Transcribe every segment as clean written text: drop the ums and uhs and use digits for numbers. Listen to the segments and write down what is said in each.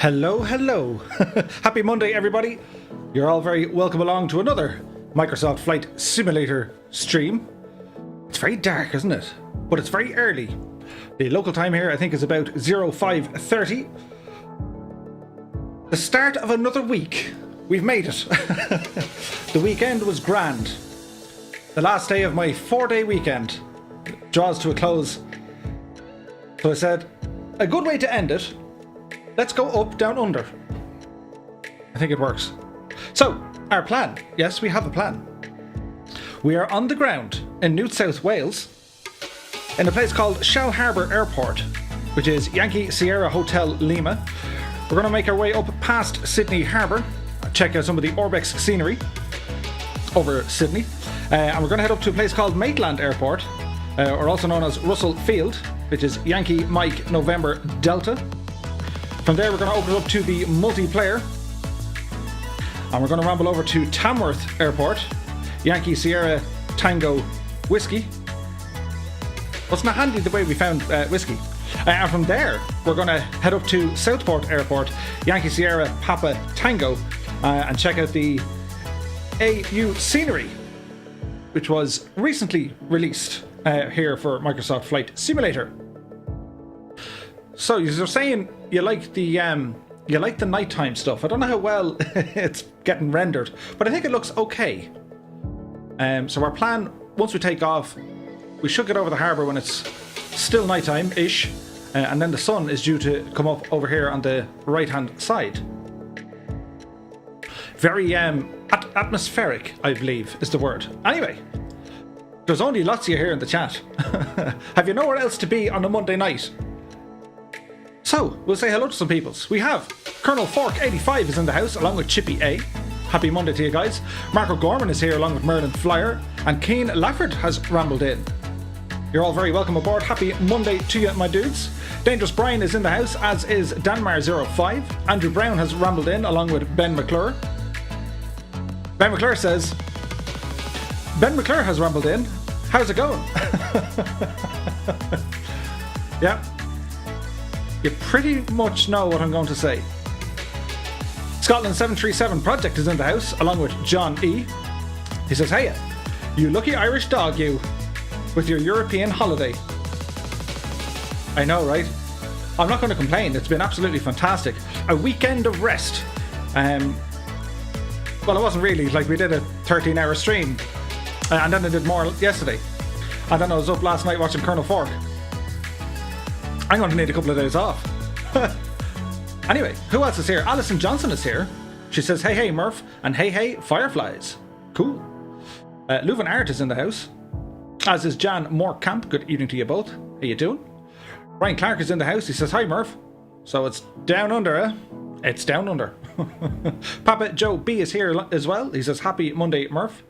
Hello, hello. Happy Monday, everybody. You're all very welcome along to another Microsoft Flight Simulator stream. It's very dark, isn't it? But it's very early. The local time here, I think, is about 05:30. The start of another week. We've made it. The weekend was grand. The last day of my 4-day weekend draws to a close. So I said, a good way to end it. Let's go up, down, under. I think it works. So, our plan. Yes, we have a plan. We are on the ground in New South Wales, in a place called Shell Harbour Airport, which is Yankee Sierra Hotel Lima. We're going to make our way up past Sydney Harbour, check out some of the Orbex scenery over Sydney, and we're going to head up to a place called Maitland Airport, or also known as Russell Field, which is Yankee Mike November Delta. From there, we're going to open it up to the multiplayer, and we're going to ramble over to Tamworth Airport, Yankee Sierra Tango Whiskey. Wasn't it handy the way we found whiskey? And from there, we're going to head up to Southport Airport, Yankee Sierra Papa Tango, and check out the AU scenery, which was recently released here for Microsoft Flight Simulator. So you're saying you like the nighttime stuff. I don't know how well it's getting rendered, but I think it looks okay. So our plan, once we take off, we should get over the harbour when it's still nighttime-ish, and then the sun is due to come up over here on the right-hand side. Very atmospheric, I believe, is the word. Anyway, there's only lots of you here in the chat. Have you nowhere else to be on a Monday night? So, we'll say hello to some peoples. We have Colonel Fork85 is in the house, along with Chippy A. Happy Monday to you guys. Marco Gorman is here, along with Merlin Flyer. And Keen Lafford has rambled in. You're all very welcome aboard. Happy Monday to you, my dudes. Dangerous Brian is in the house, as is Danmar05. Andrew Brown has rambled in, along with Ben McClure. Ben McClure says, Ben McClure has rambled in. How's it going? Yeah. You pretty much know what I'm going to say. Scotland 737 Project is in the house, along with John E. He says, hey, you lucky Irish dog, you, with your European holiday. I know, right? I'm not going to complain. It's been absolutely fantastic. A weekend of rest. Well, it wasn't really. Like, we did a 13-hour stream, and then I did more yesterday. And then I was up last night watching Colonel Fork. I'm going to need a couple of days off. Anyway, who else is here? Alison Johnson is here. She says, hey, hey, Murph, and hey, hey, Fireflies. Cool. Leuven Art is in the house, as is Jan Moorkamp. Good evening to you both. How you doing? Ryan Clark is in the house. He says, hi, Murph. So it's down under, eh? It's down under. Papa Joe B is here as well. He says, happy Monday, Murph.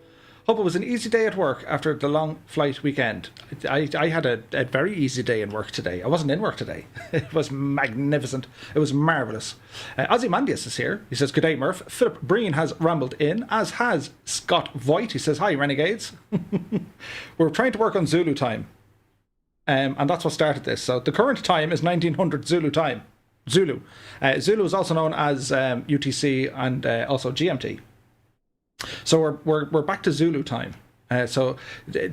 Hope it was an easy day at work after the long flight weekend. I had a very easy day in work today. I wasn't in work today. It was magnificent. It was marvellous. Ozymandias is here. He says, good day, Murph. Philip Breen has rambled in, as has Scott Voigt. He says, hi, Renegades. We're trying to work on Zulu time. And that's what started this. So the current time is 1900 Zulu time. Zulu. Zulu is also known as UTC and also GMT. So we're back to Zulu time. So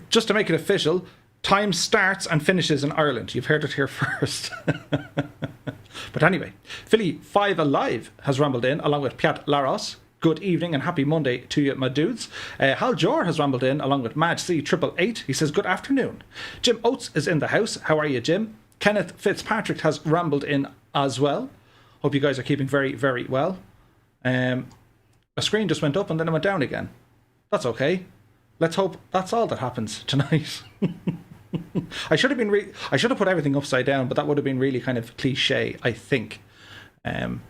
just to make it official, time starts and finishes in Ireland. You've heard it here first. But anyway, Philly5 Alive has rambled in, along with Piat Laros. Good evening and happy Monday to you, my dudes. Hal Jor has rambled in, along with Mad C888. He says, good afternoon. Jim Oates is in the house. How are you, Jim? Kenneth Fitzpatrick has rambled in as well. Hope you guys are keeping very, very well. A screen just went up and then it went down again. That's okay. Let's hope that's all that happens tonight. I should have put everything upside down, but that would have been really kind of cliche, I think.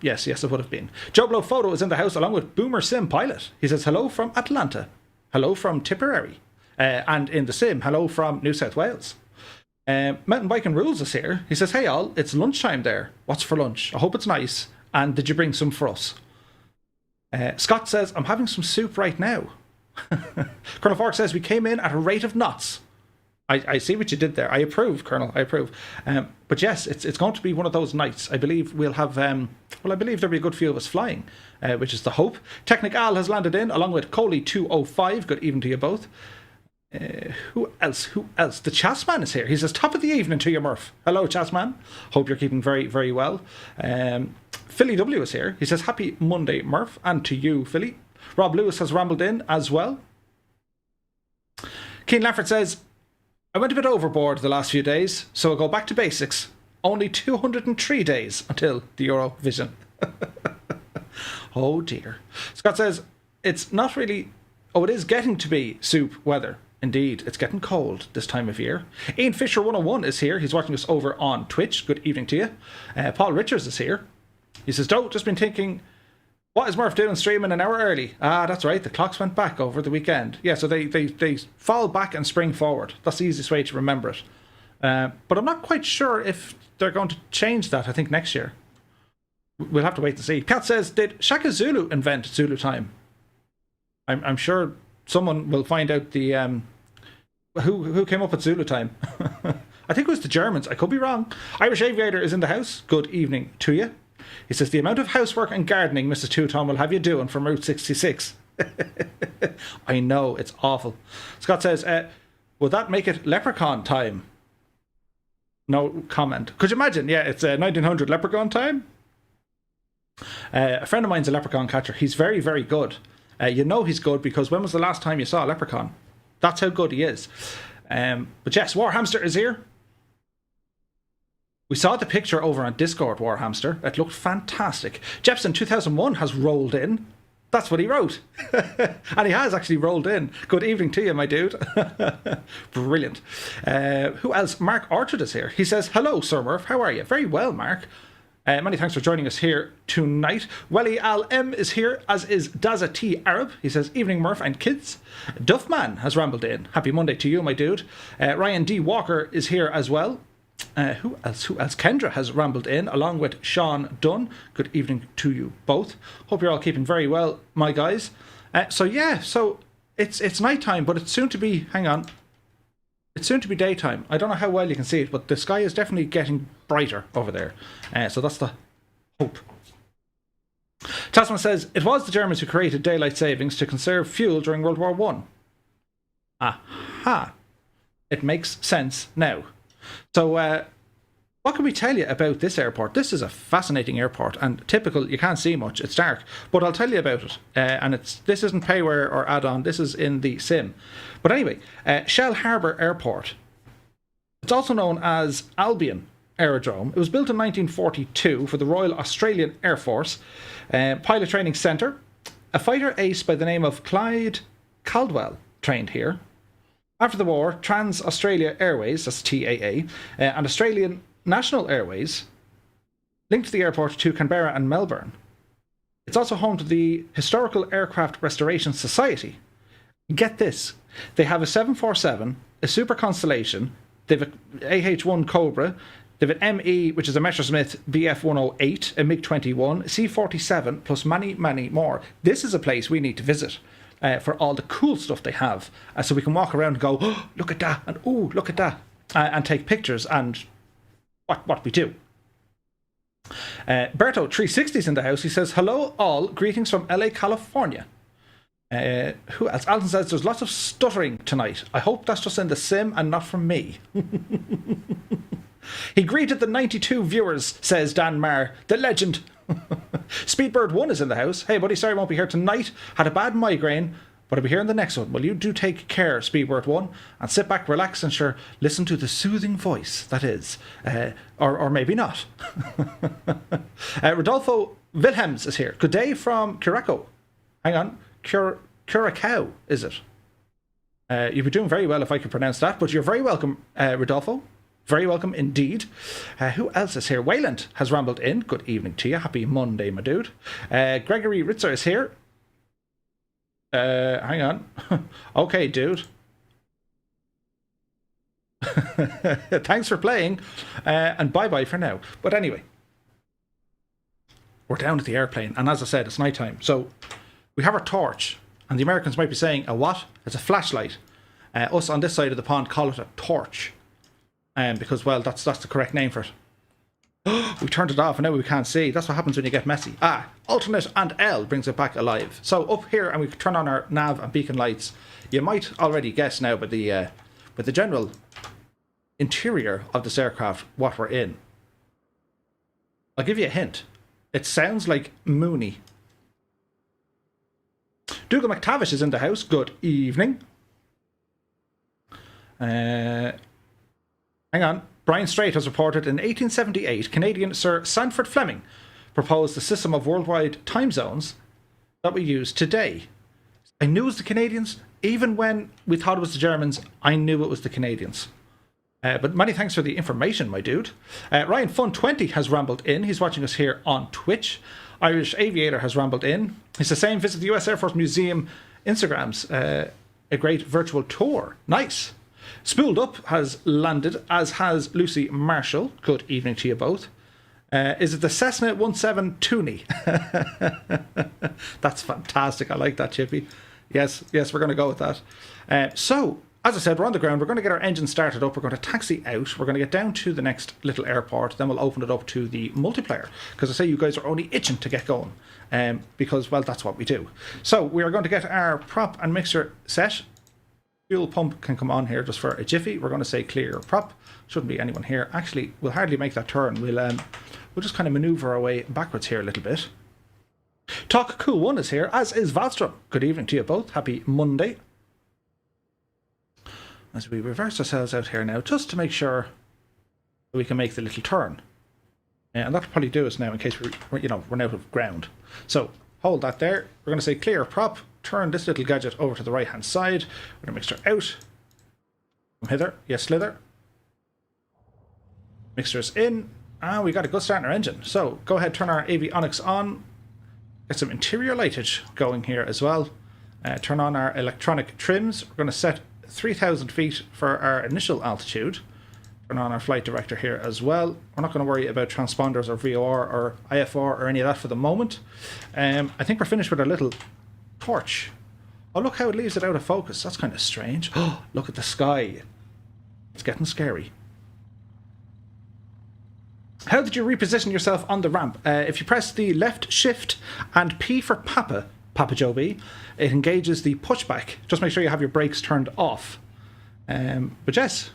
Yes, it would have been. Joe Blow Photo is in the house, along with Boomer Sim Pilot. He says, hello from Atlanta. Hello from Tipperary. And in the sim, hello from New South Wales. Mountain Biking Rules is here. He says, hey all, it's lunchtime there. What's for lunch? I hope it's nice. And did you bring some for us? Scott says, I'm having some soup right now. Colonel Fork says, we came in at a rate of knots. I see what you did there. I approve, Colonel. I approve. But yes, it's going to be one of those nights. I believe we'll have. I believe there'll be a good few of us flying, which is the hope. Technical has landed in along with Coley 205. Good evening to you both. Who else? The Chasman is here. He says, top of the evening to you, Murph. Hello, Chasman. Hope you're keeping very, very well. Philly W is here. He says, happy Monday, Murph. And to you, Philly. Rob Lewis has rambled in as well. Keen Lafford says, I went a bit overboard the last few days, so I'll go back to basics. Only 203 days until the Eurovision. Oh dear. Scott says, it's not really... Oh, it is getting to be soup weather. Indeed, it's getting cold this time of year. Ian Fisher 101 is here. He's watching us over on Twitch. Good evening to you. Paul Richards is here. He says, Doe, just been thinking, what is Murph doing streaming an hour early? Ah, that's right. The clocks went back over the weekend. Yeah, so they fall back and spring forward. That's the easiest way to remember it. But I'm not quite sure if they're going to change that, I think, next year. We'll have to wait and see. Pat says, did Shaka Zulu invent Zulu time? I'm sure someone will find out the who came up with Zulu time. I think it was the Germans. I could be wrong. Irish Aviator is in the house. Good evening to you. He says, the amount of housework and gardening Mrs. Two-Tom will have you doing from Route 66. I know, it's awful. Scott says, would that make it leprechaun time? No comment. Could you imagine? Yeah, it's 1900 leprechaun time. A friend of mine's a leprechaun catcher. He's very, very good. You know he's good because when was the last time you saw a leprechaun? That's how good he is. But yes, Warhamster is here. We saw the picture over on Discord, Warhamster. It looked fantastic. Jepson 2001 has rolled in. That's what he wrote. And he has actually rolled in. Good evening to you, my dude. Brilliant. Who else? Mark Orchard is here. He says, hello, Sir Murph. How are you? Very well, Mark. Many thanks for joining us here tonight. Welly Al M is here, as is Daza T Arab. He says, evening Murph and kids. Duffman has rambled in. Happy Monday to you, my dude. Ryan D Walker is here as well. Who else? Kendra has rambled in along with Sean Dunn. Good evening to you both. Hope you're all keeping very well, my guys. So it's night time, but it's soon to be, hang on. It's soon to be daytime. I don't know how well you can see it, but the sky is definitely getting brighter over there. So that's the hope. Tasman says, it was the Germans who created daylight savings to conserve fuel during World War One. Aha. It makes sense now. So what can we tell you about this airport? This is a fascinating airport, and typical, you can't see much. It's dark, but I'll tell you about it. And this isn't payware or add-on. This is in the sim. But anyway, Shell Harbour Airport. It's also known as Albion Aerodrome. It was built in 1942 for the Royal Australian Air Force Pilot Training Centre. A fighter ace by the name of Clyde Caldwell trained here. After the war, Trans-Australia Airways, that's TAA, and Australian National Airways linked the airport to Canberra and Melbourne. It's also home to the Historical Aircraft Restoration Society. Get this, they have a 747, a Super Constellation, they have a AH-1 Cobra, they have an ME, which is a Messerschmitt Bf-108, a MiG-21, C-47, plus many, many more. This is a place we need to visit. For all the cool stuff they have. So we can walk around and go, oh, look at that, and oh, look at that, and take pictures and what we do. Berto360's in the house. He says, hello all, greetings from LA, California. Who else? Alton says, there's lots of stuttering tonight. I hope that's just in the sim and not from me. He greeted the 92 viewers, says Dan Marr, the legend. Speedbird1 is in the house. Hey buddy, sorry I won't be here tonight. Had a bad migraine, but I'll be here in the next one. Well, you do take care, Speedbird1, and sit back, relax, and sure, listen to the soothing voice, that is. Or maybe not. Rodolfo Wilhelms is here. Good day from Curacao. Hang on. Curacao, is it? You'd be doing very well if I could pronounce that, but you're very welcome, Rodolfo. Very welcome indeed. Who else is here? Wayland has rambled in. Good evening to you. Happy Monday, my dude. Gregory Ritzer is here. Hang on. Okay, dude. Thanks for playing. And bye-bye for now. But anyway. We're down at the airplane. And as I said, it's nighttime. So we have our torch. And the Americans might be saying, a what? It's a flashlight. Us on this side of the pond call it a torch. Because, well, that's the correct name for it. We turned it off and now we can't see. That's what happens when you get messy. Alternate and L brings it back alive. So up here, and we turn on our nav and beacon lights. You might already guess now by the general interior of this aircraft what we're in. I'll give you a hint. It sounds like Mooney. Dougal McTavish is in the house. Good evening. Hang on. Brian Strait has reported in 1878, Canadian Sir Sandford Fleming proposed the system of worldwide time zones that we use today. I knew it was the Canadians. Even when we thought it was the Germans, I knew it was the Canadians. But many thanks for the information, my dude. Ryan Fun20 has rambled in. He's watching us here on Twitch. Irish Aviator has rambled in. He's the same. Visit the US Air Force Museum Instagrams. A great virtual tour. Nice. Spooled Up has landed, as has Lucy Marshall. Good evening to you both. Is it the Cessna 17 Toonie? That's fantastic. I like that, Chippy. Yes, we're going to go with that. So, as I said, we're on the ground. We're going to get our engine started up. We're going to taxi out. We're going to get down to the next little airport. Then we'll open it up to the multiplayer. Because I say you guys are only itching to get going. Because, well, that's what we do. So, we are going to get our prop and mixer set. Fuel pump can come on here just for a jiffy. We're going to say clear prop. Shouldn't be anyone here. Actually, we'll hardly make that turn. We'll just kind of maneuver our way backwards here a little bit. Talk Cool One is here, as is Valstrom. Good evening to you both. Happy Monday. As we reverse ourselves out here now, just to make sure that we can make the little turn. And that'll probably do us now in case we run out of ground. So, hold that there. We're going to say clear prop. Turn this little gadget over to the right hand side. We're going to mixture out. Come hither. Yes, slither. Mixtures in. And we got a good start in our engine. So go ahead, turn our avionics on. Get some interior lightage going here as well. Turn on our electronic trims. We're going to set 3,000 feet for our initial altitude. Turn on our flight director here as well. We're not going to worry about transponders or VOR or IFR or any of that for the moment. I think we're finished with our little torch. Oh, look how it leaves it out of focus. That's kind of strange. Oh, look at the sky. It's getting scary. How did you reposition yourself on the ramp? If you press the left shift and P for Papa Joe B, it engages the pushback. Just make sure you have your brakes turned off. But yes.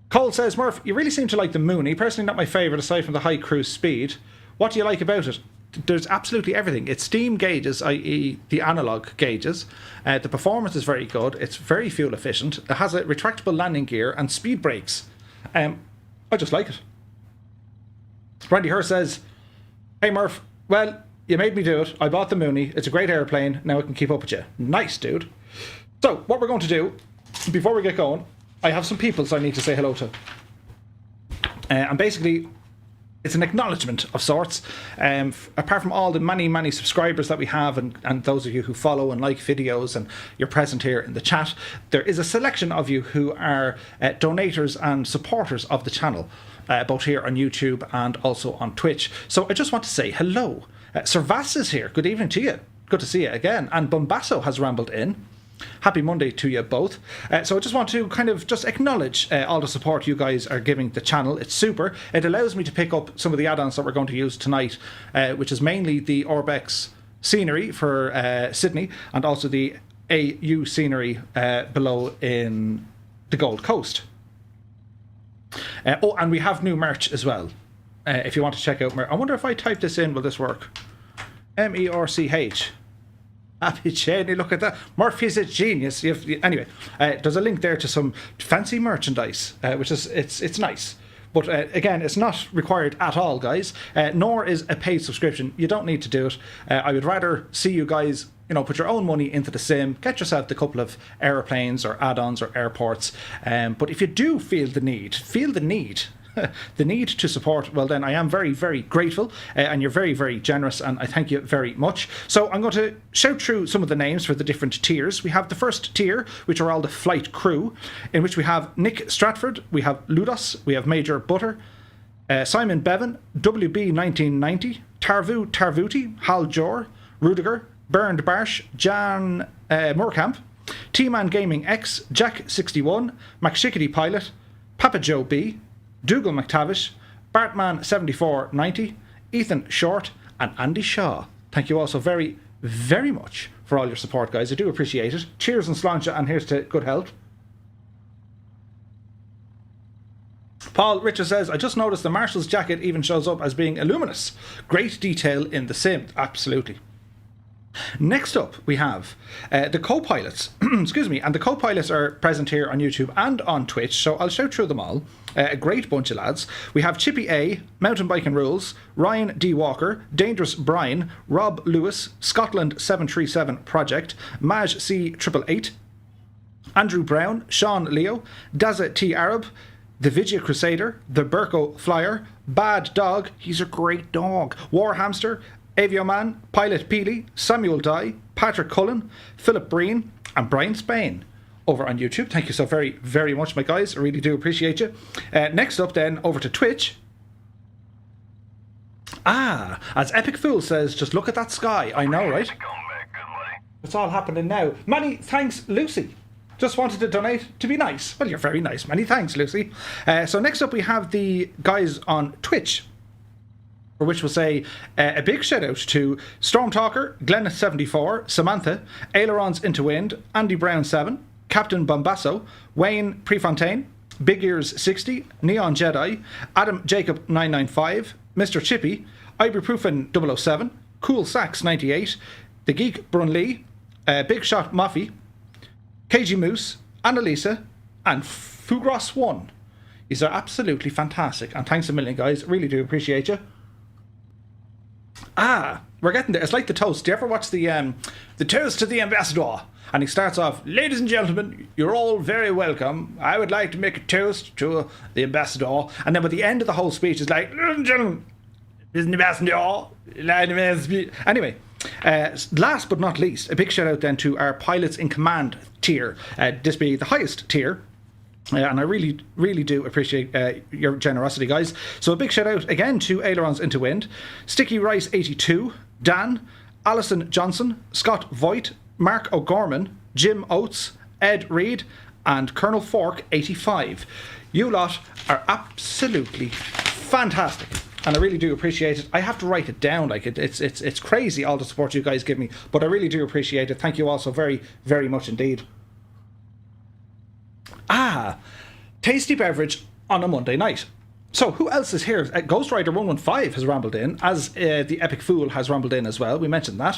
Cole says, Murph, you really seem to like the Mooney. Personally, not my favourite aside from the high cruise speed. What do you like about it? There's absolutely everything. It's steam gauges, i.e. the analog gauges. The performance is very good. It's very fuel efficient. It has a retractable landing gear and speed brakes. I just like it. Randy Hur says, hey Murph, well, you made me do it. I bought the Mooney. It's a great airplane. Now I can keep up with you. Nice, dude. So, what we're going to do, before we get going, I have some peoples I need to say hello to. And basically, it's an acknowledgement of sorts. Apart from all the many subscribers that we have and those of you who follow and like videos and you're present here in the chat, there is a selection of you who are donators and supporters of the channel, both here on YouTube and also on Twitch. So I just want to say hello. Sir Vass is here. Good evening to you. Good to see you again. And Bombasso has rambled in. Happy Monday to you both. So I just want to kind of just acknowledge all the support you guys are giving the channel. It's super. It allows me to pick up some of the add-ons that we're going to use tonight, which is mainly the Orbex scenery for Sydney and also the AU scenery below in the Gold Coast. Oh, and we have new merch as well. If you want to check out merch. I wonder if I type this in, will this work? MERCH. Happy Cheney, look at that. Murphy's a genius. Anyway, there's a link there to some fancy merchandise, which is it's nice. But again, it's not required at all, guys. Nor is a paid subscription. You don't need to do it. I would rather see you guys, put your own money into the sim, get yourself a couple of airplanes or add-ons or airports. But if you do feel the need, the need to support, well then I am very, very grateful, and you're very, very generous, and I thank you very much. So I'm going to shout through some of the names for the different tiers. We have the first tier, which are all the flight crew, in which we have Nick Stratford, we have Ludos, we have Major Butter, Simon Bevan, WB1990, Tarvuti, Hal Jor, Rudiger, Bernd Barsh, Jan Moorkamp, T-Man Gaming X, Jack61, McShickety Pilot, Papa Joe B, Dougal McTavish, Bartman7490, Ethan Short, and Andy Shaw. Thank you all so very, very much for all your support, guys. I do appreciate it. Cheers and sláinte, and here's to good health. Paul Richard says, I just noticed the Marshal's jacket even shows up as being illuminous. Great detail in the sim. Absolutely. Next up, we have the co-pilots. Excuse me. And the co-pilots are present here on YouTube and on Twitch, so I'll shout through them all. A great bunch of lads. We have Chippy A, Mountain Biking Rules, Ryan D. Walker, Dangerous Brian, Rob Lewis, Scotland 737 Project, Maj C 888, Andrew Brown, Sean Leo, Daza T. Arab, The Vigia Crusader, The Burko Flyer, Bad Dog, he's a great dog, War Hamster, Avio Man, Pilot Peely, Samuel Dye, Patrick Cullen, Philip Breen, and Brian Spain over on YouTube. Thank you so very, very much, my guys. I really do appreciate you. Next up then, over to Twitch. As Epic Fool says, just look at that sky. I know, right? It's all happening now. Many thanks, Lucy. Just wanted to donate to be nice. Well, you're very nice. Many thanks, Lucy. So next up we have the guys on Twitch, for which we'll say a big shout out to Stormtalker, Glennis74, Samantha, Ailerons Into Wind, Andy Brown 7, Captain Bombasso, Wayne Prefontaine, Big Ears 60, Neon Jedi, Adam Jacob 995, Mr. Chippy, Ibuprofen 007, Cool Sax 98, The Geek Brunlee, Big Shot Muffy, KG Moose, Annalisa, and Fugros 1. These are absolutely fantastic, and thanks a million, guys. Really do appreciate you. We're getting there. It's like the toast. Do you ever watch the toast to the ambassador? And he starts off, ladies and gentlemen, you're all very welcome. I would like to make a toast to the ambassador. And then by the end of the whole speech, it's like, ladies and gentlemen, Mr. Ambassador. Anyway, last but not least, a big shout out then to our Pilots in Command tier. This be the highest tier. And I really, really do appreciate your generosity, guys. So a big shout out again to Ailerons Into Wind, Sticky Rice 82, Dan, Alison Johnson, Scott Voigt, Mark O'Gorman, Jim Oates, Ed Reed, and Colonel Fork 85. You lot are absolutely fantastic, and I really do appreciate it. I have to write it down. Like it's crazy all the support you guys give me, but I really do appreciate it. Thank you all so very, very much indeed. Tasty beverage on a Monday night. So who else is here? Ghost Rider 115 has rambled in, as the Epic Fool has rambled in as well. We mentioned that.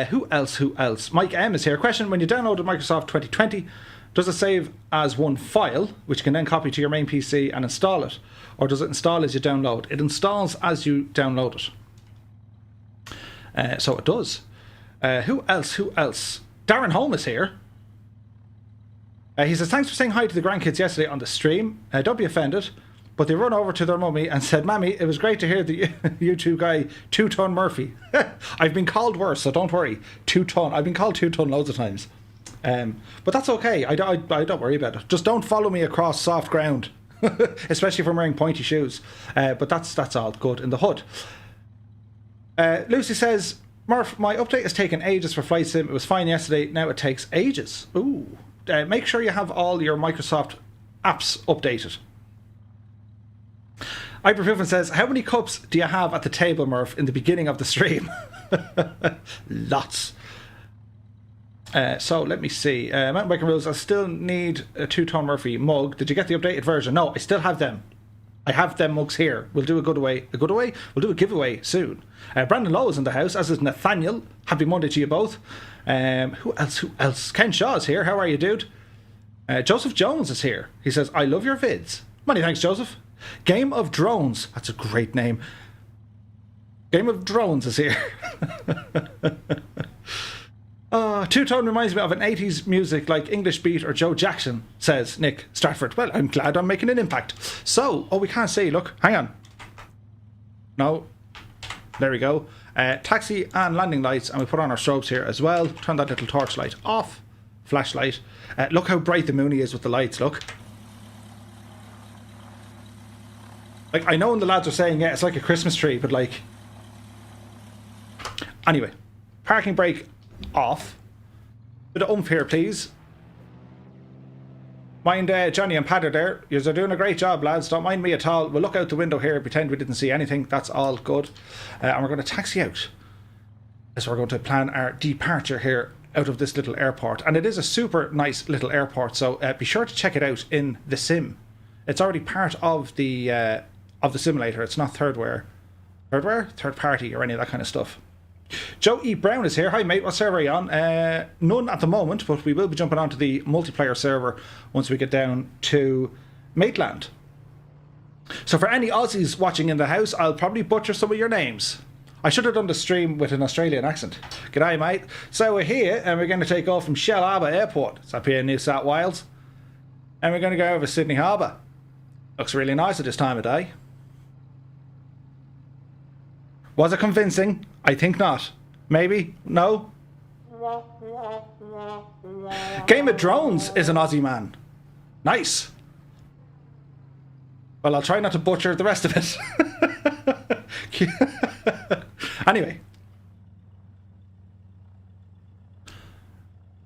Who else? Mike M is here. Question: when you downloaded Microsoft 2020, does it save as one file, which you can then copy to your main PC and install it? Or does it install as you download? It installs as you download it. So it does. Who else? Darren Holm is here. He says, thanks for saying hi to the grandkids yesterday on the stream. Don't be offended, but they run over to their mummy and said, Mammy, it was great to hear the YouTube guy, 2 Ton Murphy. I've been called worse, so don't worry. 2 Ton. I've been called 2 Ton loads of times. But that's okay. I don't worry about it. Just don't follow me across soft ground, especially if I'm wearing pointy shoes. But that's all good in the hood. Lucy says, Murph, my update has taken ages for Flight Sim. It was fine yesterday. Now it takes ages. Ooh. Make sure you have all your Microsoft apps updated. Ibuprofen says, how many cups do you have at the table, Murph, in the beginning of the stream? Lots. So let me see. Mountain Biking Rules, I still need a 2 Ton Murphy mug. Did you get the updated version? No, I still have them. I have them mugs here. We'll do a giveaway. We'll do a giveaway soon. Brandon Lowe is in the house, as is Nathaniel. Happy Monday to you both. Who else? Ken Shaw is here. How are you, dude? Joseph Jones is here. He says, I love your vids. Many thanks, Joseph. Game of Drones. That's a great name. Game of Drones is here. 2 Tone reminds me of an 80s music like English Beat or Joe Jackson, says Nick Stratford. Well, I'm glad I'm making an impact. So, we can't see. Look, hang on. No. There we go. Taxi and landing lights, and we put on our strobes here as well. Turn that little torchlight off. Flashlight. Look how bright the moony is with the lights, look. Like, I know when the lads are saying, yeah, it's like a Christmas tree, but like... Anyway. Parking brake off. Bit of oomph here, please. Mind Johnny and Padder there. You're doing a great job, lads. Don't mind me at all. We'll look out the window here, pretend we didn't see anything. That's all good. And we're going to taxi out. So we're going to plan our departure here out of this little airport. And it is a super nice little airport, so be sure to check it out in the sim. It's already part of the simulator. It's not third party or any of that kind of stuff. Joe E. Brown is here. Hi mate, what server are you on? None at the moment, but we will be jumping onto the multiplayer server once we get down to Maitland. So for any Aussies watching in the house, I'll probably butcher some of your names. I should have done the stream with an Australian accent. G'day mate. So we're here and we're going to take off from Shell Harbour Airport. It's up here in New South Wales. And we're going to go over Sydney Harbour. Looks really nice at this time of day. Was it convincing? I think not. Maybe? No? Game of Drones is an Aussie man. Nice. Well, I'll try not to butcher the rest of it. Anyway.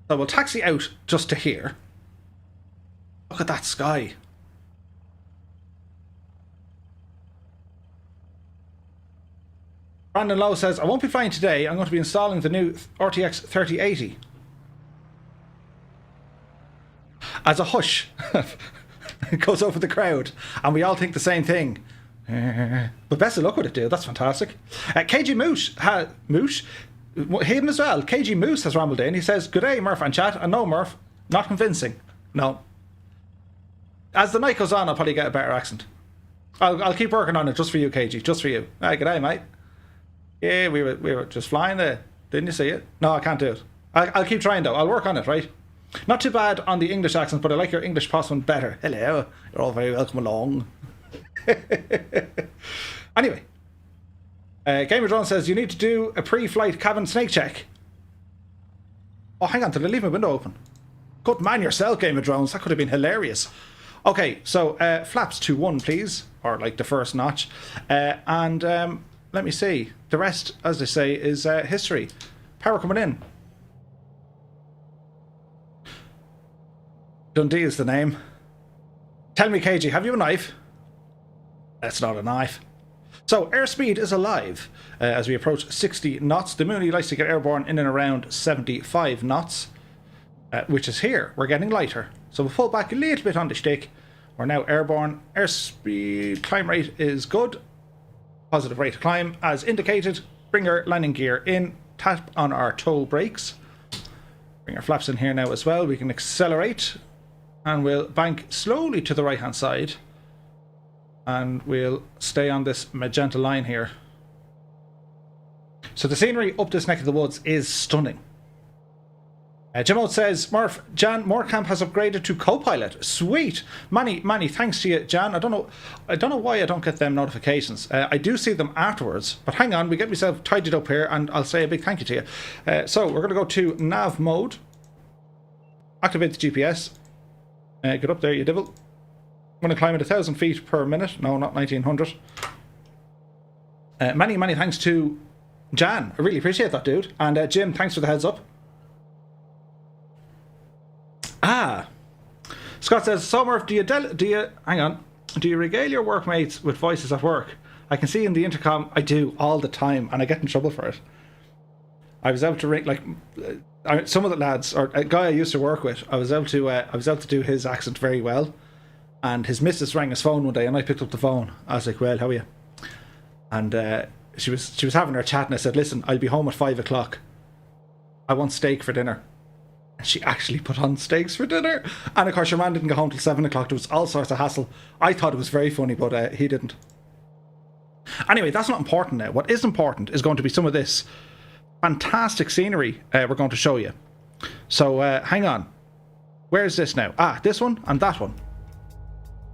So we'll taxi out just to here. Look at that sky. Brandon Lowe says, I won't be flying today. I'm going to be installing the new RTX 3080. As a hush. It goes over the crowd. And we all think the same thing. But best of luck with it, dude. That's fantastic. KG Moosh, him as well. KG Moose has rambled in. He says, good day, Murph and chat. And no, Murph, not convincing. No. As the night goes on, I'll probably get a better accent. I'll keep working on it just for you, KG. Just for you. Good day, mate. Yeah, we were just flying there. Didn't you see it? No, I can't do it. I'll keep trying though. I'll work on it, right? Not too bad on the English accent, but I like your English possum better. Hello, you're all very welcome along. Anyway, Gamer Drone says you need to do a pre-flight cabin snake check. Oh, hang on, did I leave my window open? Good man yourself, Gamer Drones. That could have been hilarious. Okay, so flaps to 1, please, or like the first notch, and let me see. The rest, as they say, is history. Power coming in. Dundee is the name. Tell me, KG, have you a knife? That's not a knife. So, airspeed is alive. As we approach 60 knots, the Mooney likes to get airborne in and around 75 knots, which is here. We're getting lighter. So we'll pull back a little bit on the stick. We're now airborne. Airspeed climb rate is good. Positive rate of climb as indicated. Bring our landing gear in. Tap on our toe brakes. Bring our flaps in here now as well. We can accelerate. And we'll bank slowly to the right hand side. And we'll stay on this magenta line here. So the scenery up this neck of the woods is stunning. Jimmo says, Murph, Jan Moorcamp has upgraded to Copilot. Sweet. Many thanks to you, Jan. I don't know why I don't get them notifications. I do see them afterwards. But hang on, we get myself tidied up here and I'll say a big thank you to you. So we're going to go to nav mode. Activate the GPS. Get up there, you devil. I'm going to climb at 1,000 feet per minute. No, not 1,900. Many thanks to Jan. I really appreciate that, dude. And Jim, thanks for the heads up. Scott says, so Murph, do you regale your workmates with voices at work? I can see in the intercom I do all the time, and I get in trouble for it. I was able to ring some of the lads, or a guy I used to work with. I was able to do his accent very well, and his missus rang his phone one day, and I picked up the phone. I was like, "Well, how are you?" And she was having her chat, and I said, "Listen, I'll be home at 5 o'clock. I want steak for dinner." And she actually put on steaks for dinner. And of course, your man didn't go home till 7 o'clock. There was all sorts of hassle. I thought it was very funny, but he didn't. Anyway, that's not important now. What is important is going to be some of this fantastic scenery we're going to show you. So hang on. Where is this now? This one and that one.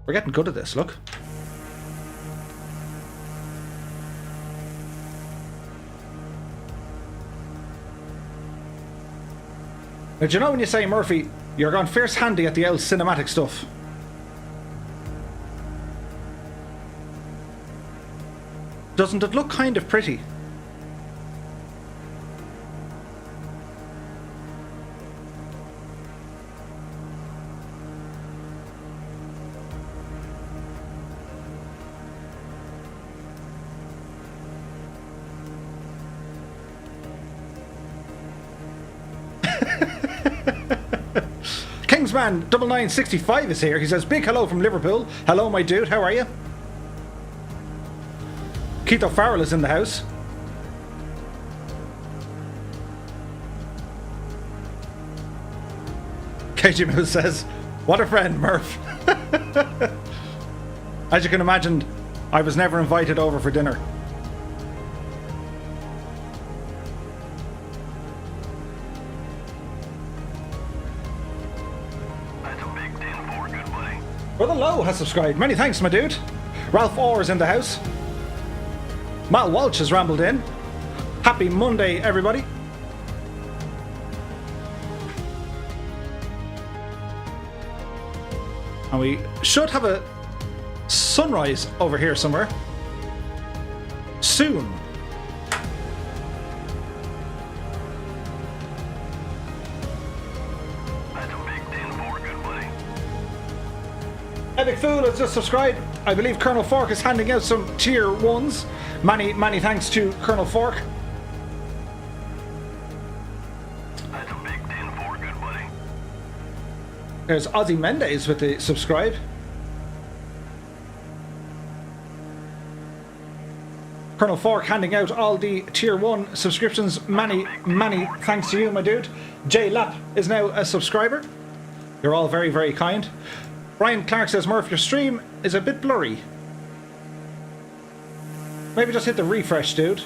We're getting good at this, look. Now, do you know when you say, Murphy, you're going fierce handy at the old cinematic stuff? Doesn't it look kind of pretty? Kingsman 9965 is here. He says, big hello from Liverpool. Hello, my dude. How are you? Keith O'Farrell is in the house. KG Moose says, what a friend, Murph. As you can imagine, I was never invited over for dinner. That's a big 10-4, good buddy. Brother Lowe has subscribed. Many thanks, my dude. Ralph Orr is in the house. Mal Walsh has rambled in. Happy Monday, everybody. And we should have a sunrise over here somewhere soon. That's a big 10-4, good buddy. Epic Fool has just subscribed. I believe Colonel Fork is handing out some tier 1s. Many thanks to Colonel Fork. That's a big 10-4, good buddy. There's Ozzy Mendez with the subscribe. Colonel Fork handing out all the tier 1 subscriptions. Many thanks to you, my dude. Jay Lapp is now a subscriber. You're all very kind. Brian Clark says, Murph, your stream is a bit blurry. Maybe just hit the refresh, dude.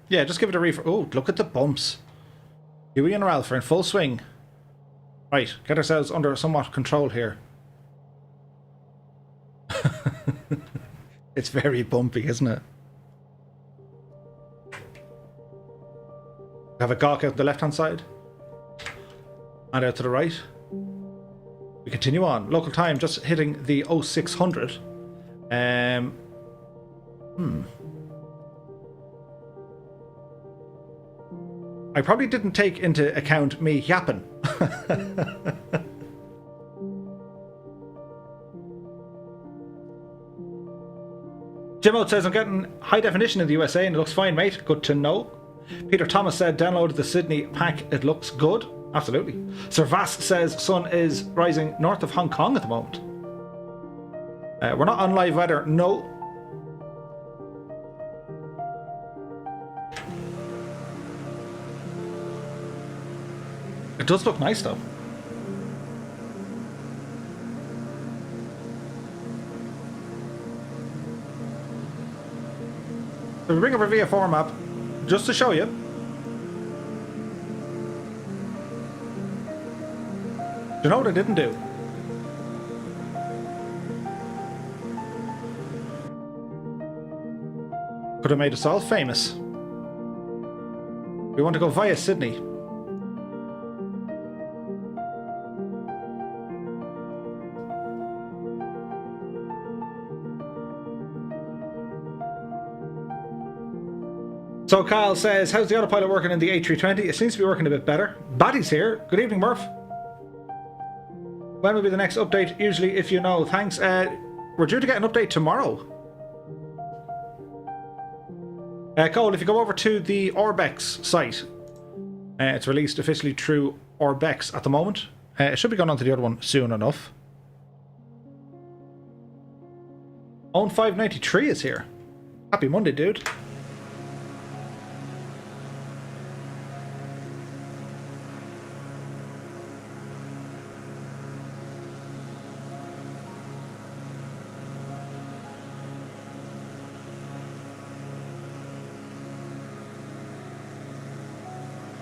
Yeah, just give it a refresh. Oh, look at the bumps. Huey and Ralph are in full swing. Right, get ourselves under somewhat control here. It's very bumpy, isn't it? Have a gawk out the left-hand side. And out to the right. We continue on. Local time just hitting the 0600. I probably didn't take into account me yapping. Jimmo says, I'm getting high definition in the USA and it looks fine, mate. Good to know. Peter Thomas said, downloaded the Sydney pack. It looks good. Absolutely. Sir Vass says, sun is rising north of Hong Kong at the moment. We're not on live weather. No. It does look nice, though. So we bring up our VF4 map just to show you. Do you know what I didn't do? Could have made us all famous. We want to go via Sydney. So Kyle says, how's the autopilot working in the A320? It seems to be working a bit better. Batty's here. Good evening, Murph. When will be the next update? Usually, if you know. Thanks. We're due to get an update tomorrow. Cole, if you go over to the Orbex site, it's released officially through Orbex at the moment. It should be going on to the other one soon enough. Own 593 is here. Happy Monday, dude.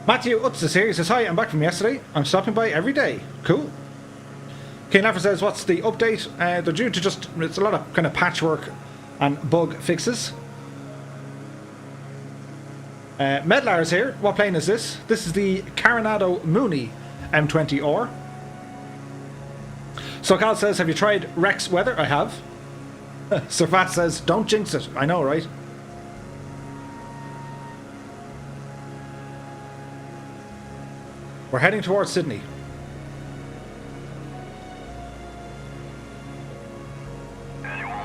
Matthew Utz is here. He says, hi, I'm back from yesterday. I'm stopping by every day. Cool. Kane Laffer says, what's the update? They're due to just, it's a lot of kind of patchwork and bug fixes. Medlar is here. What plane is this? This is the Carenado Mooney M20R. So Cal says, have you tried Rex Weather? I have. Sir Fat says, don't jinx it. I know, right? We're heading towards Sydney. Anyone?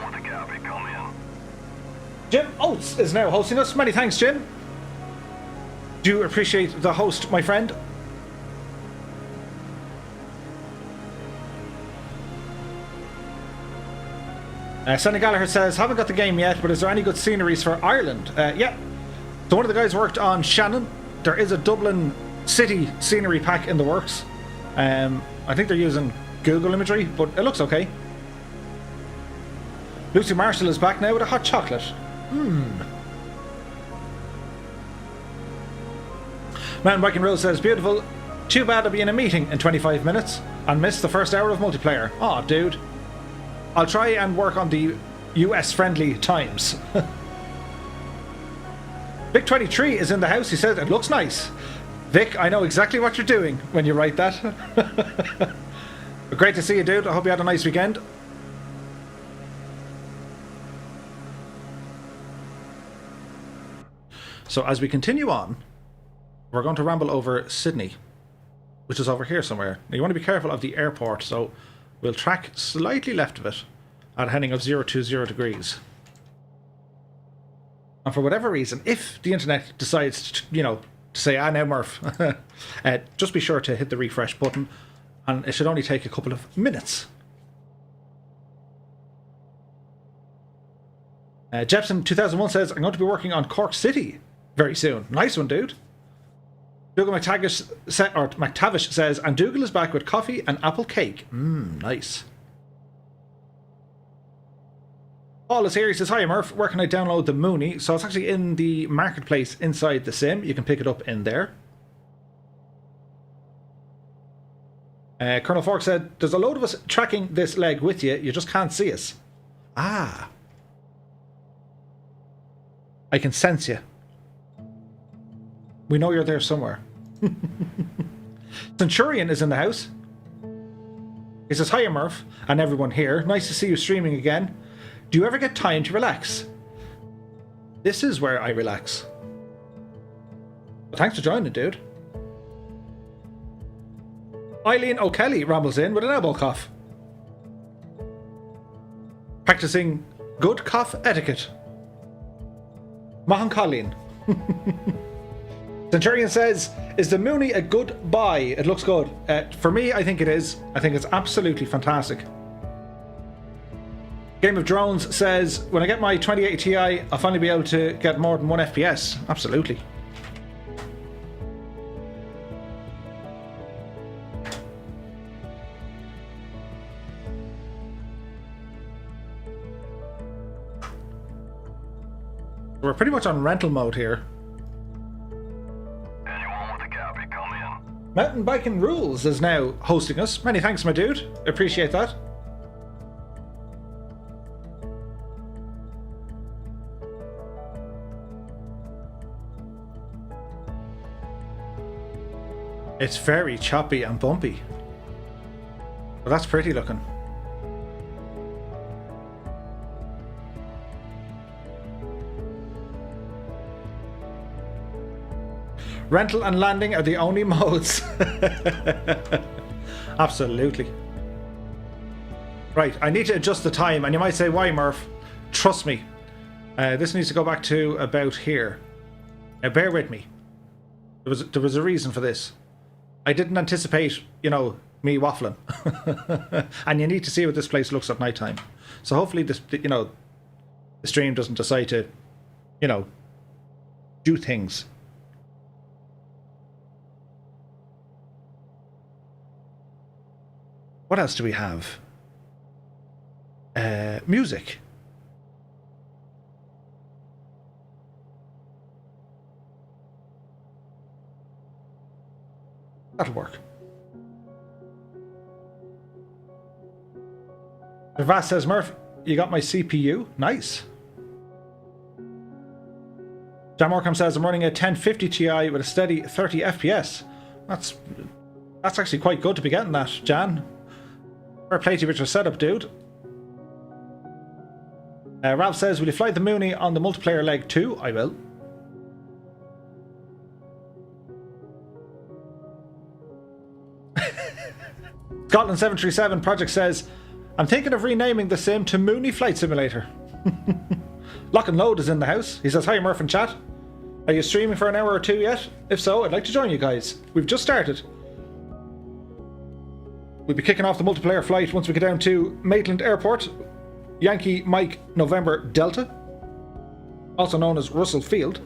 Jim Oates is now hosting us. Many thanks, Jim. Do appreciate the host, my friend. Sonny Gallagher says, haven't got the game yet, but is there any good sceneries for Ireland? Yeah. So one of the guys worked on Shannon. There is a Dublin city scenery pack in the works. I think they're using Google imagery, but it looks okay. Lucy Marshall is back now with a hot chocolate. Mountain Biking Rose says, beautiful. Too bad I'll be in a meeting in 25 minutes and miss the first hour of multiplayer. Aw, dude. I'll try and work on the US-friendly times. Vic23 is in the house. He says, it looks nice. Vic, I know exactly what you're doing when you write that. Great to see you, dude. I hope you had a nice weekend. So as we continue on, we're going to ramble over Sydney, which is over here somewhere. Now you want to be careful of the airport, so we'll track slightly left of it at a heading of 020 degrees. And for whatever reason, if the internet decides to, to say, now Murph, just be sure to hit the refresh button, and it should only take a couple of minutes. Jepson 2001 says, I'm going to be working on Cork City very soon. Nice one, dude. Dougal McTavish says, and Dougal is back with coffee and apple cake. Nice. Paul is here. He says, hi, Murph. Where can I download the Mooney? So it's actually in the marketplace inside the sim. You can pick it up in there. Colonel Fork said, there's a load of us tracking this leg with you. You just can't see us. Ah. I can sense you. We know you're there somewhere. Centurion is in the house. He says, hiya Murph and everyone here. Nice to see you streaming again. Do you ever get time to relax? This is where I relax. Well, thanks for joining, dude. Eileen O'Kelly rambles in with an elbow cough. Practicing good cough etiquette. Mahan Colleen. Centurion says, is the Mooney a good buy? It looks good. For me, I think it is. I think it's absolutely fantastic. Game of Drones says, when I get my 2080 Ti, I'll finally be able to get more than 1 FPS. Absolutely. We're pretty much on rental mode here. Anyone with a copy, come in. Mountain Biking Rules is now hosting us. Many thanks, my dude. Appreciate that. It's very choppy and bumpy. But that's pretty looking. Rental and landing are the only modes. Absolutely. Right, I need to adjust the time, and you might say, why, Murph? Trust me. This needs to go back to about here. Now, bear with me. There was a reason for this. I didn't anticipate, me waffling. And you need to see what this place looks at night time. So hopefully this, the stream doesn't decide to, do things. What else do we have? Music. That'll work. Vast says, Murph, you got my CPU? Nice. John Morecambe says, I'm running a 1050 Ti with a steady 30 FPS. That's actually quite good to be getting that, Jan. Fair play to you with your setup, dude. Ralph says, will you fly the Mooney on the multiplayer leg too? I will. Scotland 737 Project says, I'm thinking of renaming the sim to Mooney Flight Simulator. Lock and Load is in the house. He says, hi Murph and chat. Are you streaming for an hour or two yet? If so, I'd like to join you guys. We've just started. We'll be kicking off the multiplayer flight once we get down to Maitland Airport. Yankee Mike November Delta, also known as Russell Field.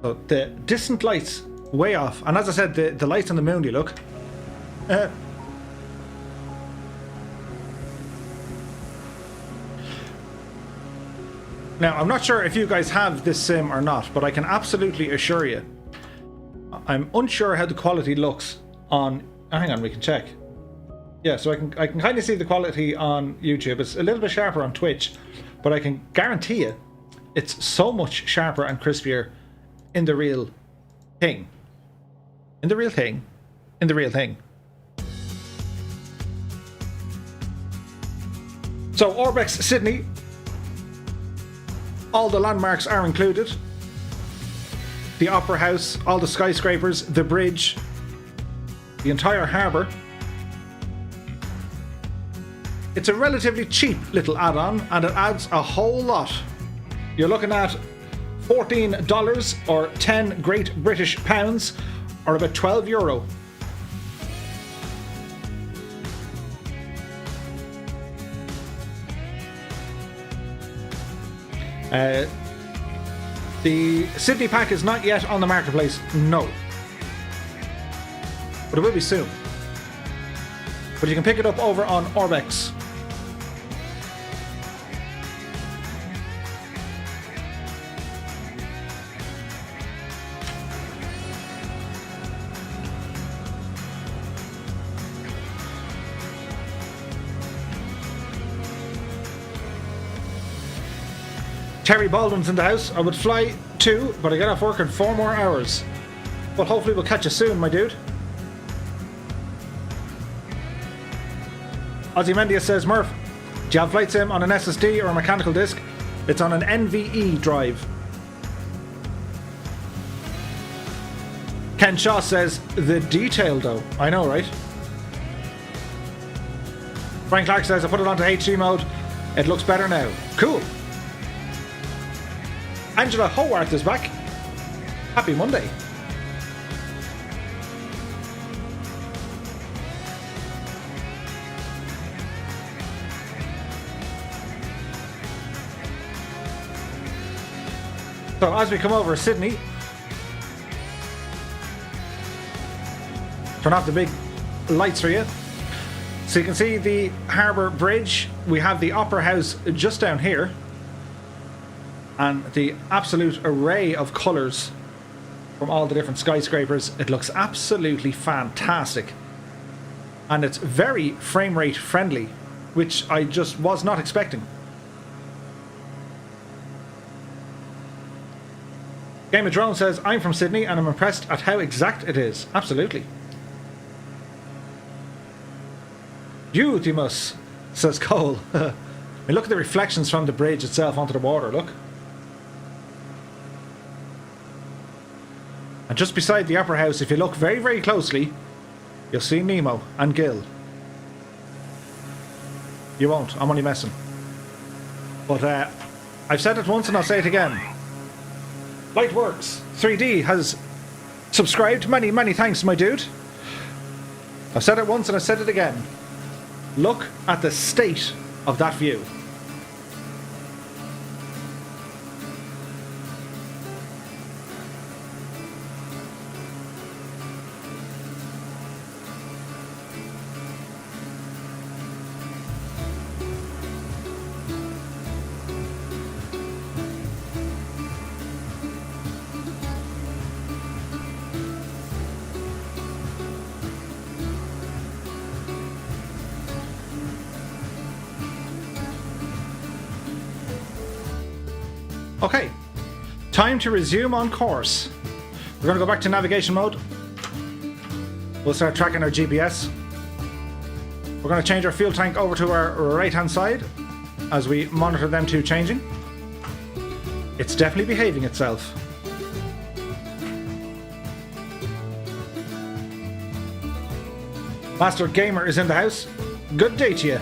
So the distant lights way off, and as I said, the lights on the moon, you look. Now, I'm not sure if you guys have this sim or not, but I can absolutely assure you, I'm unsure how the quality looks on. Oh, hang on, we can check. Yeah, so I can kind of see the quality on YouTube. It's a little bit sharper on Twitch, but I can guarantee you, it's so much sharper and crispier in the real thing. In the real thing. In the real thing. So, Orbex Sydney. All the landmarks are included. The Opera House, all the skyscrapers, the bridge, the entire harbour. It's a relatively cheap little add-on, and it adds a whole lot. You're looking at $14 or 10 Great British Pounds, or about €12. The Sydney pack is not yet on the marketplace, no. But it will be soon. But you can pick it up over on Orbex. Terry Baldwin's in the house. I would fly too, but I get off work in 4 more hours. But hopefully we'll catch you soon, my dude. Ozymandias says, Murph, do you have Flight Sim on an SSD or a mechanical disk? It's on an NVE drive. Ken Shaw says, the detail though. I know, right? Frank Clark says, I put it onto HD mode. It looks better now. Cool. Angela Howard is back. Happy Monday. So as we come over Sydney, turn off the big lights for you. So you can see the Harbour Bridge. We have the Opera House just down here. And the absolute array of colours from all the different skyscrapers. It looks absolutely fantastic. And it's very frame rate friendly, which I just was not expecting. Game of Drone says, I'm from Sydney and I'm impressed at how exact it is. Absolutely. Beautimus, says Cole. I mean, look at the reflections from the bridge itself onto the water, look. And just beside the Opera House, if you look very, very closely, you'll see Nemo and Gil. You won't, I'm only messing. But I've said it once and I'll say it again. Lightworks 3D has subscribed. Many, many thanks, my dude. I've said it once and I've said it again. Look at the state of that view. Okay, time to resume on course. We're going to go back to navigation mode. We'll start tracking our GPS. We're going to change our fuel tank over to our right-hand side as we monitor them two changing. It's definitely behaving itself. Master Gamer is in the house. Good day to you.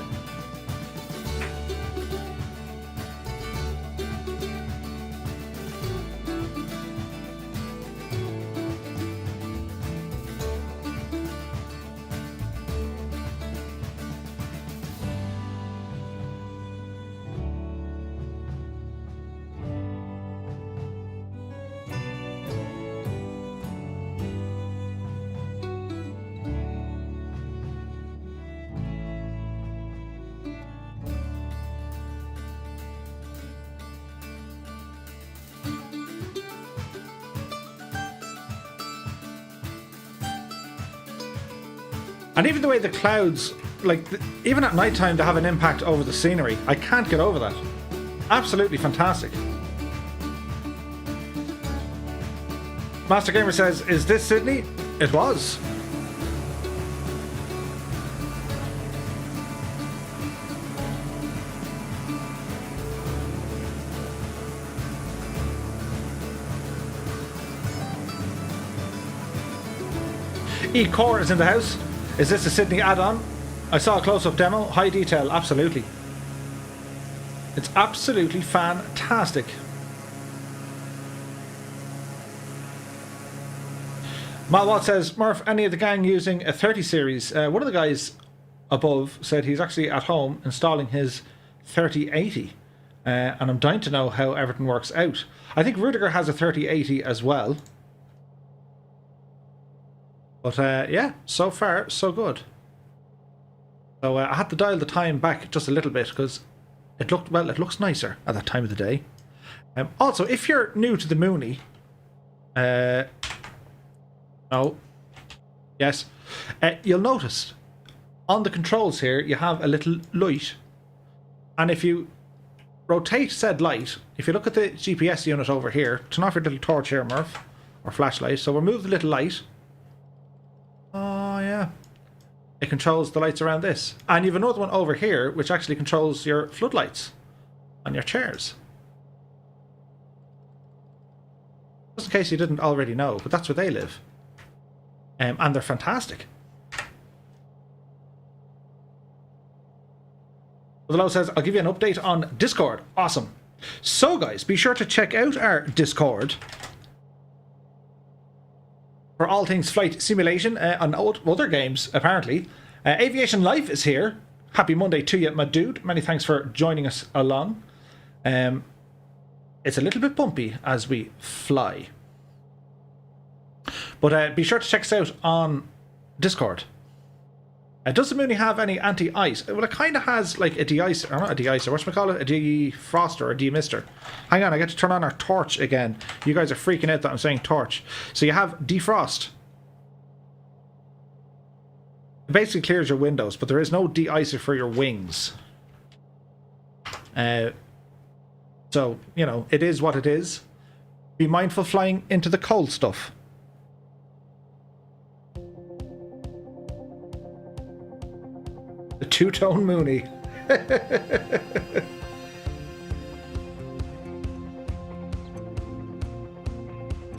And even the way the clouds, like, even at night time, they have an impact over the scenery. I can't get over that. Absolutely fantastic. Master Gamer says, is this Sydney? It was. E-Core is in the house. Is this a Sydney add-on? I saw a close-up demo. High detail, absolutely. It's absolutely fantastic. Malwatt says, Murph, any of the gang using a 30 series? One of the guys above said he's actually at home installing his 3080. And I'm dying to know how everything works out. I think Rudder has a 3080 as well. But yeah, so far, so good. So I had to dial the time back just a little bit because it looked, well, it looks nicer at that time of the day. Also, if you're new to the Mooney, you'll notice on the controls here, you have a little light. And if you rotate said light, if you look at the GPS unit over here, turn off your little torch here, Murph, or flashlight. So remove the little light. Oh, yeah. It controls the lights around this. And you have another one over here, which actually controls your floodlights on your chairs. Just in case you didn't already know, but that's where they live. And they're fantastic. Although says, I'll give you an update on Discord. Awesome. So, guys, be sure to check out our Discord for all things flight simulation and other games, apparently. Aviation Life is here. Happy Monday to you, my dude. Many thanks for joining us along. It's a little bit bumpy as we fly. But be sure to check us out on Discord. Does the Mooney have any anti-ice? Well, it kind of has like a de-icer, or not a de-icer, what should we call it? A defroster or a demister. Hang on, I get to turn on our torch again. You guys are freaking out that I'm saying torch. So you have defrost. It basically clears your windows, but there is no de-icer for your wings. So, you know, it is what it is. Be mindful flying into the cold stuff. The two-tone Mooney.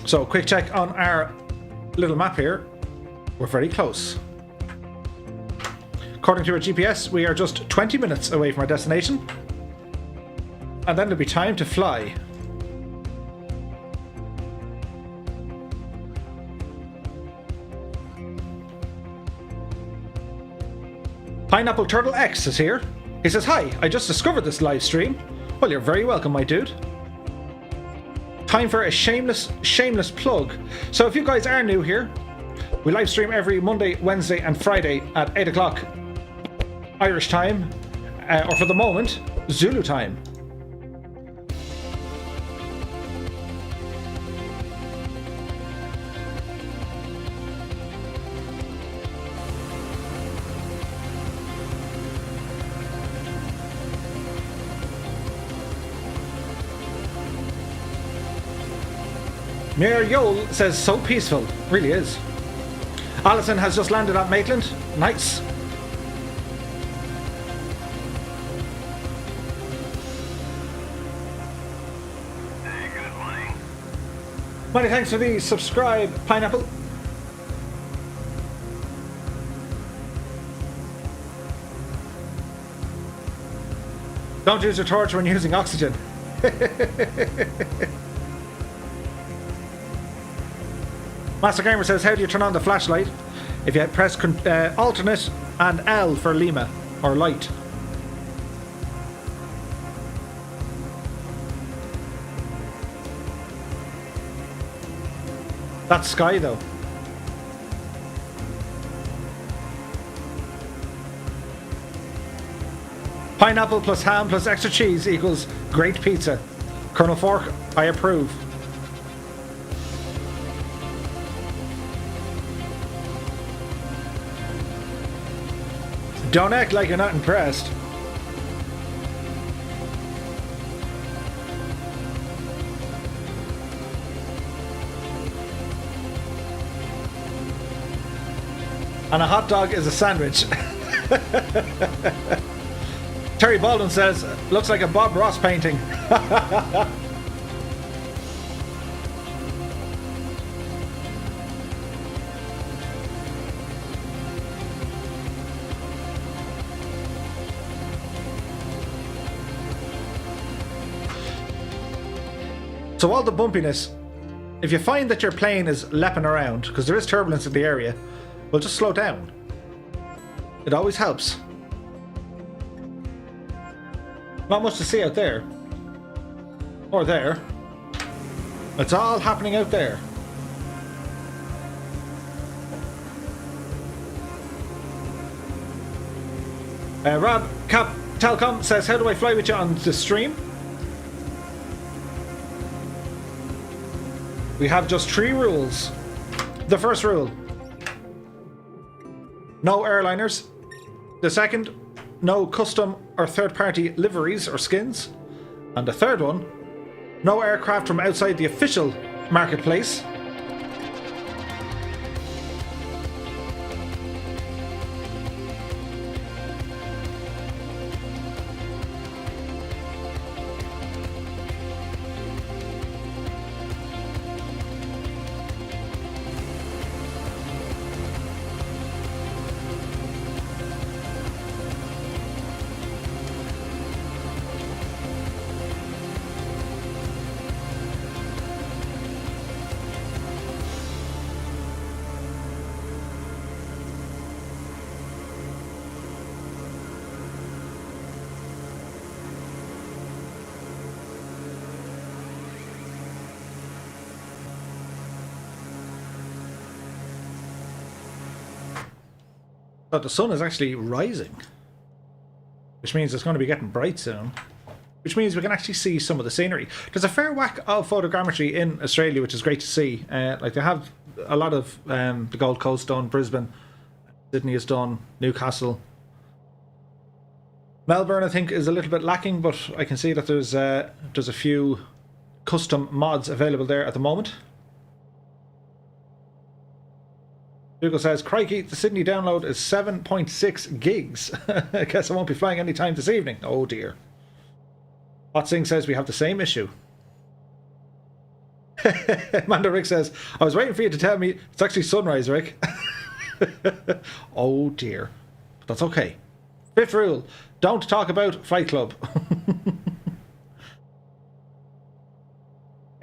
So, quick check on our little map here. We're very close. According to our GPS, we are just 20 minutes away from our destination. And then it'll be time to fly. Pineapple Turtle X is here. He says, hi, I just discovered this live stream. Well, you're very welcome, my dude. Time for a shameless plug. So if you guys are new here, we live stream every Monday, Wednesday and Friday at 8 o'clock Irish time, or for the moment, Zulu time. Mayor Yole says, so peaceful. Really is. Alison has just landed at Maitland. Nice. Hey, good morning. Many thanks for the subscribe, Pineapple. Don't use your torch when using oxygen. Master Gamer says, how do you turn on the flashlight? If you press alternate and L for Lima, or light. That's Sky though. Pineapple plus ham plus extra cheese equals great pizza. Colonel Fork, I approve. Don't act like you're not impressed. And a hot dog is a sandwich. Terry Baldwin says, looks like a Bob Ross painting. So all the bumpiness, if you find that your plane is leaping around, because there is turbulence in the area, well, just slow down. It always helps. Not much to see out there. Or there. It's all happening out there. Rob Cap Telcom says, how do I fly with you on the stream? We have just 3 rules. The first rule, no airliners. The second, no custom or third-party liveries or skins. And the third one, no aircraft from outside the official marketplace. But the sun is actually rising, which means it's going to be getting bright soon, which means we can actually see some of the scenery. There's a fair whack of photogrammetry in Australia, which is great to see. Like they have a lot of the Gold Coast done, Brisbane, Sydney is done, Newcastle. Melbourne, I think, is a little bit lacking, but I can see that there's a few custom mods available there at the moment. Google says, crikey, the Sydney download is 7.6 gigs. I guess I won't be flying anytime this evening. Oh dear. Hot Sing says we have the same issue. Mando Rick says, I was waiting for you to tell me it's actually sunrise, Rick. Oh dear. But that's okay. 5th rule, don't talk about Flight Club.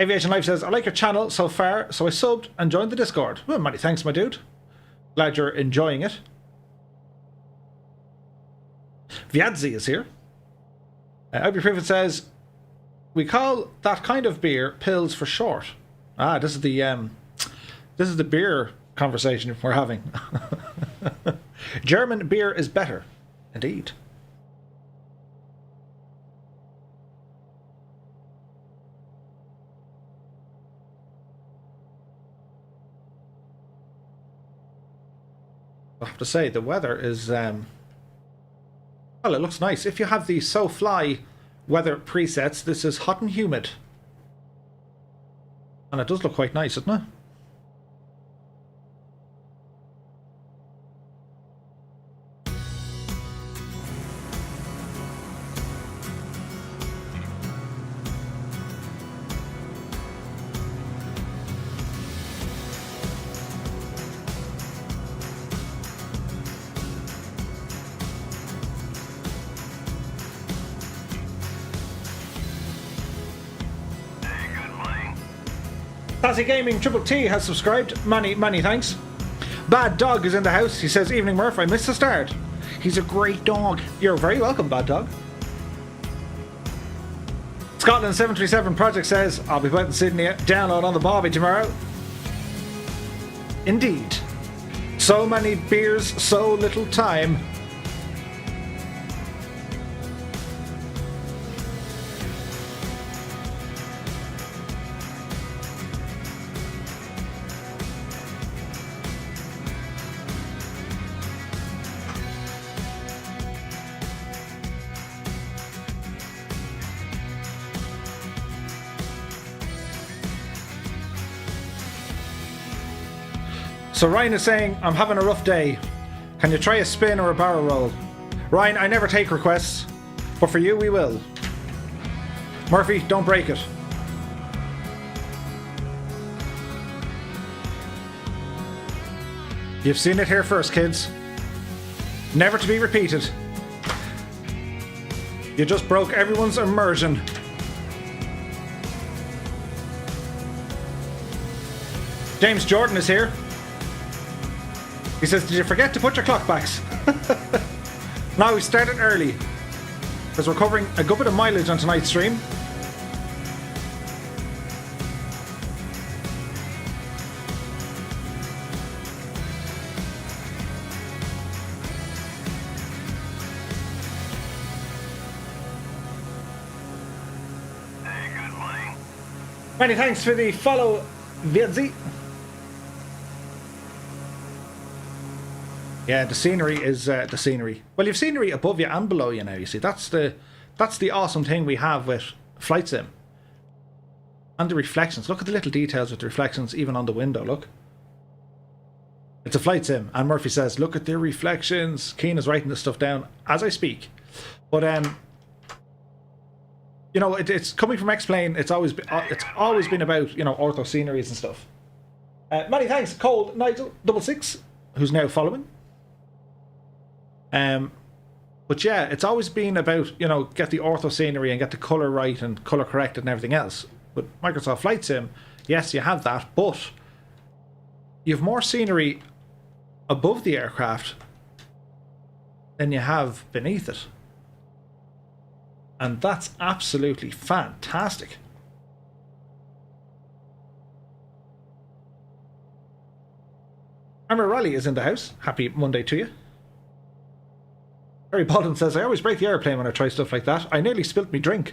Aviation Life says, I like your channel so far, so I subbed and joined the Discord. Well, many thanks, my dude. Glad you're enjoying it. Viadzi is here. Obi Privet says, we call that kind of beer pills for short. Ah, this is the beer conversation we're having. German beer is better. Indeed. I have to say, the weather is, well, it looks nice. If you have the SoFly weather presets, this is hot and humid. And it does look quite nice, doesn't it? Tassie Gaming Triple T has subscribed. Many thanks. Bad Dog is in the house. He says, evening Murph, I missed the start. He's a great dog. You're very welcome, Bad Dog. Scotland 737 Project says, I'll be out in Sydney. Download on the Bobby tomorrow. Indeed. So many beers, so little time. So Ryan is saying, I'm having a rough day. Can you try a spin or a barrel roll? Ryan, I never take requests, but for you we will. Murphy, don't break it. You've seen it here first, kids. Never to be repeated. You just broke everyone's immersion. James Jordan is here. He says, did you forget to put your clock backs? No, we started early because we're covering a good bit of mileage on tonight's stream. Hey, good morning. Many thanks for the follow, Vidzi. Yeah, the scenery is the scenery. Well, you've scenery above you and below you now. You see, that's the awesome thing we have with Flight Sim. And the reflections. Look at the little details with the reflections, even on the window. Look, it's a Flight Sim, and Murphy says, "Look at the reflections." Keen is writing this stuff down as I speak. But you know, it's coming from X-Plane. It's always been about, you know, ortho sceneries and stuff. Many thanks, Cold Nigel 66, who's now following. But yeah, it's always been about, you know, get the ortho scenery and get the colour right and colour corrected and everything else. But Microsoft Flight Sim, yes, you have that, but you have more scenery above the aircraft than you have beneath it. And that's absolutely fantastic. Amber Riley is in the house. Happy Monday to you. Barry Baldwin says, I always break the airplane when I try stuff like that. I nearly spilt me drink.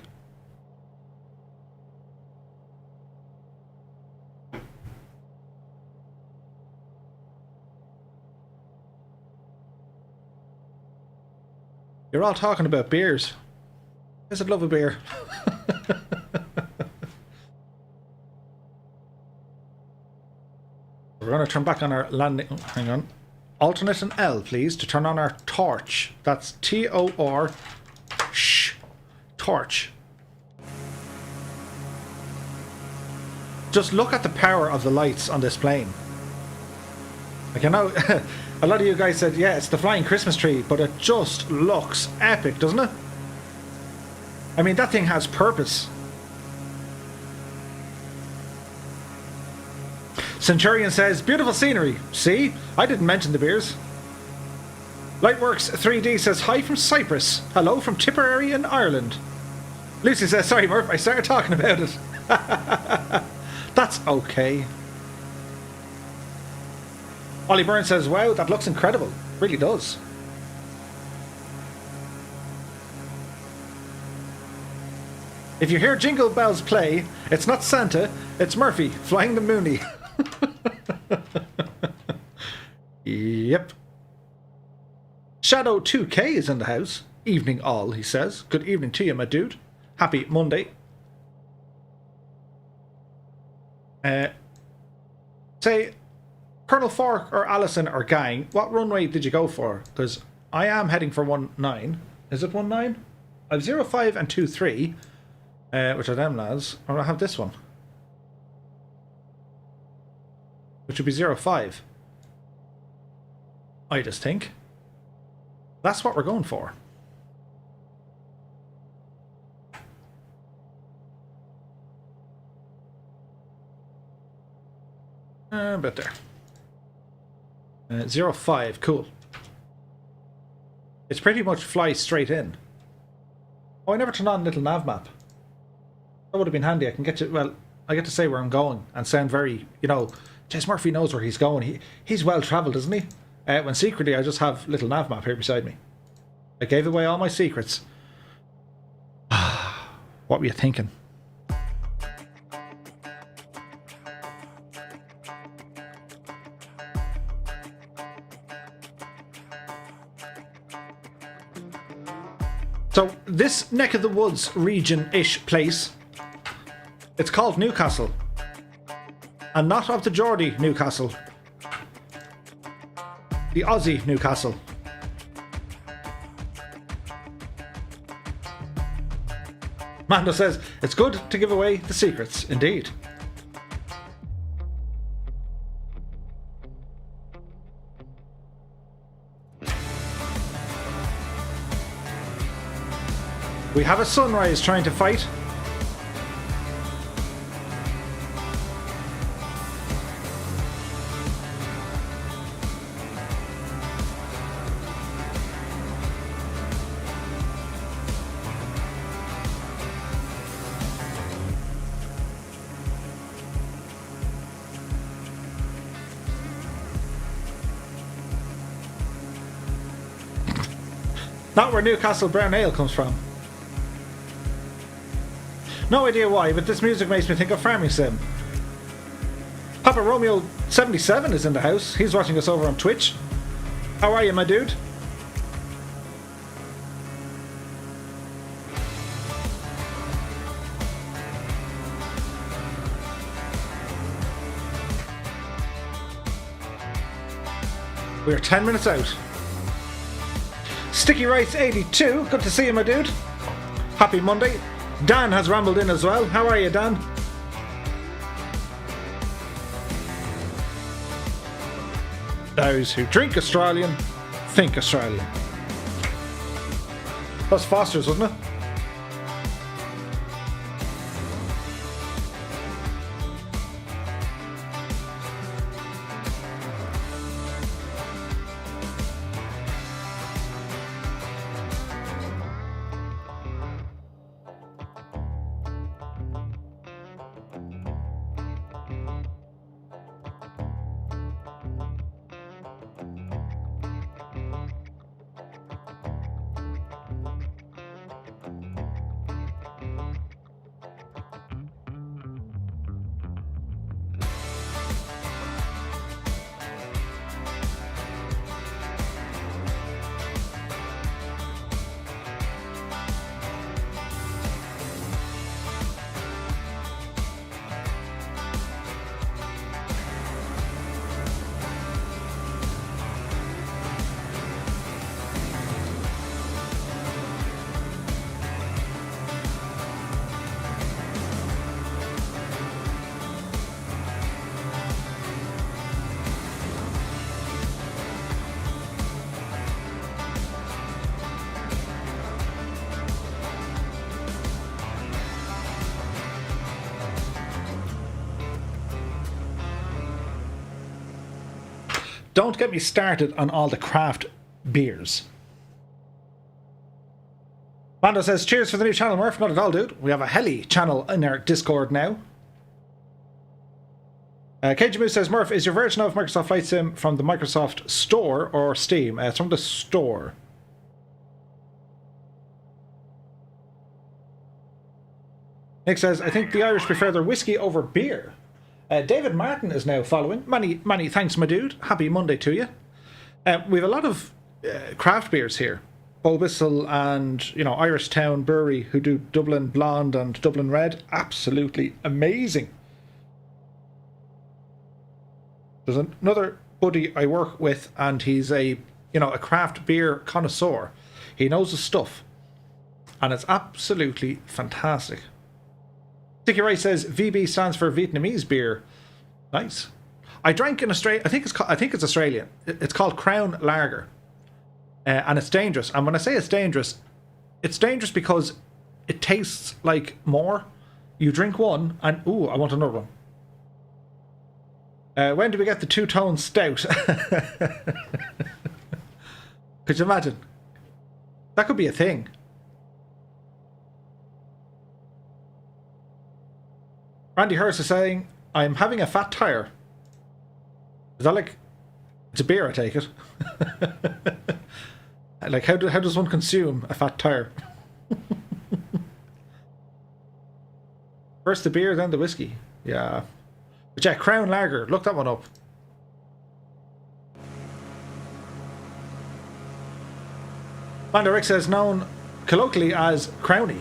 You're all talking about beers. Yes, I'd love a beer. We're going to turn back on our landing. Oh, hang on. Alternate and L, please, to turn on our torch. That's T-O-R. Torch. Just look at the power of the lights on this plane. Like, I know a lot of you guys said, yeah, it's the flying Christmas tree, but it just looks epic, doesn't it? I mean, that thing has purpose. Centurion says, beautiful scenery. See? I didn't mention the beers. Lightworks 3D says, hi from Cyprus. Hello from Tipperary in Ireland. Lucy says, sorry Murph, I started talking about it. That's okay. Ollie Byrne says, wow, that looks incredible. Really does. If you hear jingle bells play, it's not Santa, it's Murphy flying the Mooney. Yep. Shadow 2K is in the house. Evening all, he says. Good evening to you, my dude. Happy Monday. Say, Colonel Fork or Allison or gang, what runway did you go for? Because I am heading for 19. Is it 19? I have 05 and 23, which are them lads. Or I have this one, which would be 05. I just think that's what we're going for. About there. 05, cool. It's pretty much fly straight in. Oh, I never turned on little nav map. That would have been handy. I can get to, well, I get to say where I'm going and sound very, you know, Jess Murphy knows where he's going. He's well travelled, isn't he? When secretly I just have little nav map here beside me. I gave away all my secrets. What were you thinking? So this neck of the woods region-ish place, it's called Newcastle. And not of the Geordie Newcastle. The Aussie Newcastle. Mando says, it's good to give away the secrets, indeed. We have a sunrise trying to fight. Not where Newcastle Brown Ale comes from. No idea why, but this music makes me think of Farming Sim. Papa Romeo 77 is in the house. He's watching us over on Twitch. How are you, my dude? We're 10 minutes out. Sticky Rice 82, good to see you, my dude. Happy Monday. Dan has rambled in as well. How are you, Dan? Those who drink Australian, think Australian. That's Foster's, wasn't it? Don't get me started on all the craft beers. Mando says, cheers for the new channel, Murph. Not at all, dude. We have a heli channel in our Discord now. KJ Moose says, Murph, is your version of Microsoft Flight Sim from the Microsoft Store or Steam? It's from the Store. Nick says, I think the Irish prefer their whiskey over beer. David Martin is now following. Many thanks, my dude. Happy Monday to you. We have a lot of craft beers here. Bull Whistle and, you know, Irish Town Brewery, who do Dublin Blonde and Dublin Red. Absolutely amazing. There's another buddy I work with, and he's a craft beer connoisseur. He knows his stuff, and it's absolutely fantastic. Sticky Rice says VB stands for Vietnamese beer. Nice. I drank in Australia. I think it's Australian. It's called Crown Lager, and it's dangerous. And when I say it's dangerous because it tastes like more. You drink one, and ooh, I want another one. When do we get the two-tone stout? Could you imagine? That could be a thing. Randy Hurst is saying, I'm having a fat tire. Is that like... It's a beer, I take it. Like, how does one consume a fat tire? First the beer, then the whiskey. Yeah. But yeah, Crown Lager. Look that one up. Manda Rick says, known colloquially as Crowny.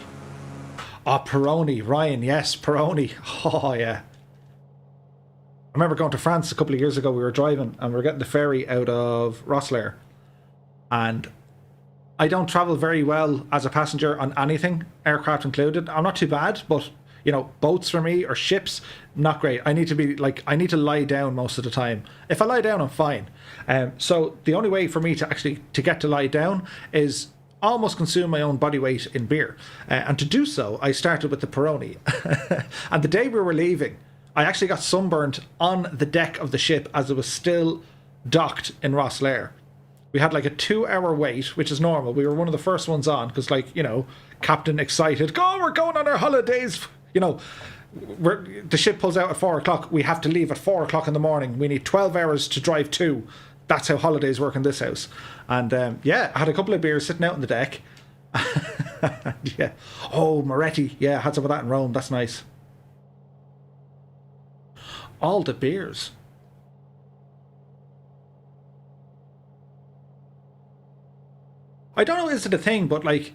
Oh, Peroni. Ryan, yes, Peroni. Oh, yeah. I remember going to France a couple of years ago. We were driving and we were getting the ferry out of Rosslare. And I don't travel very well as a passenger on anything, aircraft included. I'm not too bad, but, you know, boats for me or ships, not great. I need to be like, I need to lie down most of the time. If I lie down, I'm fine. So the only way for me to actually to get to lie down is almost consume my own body weight in beer. And to do so, I started with the Peroni. And the day we were leaving, I actually got sunburnt on the deck of the ship as it was still docked in Rosslare. We had like a 2-hour wait, which is normal. We were one of the first ones on because, like, you know, captain excited. Go, we're going on our holidays. You know, the ship pulls out at 4 o'clock. We have to leave at 4 o'clock in the morning. We need 12 hours to drive to. That's how holidays work in this house. And yeah, I had a couple of beers sitting out on the deck. Yeah. Oh, Moretti. Yeah, I had some of that in Rome. That's nice. All the beers. I don't know, is it a thing, but like,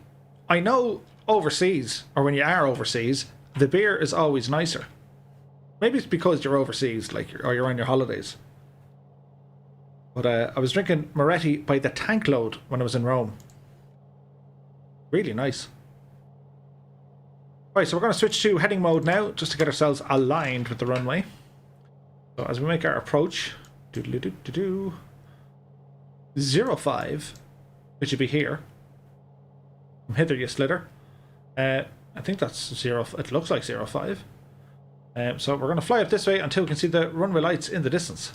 I know overseas, or when you are overseas, the beer is always nicer. Maybe it's because you're overseas, like, or you're on your holidays. But I was drinking Moretti by the tank load when I was in Rome. Really nice. Right, so we're going to switch to heading mode now, just to get ourselves aligned with the runway. So as we make our approach, 05, which should be here. From hither you slither. I think that's 0, it looks like 05. So we're going to fly up this way until we can see the runway lights in the distance.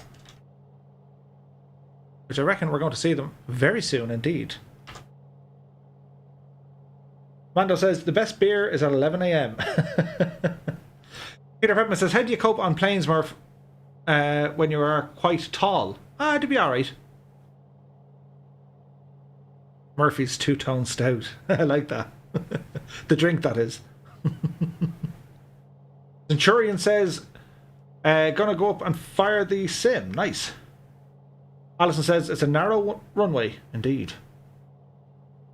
Which I reckon we're going to see them very soon indeed. Mando says, the best beer is at 11 AM. Peter Pepman says, how do you cope on planes, Murph, when you are quite tall? It'd be alright. Murphy's two-tone stout. I like that. The drink, that is. Centurion says, gonna go up and fire the sim. Nice. Alison says, it's a narrow runway. Indeed.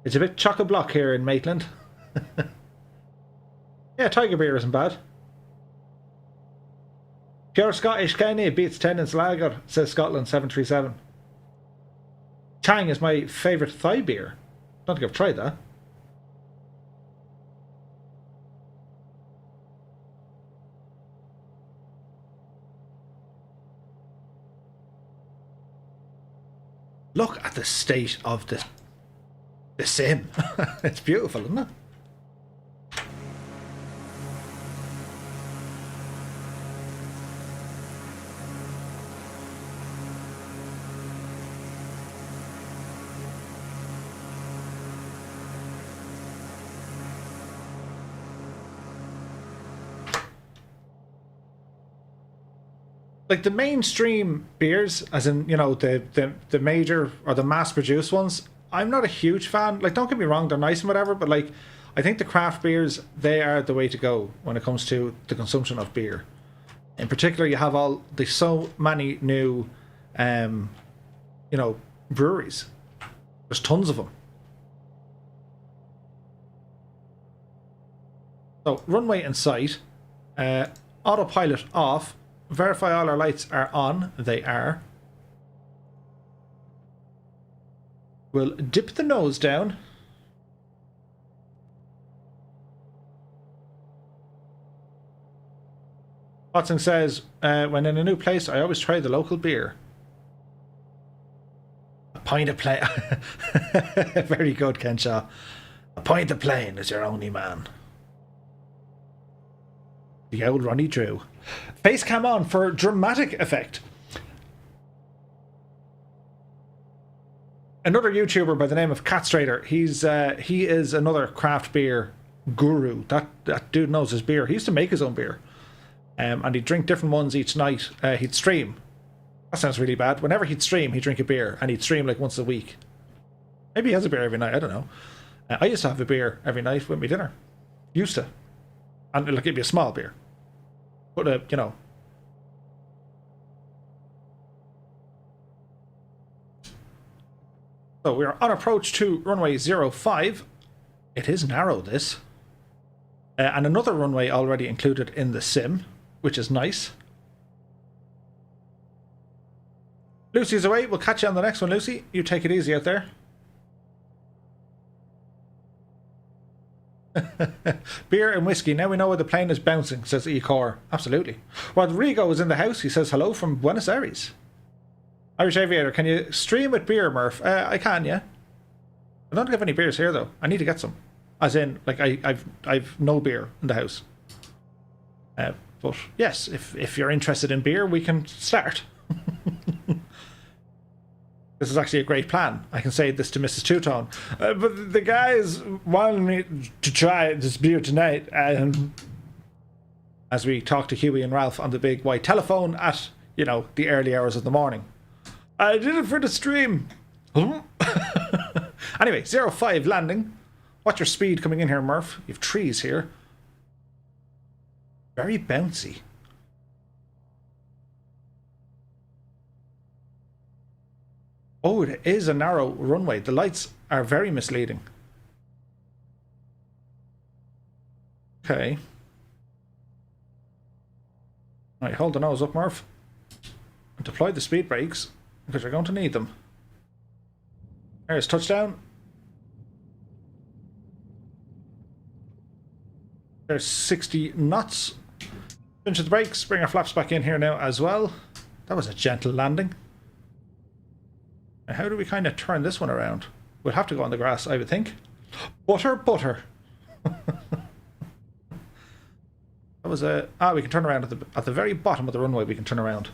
It's a bit chock-a-block here in Maitland. Yeah, Tiger beer isn't bad. Pure Scottish Kenny beats Tennant's Lager, says Scotland 737. Chang is my favourite Thai beer. Don't think I've tried that. Look at the state of the sim. It's beautiful, isn't it? Like the mainstream beers, as in, you know, the major or the mass-produced ones, I'm not a huge fan. Like, don't get me wrong, they're nice and whatever, but like, I think the craft beers, they are the way to go when it comes to the consumption of beer. In particular, you have there's so many new, you know, breweries. There's tons of them. So, runway in sight, autopilot off. Verify all our lights are on. They are. We'll dip the nose down. Watson says, when in a new place, I always try the local beer. A pint of plain. Very good, Kenshaw. A pint of plain is your only man. The old Ronnie Drew. Face cam on for dramatic effect. Another YouTuber by the name of Catstrader. He is another craft beer guru. That dude knows his beer. He used to make his own beer, and he'd drink different ones each night. He'd stream. That sounds really bad. Whenever he'd stream, he'd drink a beer, and he'd stream like once a week. Maybe he has a beer every night. I don't know. I used to have a beer every night with my dinner. Used to, and it'll give you a small beer, but you know. So we are on approach to runway 05. It is narrow, this. And another runway already included in the sim, which is nice. Lucy's away. We'll catch you on the next one, Lucy. You take it easy out there. Beer and whiskey. Now we know where the plane is bouncing, says Ecor. Absolutely. Rodrigo is in the house. He says hello from Buenos Aires. Irish Aviator, can you stream with beer, Murph? I can, yeah. I don't have any beers here, though. I need to get some. As in, like, I've no beer in the house. But, yes, if you're interested in beer, we can start. This is actually a great plan. I can say this to Mrs. Two-Tone. But the guys wanted me to try this beer tonight. As we talk to Huey and Ralph on the big white telephone at, you know, the early hours of the morning. I did it for the stream. Anyway, 05 landing. Watch your speed coming in here, Murph. You have trees here. Very bouncy. Oh, it is a narrow runway. The lights are very misleading. Okay. Right, hold the nose up, Murph. And deploy the speed brakes, because you're going to need them. There's touchdown. There's 60 knots. Pinch of the brakes. Bring our flaps back in here now as well. That was a gentle landing. Now how do we kind of turn this one around? We'll have to go on the grass, I would think. Butter, butter. That was a... Ah, we can turn around at the very bottom of the runway. We can turn around.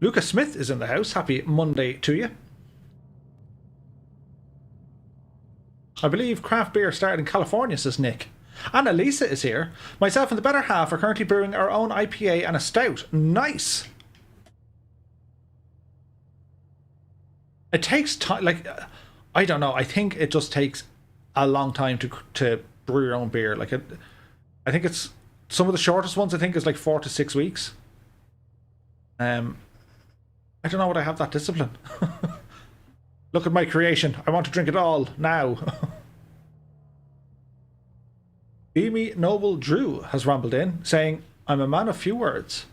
Lucas Smith is in the house. Happy Monday to you. I believe craft beer started in California, says Nick. Annalisa is here. Myself and the better half are currently brewing our own IPA and a stout. Nice. It takes time. Like, I don't know. I think it just takes a long time to brew your own beer. Like, I think it's some of the shortest ones. I think is like 4 to 6 weeks. I don't know what I have that discipline. Look at my creation. I want to drink it all now. Beamy Noble Drew has rambled in, saying, I'm a man of few words.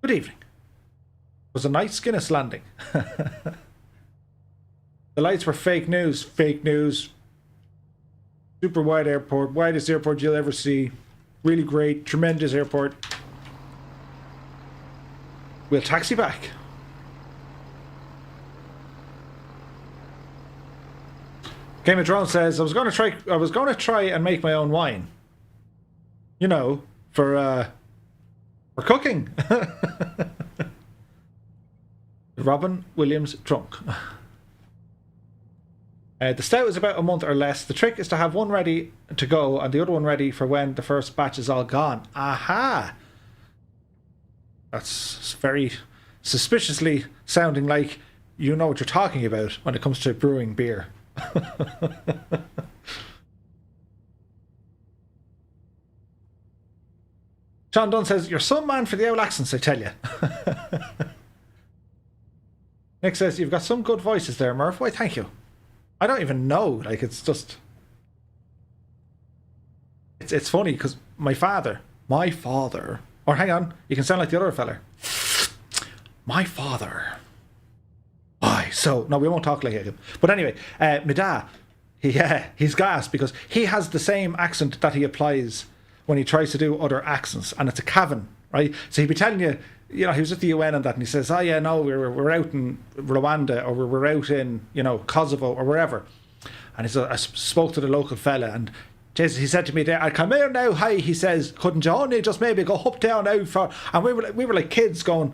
Good evening. It was a nice Guinness landing. The lights were fake news. Fake news. Super wide airport. Widest airport you'll ever see. Really great. Tremendous airport. We'll taxi back. Game of Thrones says I was going to try and make my own wine. You know, for cooking. Robin Williams drunk. The stout is about a month or less. The trick is to have one ready to go and the other one ready for when the first batch is all gone. Aha! That's very suspiciously sounding like you know what you're talking about when it comes to brewing beer. John Dunn says, you're some man for the old accents, I tell you. Nick says, you've got some good voices there, Murph. Why, thank you. I don't even know. Like, it's just... It's funny, because my father... Or hang on, you can sound like the other fella. My father... So, no, we won't talk like him. But anyway, my dad, he's gas because he has the same accent that he applies when he tries to do other accents, and it's a Cavan, right? So he'd be telling you, you know, he was at the UN and that, and he says, oh yeah, no, we're out in Rwanda, or we're out in, you know, Kosovo, or wherever. And he said, I spoke to the local fella, and Jesus, he said to me there, I come here now, hi, he says, couldn't you only just maybe go up, down, out for... And we were like kids going,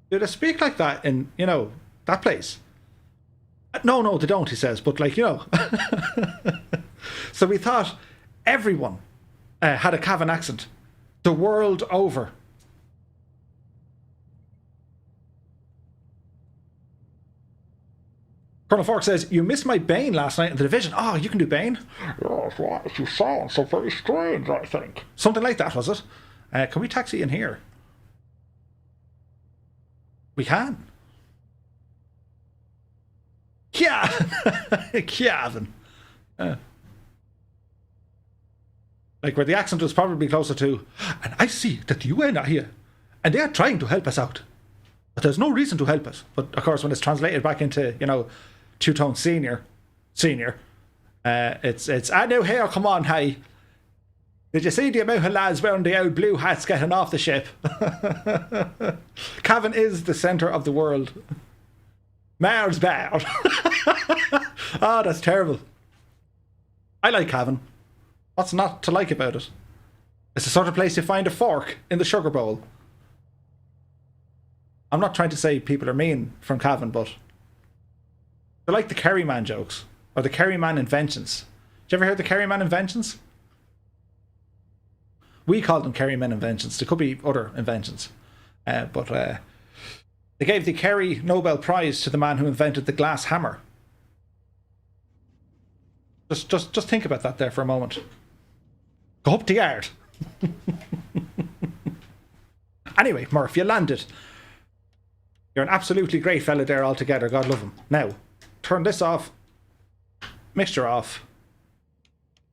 do they speak like that in, you know, that place? No, they don't, he says, but like, you know. So we thought everyone had a Cavan accent the world over. Colonel Fork says, you missed my Bane last night in the Division. Oh, you can do Bane? Yes, what? You sound so very strange, I think. Something like that, was it? Can we taxi in here? We can. Yeah. Cavan. Like where the accent was probably closer to, and I see that the UN are here, and they are trying to help us out. But there's no reason to help us. But of course, when it's translated back into, you know, two-tone senior, it's I know here, come on, hey. Did you see the amount of lads wearing the old blue hats getting off the ship? Cavan is the centre of the world. Mars bad. Oh, that's terrible. I like Cavan. What's not to like about it? It's the sort of place you find a fork in the sugar bowl. I'm not trying to say people are mean from Cavan, but they're like the Kerryman jokes or the Kerryman inventions. Did you ever hear the Kerryman inventions? We call them Kerryman inventions. There could be other inventions, but they gave the Kerry Nobel Prize to the man who invented the glass hammer. Just think about that there for a moment. Go up the yard. Anyway, Murph, you landed. You're an absolutely great fella there altogether. God love him. Now, turn this off, mixture off,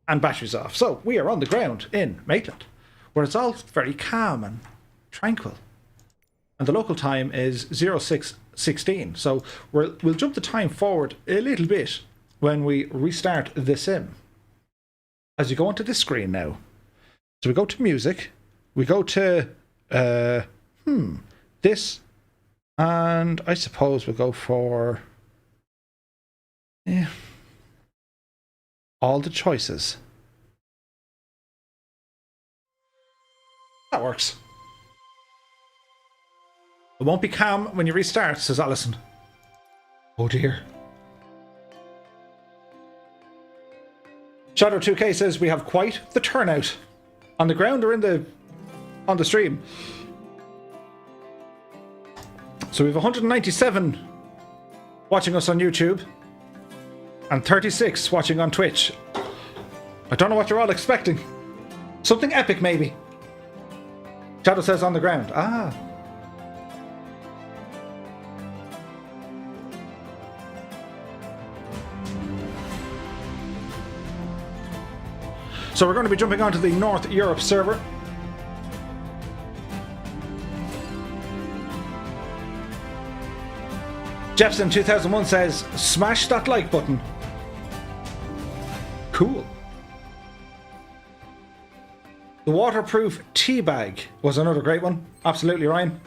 and batteries off. So, we are on the ground in Maitland, where it's all very calm and tranquil. And the local time is 06:16. So, we'll jump the time forward a little bit when we restart the sim. As you go onto this screen now. So we go to music, we go to this, and I suppose we'll go for all the choices. That works. It won't be calm when you restart, says Alison. Oh dear. Shadow 2K says we have quite the turnout on the ground or on the stream. So we have 197 watching us on YouTube and 36 watching on Twitch. I don't know what you're all expecting. Something epic, maybe. Shadow says on the ground. Ah. So we're going to be jumping onto the North Europe server. Jepson 2001 says, smash that like button. Cool. The waterproof tea bag was another great one. Absolutely, Ryan.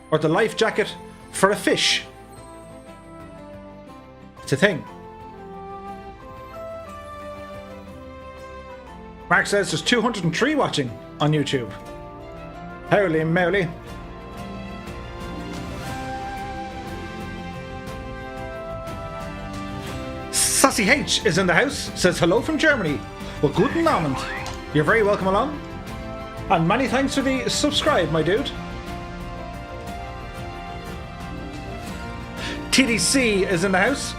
Or the life jacket for a fish. It's a thing. Mark says there's 203 watching on YouTube. Holy moly. Sassy H is in the house, says hello from Germany. Well, guten Abend. You're very welcome along. And many thanks for the subscribe, my dude. TDC is in the house.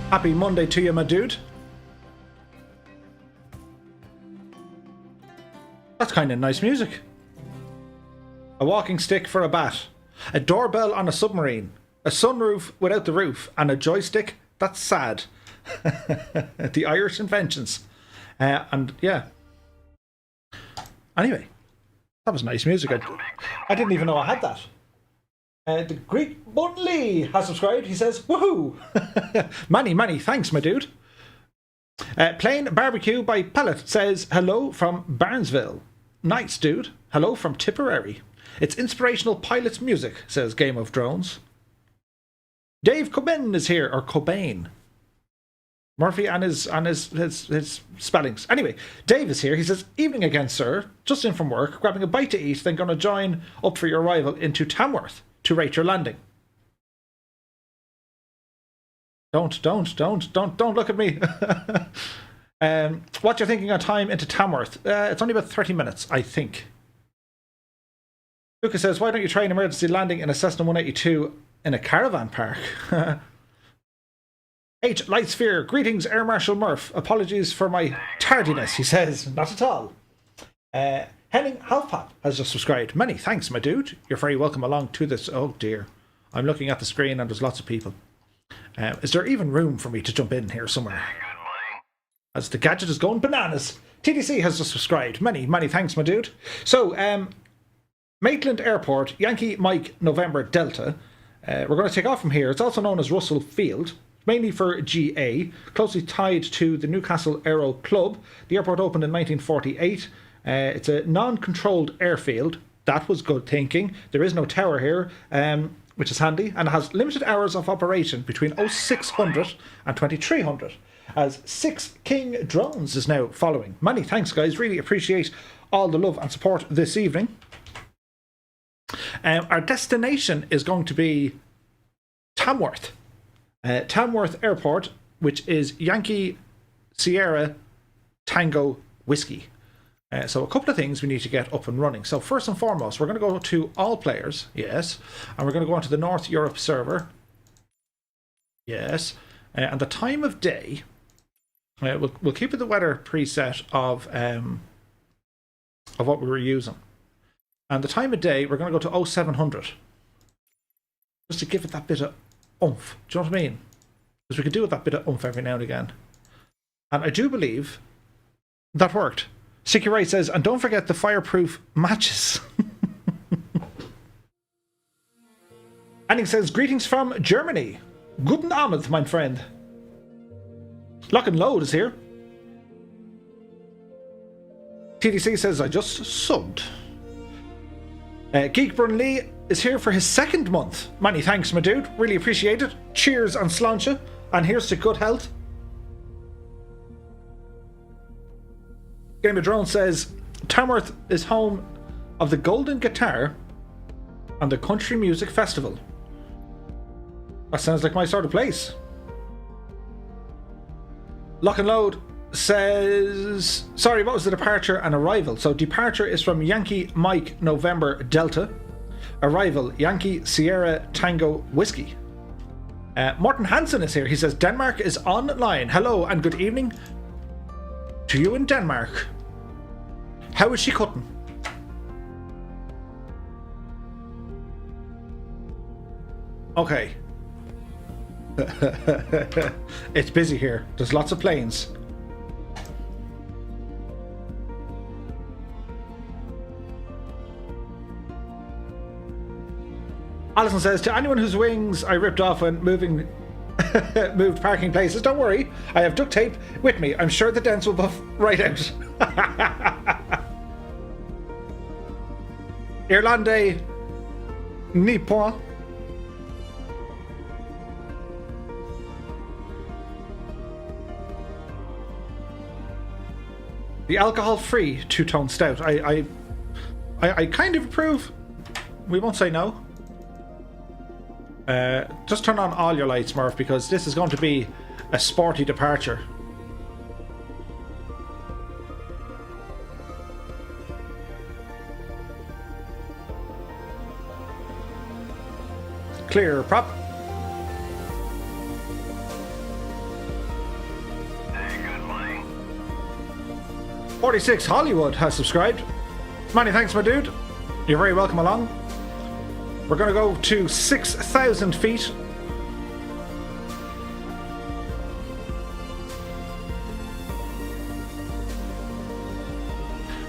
Happy Monday to you, my dude. That's kind of nice music. A walking stick for a bat. A doorbell on a submarine. A sunroof without the roof. And a joystick. That's sad. The Irish inventions. And yeah. Anyway. That was nice music. I didn't even know I had that. The Greek Bun Lee has subscribed. He says, woohoo! Many thanks, my dude. Plain Barbecue by Pellet says, hello from Barnesville. Nice, dude. Hello from Tipperary. It's inspirational pilot's music, says Game of Drones. Dave Cobain is here, or Cobain. Murphy and his spellings. Anyway, Dave is here. He says, evening again, sir. Just in from work, grabbing a bite to eat, then going to join up for your arrival into Tamworth to rate your landing. Don't look at me. What you're thinking on time into Tamworth? It's only about 30 minutes, I think. Lucas says, why don't you try an emergency landing in a Cessna 182 in a caravan park? H. Lightsphere, greetings, Air Marshal Murph. Apologies for my tardiness, he says. Not at all. Henning Halfpop has just subscribed. Many thanks, my dude. You're very welcome along to this. Oh dear. I'm looking at the screen and there's lots of people. Is there even room for me to jump in here somewhere? As the gadget is going bananas. TDC has just subscribed. Many thanks, my dude. So, Maitland Airport, Yankee Mike November Delta. We're going to take off from here. It's also known as Russell Field, mainly for GA, closely tied to the Newcastle Aero Club. The airport opened in 1948. It's a non-controlled airfield. That was good thinking. There is no tower here, which is handy, and it has limited hours of operation between 0600 and 2300, as 6 King drones is now following. Many thanks, guys. Really appreciate all the love and support this evening. Our destination is going to be Tamworth. Tamworth Airport, which is Yankee Sierra Tango Whiskey. So a couple of things we need to get up and running. So first and foremost, we're going to go to all players, yes, and we're going to go onto the North Europe server, yes, and the time of day, we'll keep it the weather preset of what we were using, and the time of day we're going to go to 0700, just to give it that bit of oomph. Do you know what I mean? Because we could do with that bit of oomph every now and again, and I do believe that worked. Sticky Right says, and don't forget the fireproof matches. Anning says, greetings from Germany. Guten Abend, mein friend. Lock and Load is here. TDC says, I just subbed. Geek Brun Lee is here for his 2nd month. Many thanks, my dude. Really appreciate it. Cheers and sláinte. And here's to good health. Game of Drone says, Tamworth is home of the Golden Guitar and the Country Music Festival. That sounds like my sort of place. Lock and Load says, sorry, what was the departure and arrival? So departure is from Yankee Mike November Delta. Arrival, Yankee Sierra Tango Whiskey. Morten Hansen is here. He says, Denmark is online. Hello and good evening to you in Denmark. How is she cutting? Okay. It's busy here. There's lots of planes. Alison says, to anyone whose wings I ripped off when moved parking places, don't worry, I have duct tape with me. I'm sure the dents will buff right out. Irlande Nippon. The alcohol-free two-tone stout. I kind of approve. We won't say no. Just turn on all your lights, Murph, because this is going to be a sporty departure. Clear prop. Hey, good morning. 46 Hollywood has subscribed. Many thanks, my dude. You're very welcome along. We're going to go to 6,000 feet.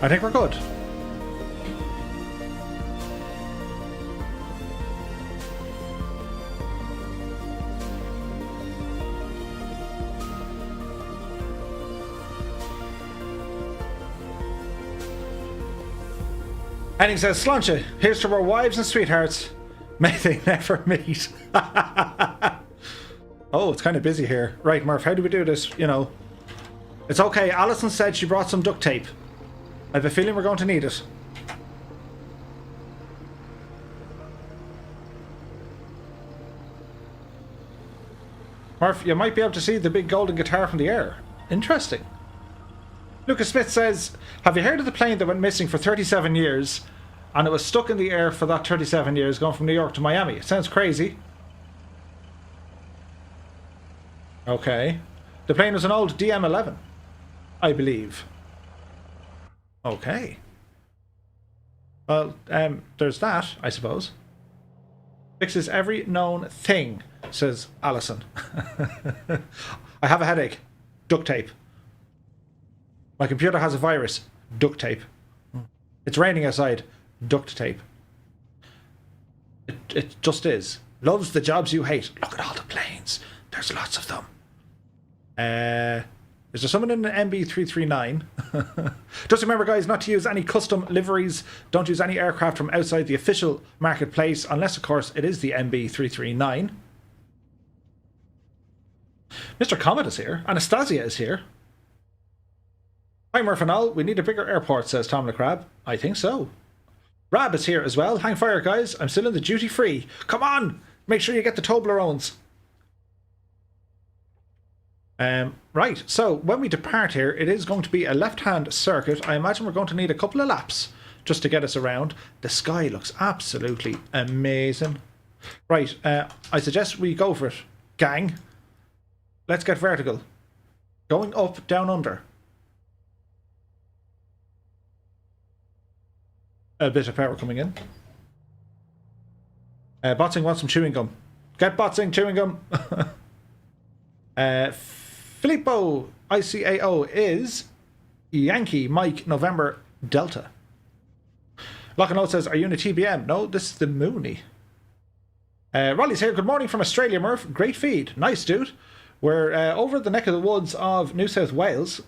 I think we're good. Henning says, Sláinte, here's to our wives and sweethearts. May they never meet. Oh, it's kind of busy here. Right, Murph, how do we do this? You know, it's okay. Alison said she brought some duct tape. I have a feeling we're going to need it. Murph, you might be able to see the big golden guitar from the air. Interesting. Lucas Smith says, have you heard of the plane that went missing for 37 years and it was stuck in the air for that 37 years going from New York to Miami? It sounds crazy. Okay. The plane was an old DM-11, I believe. Okay. Well, there's that, I suppose. Fixes every known thing, says Alison. I have a headache. Duct tape. My computer has a virus. Duct tape. It's raining outside. Duct tape. It just is. Loves the jobs you hate. Look at all the planes. There's lots of them. Is there someone in an MB339? Just remember, guys, not to use any custom liveries. Don't use any aircraft from outside the official marketplace, unless, of course, it is the MB339. Mr. Comet is here. Anastasia is here. Hi, Murph and all. We need a bigger airport, says Tom the Crab. I think so. Rab is here as well. Hang fire, guys. I'm still in the duty free. Come on! Make sure you get the Toblerones. Right, so when we depart here, it is going to be a left-hand circuit. I imagine we're going to need a couple of laps just to get us around. The sky looks absolutely amazing. Right, I suggest we go for it, gang. Let's get vertical. Going up, down, under. A bit of power coming in. Botsing wants some chewing gum. Get Botsing chewing gum. Filippo ICAO is Yankee Mike November Delta. Lock&Load says, are you in a TBM? No, this is the Mooney. Raleigh's here. Good morning from Australia, Murph. Great feed. Nice, dude. We're over the neck of the woods of New South Wales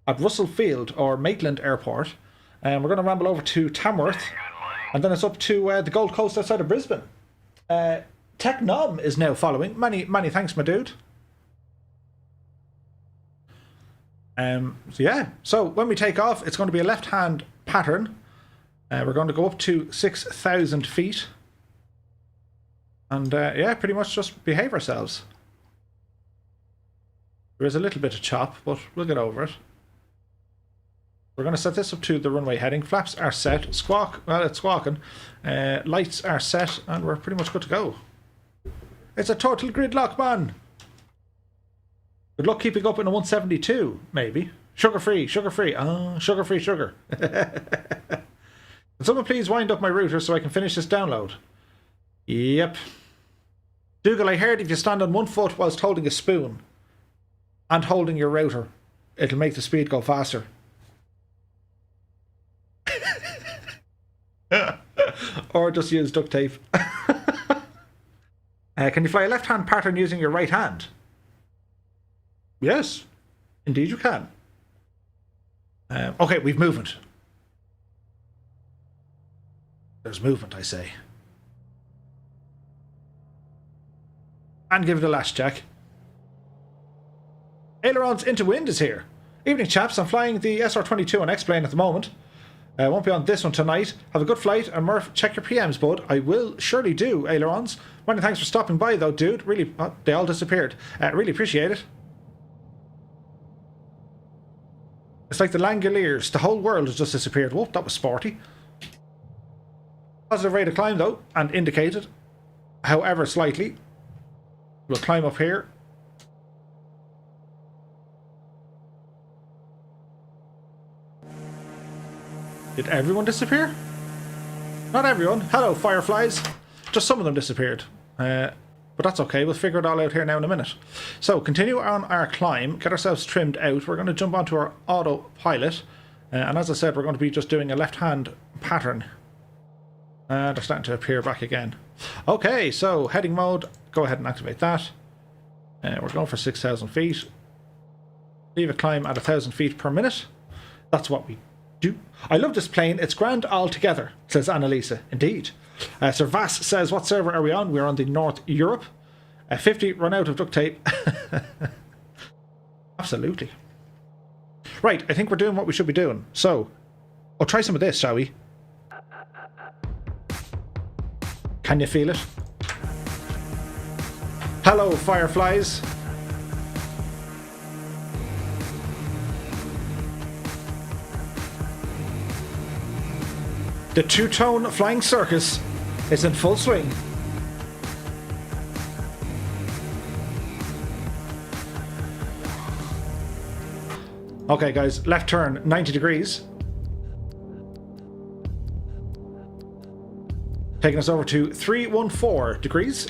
at Russell Field or Maitland Airport. And we're going to ramble over to Tamworth. And then it's up to the Gold Coast outside of Brisbane. Technom is now following. Many thanks, my dude. So yeah, so when we take off, it's going to be a left-hand pattern. We're going to go up to 6,000 feet. And yeah, pretty much just behave ourselves. There is a little bit of chop, but we'll get over it. We're going to set this up to the runway heading. Flaps are set. Squawk, well, it's squawking. Lights are set, and we're pretty much good to go. It's a total gridlock, man. Good luck keeping up in a 172, maybe. Sugar-free, sugar-free. Ah, sugar-free sugar. Can someone please wind up my router so I can finish this download? Yep. Dougal, I heard if you stand on one foot whilst holding a spoon and holding your router, it'll make the speed go faster. Or just use duct tape. Can you fly a left-hand pattern using your right hand? Yes, indeed you can. Okay, we've movement. There's movement, I say. And give it a lash check. Ailerons into wind is here. Evening, chaps. I'm flying the SR-22 on X-Plane at the moment. I won't be on this one tonight. Have a good flight, and Murph, check your PMs, bud. I will surely do, Ailerons. Many thanks for stopping by, though, dude. Really, they all disappeared. Really appreciate it. It's like the Langoliers. The whole world has just disappeared. Whoop, that was sporty. Positive rate of climb, though, and indicated. However, slightly. We'll climb up here. Did everyone disappear? Not everyone. Hello, fireflies. Just some of them disappeared. But that's okay. We'll figure it all out here now in a minute. So, continue on our climb. Get ourselves trimmed out. We're going to jump onto our autopilot. And as I said, we're going to be just doing a left-hand pattern. They're starting to appear back again. Okay, so heading mode. Go ahead and activate that. We're going for 6,000 feet. Leave a climb at 1,000 feet per minute. That's what we do. I love this plane. It's grand altogether, says Annalisa. Indeed. Sir Vass says, what server are we on? We're on the North Europe. 50 run out of duct tape. Absolutely. Right, I think we're doing what we should be doing. So, we'll try some of this, shall we? Can you feel it? Hello, fireflies. The two-tone flying circus is in full swing. Okay, guys, left turn, 90 degrees. Taking us over to 314 degrees.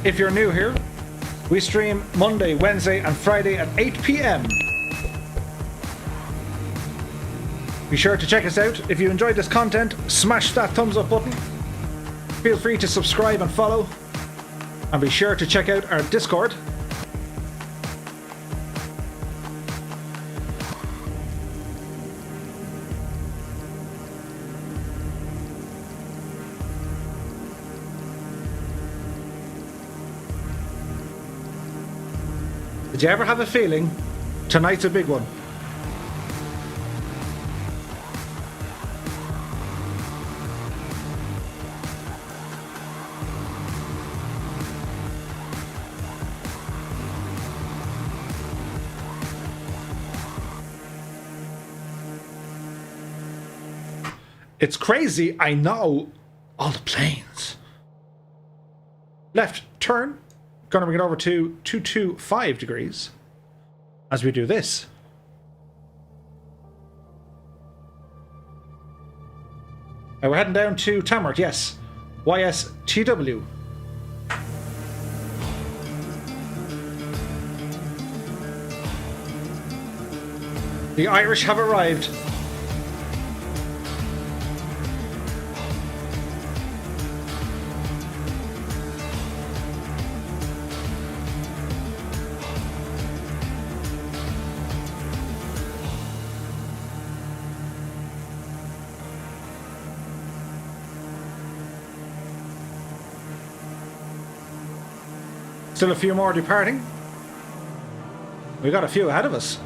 If you're new here, we stream Monday, Wednesday, and Friday at 8 p.m. Be sure to check us out. If you enjoyed this content, smash that thumbs up button. Feel free to subscribe and follow. And be sure to check out our Discord. Did you ever have a feeling tonight's a big one? It's crazy, I know. All the planes. Left turn. Gonna bring it over to 225 degrees as we do this. Now we're heading down to Tamworth, yes. YSTW. The Irish have arrived. Still a few more departing. We got a few ahead of us.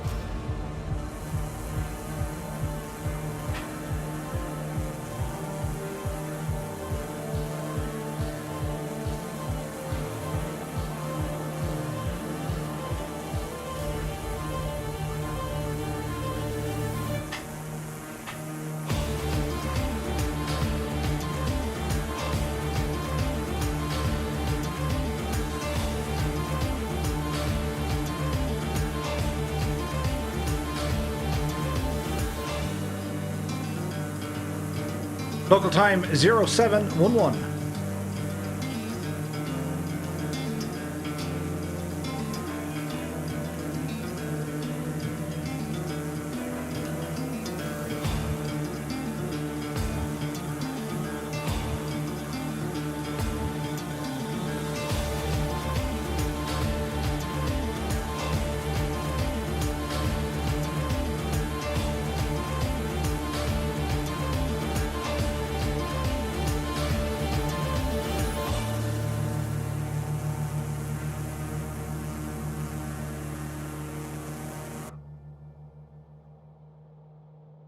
Local time 0711.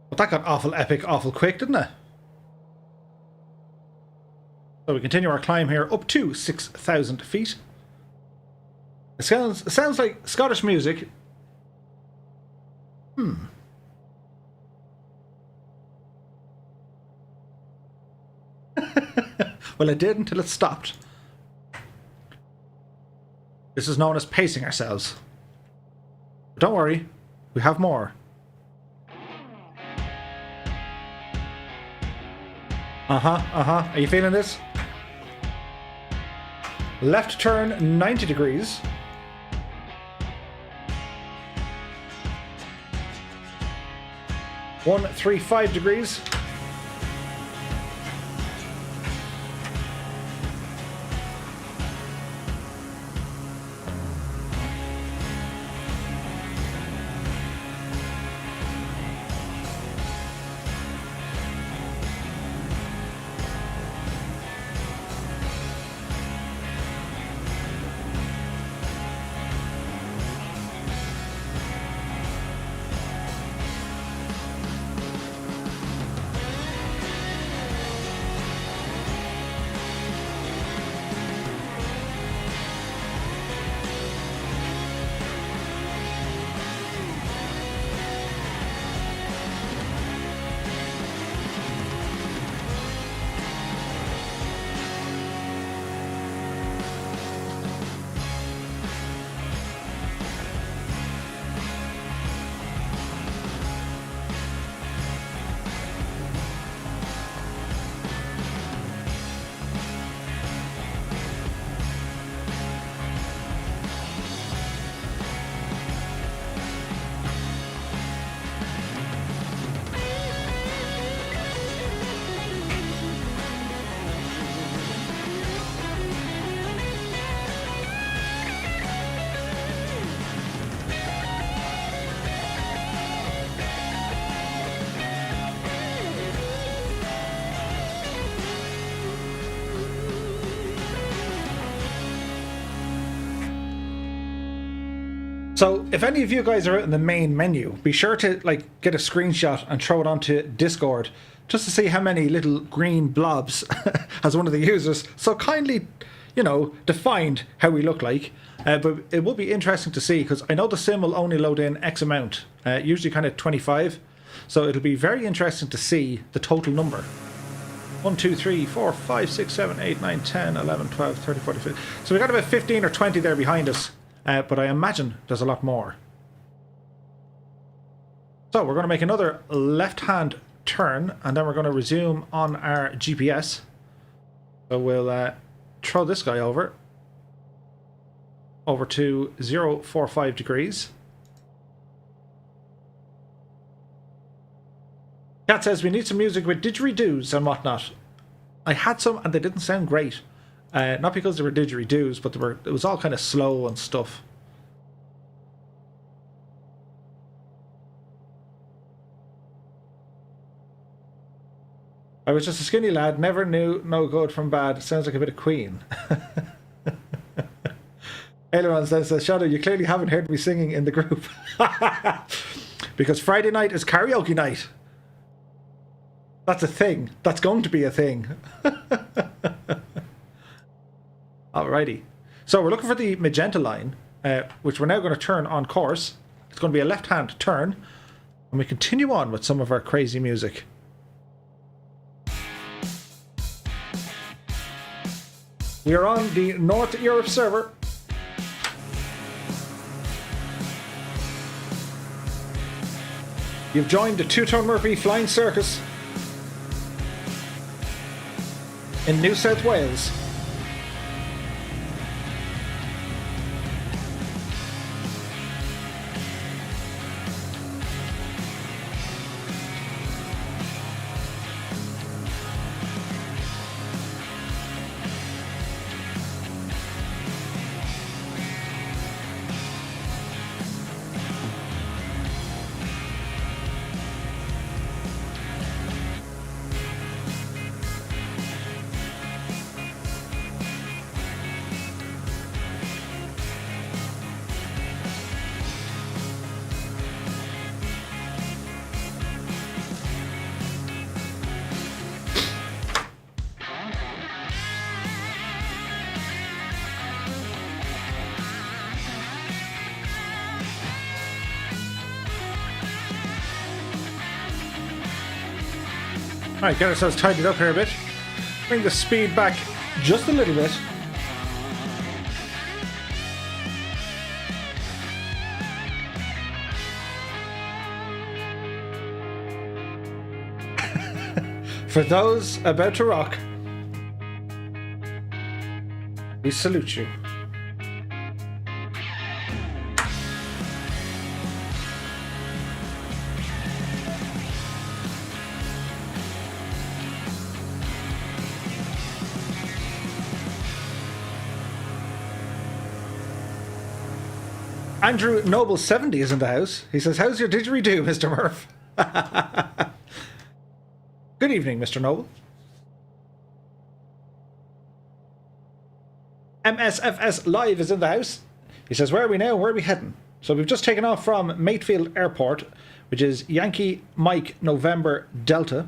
But that got awful epic, awful quick, didn't it? So we continue our climb here up to 6,000 feet. It sounds like Scottish music. Well, it did until it stopped. This is known as pacing ourselves. But don't worry, we have more. Are you feeling this? Left turn 90 degrees. One, 3, 5 degrees. So if any of you guys are out in the main menu, be sure to like get a screenshot and throw it onto Discord just to see how many little green blobs as one of the users so kindly, you know, defined how we look like. But it will be interesting to see because I know the sim will only load in X amount, usually kind of 25. So it'll be very interesting to see the total number. 1, 2, 3, 4, 5, 6, 7, 8, 9, 10, 11, 12, 13, 14, 15. So we got about 15 or 20 there behind us. But I imagine there's a lot more. So we're going to make another left-hand turn, and then we're going to resume on our GPS. So we'll throw this guy over to 045 degrees. Cat says we need some music with didgeridoos and whatnot. I had some and they didn't sound great. Not because they were didgeridoos, but it was all kind of slow and stuff. I was just a skinny lad, never knew no good from bad. Sounds like a bit of Queen. Aileron says, Shadow, you clearly haven't heard me singing in the group. Because Friday night is karaoke night. That's a thing. That's going to be a thing. Alrighty. So we're looking for the magenta line, which we're now going to turn on course. It's going to be a left-hand turn. And we continue on with some of our crazy music. We are on the North Europe server. You've joined the Two-Tone Murphy Flying Circus in New South Wales. Alright, get ourselves tidied up here a bit. Bring the speed back just a little bit. For those about to rock, we salute you. Andrew Noble 70 is in the house. He says, how's your didgeridoo, Mr. Murph? Good evening, Mr. Noble. MSFS Live is in the house. He says, where are we now? Where are we heading? So we've just taken off from Matefield Airport, which is Yankee Mike November Delta.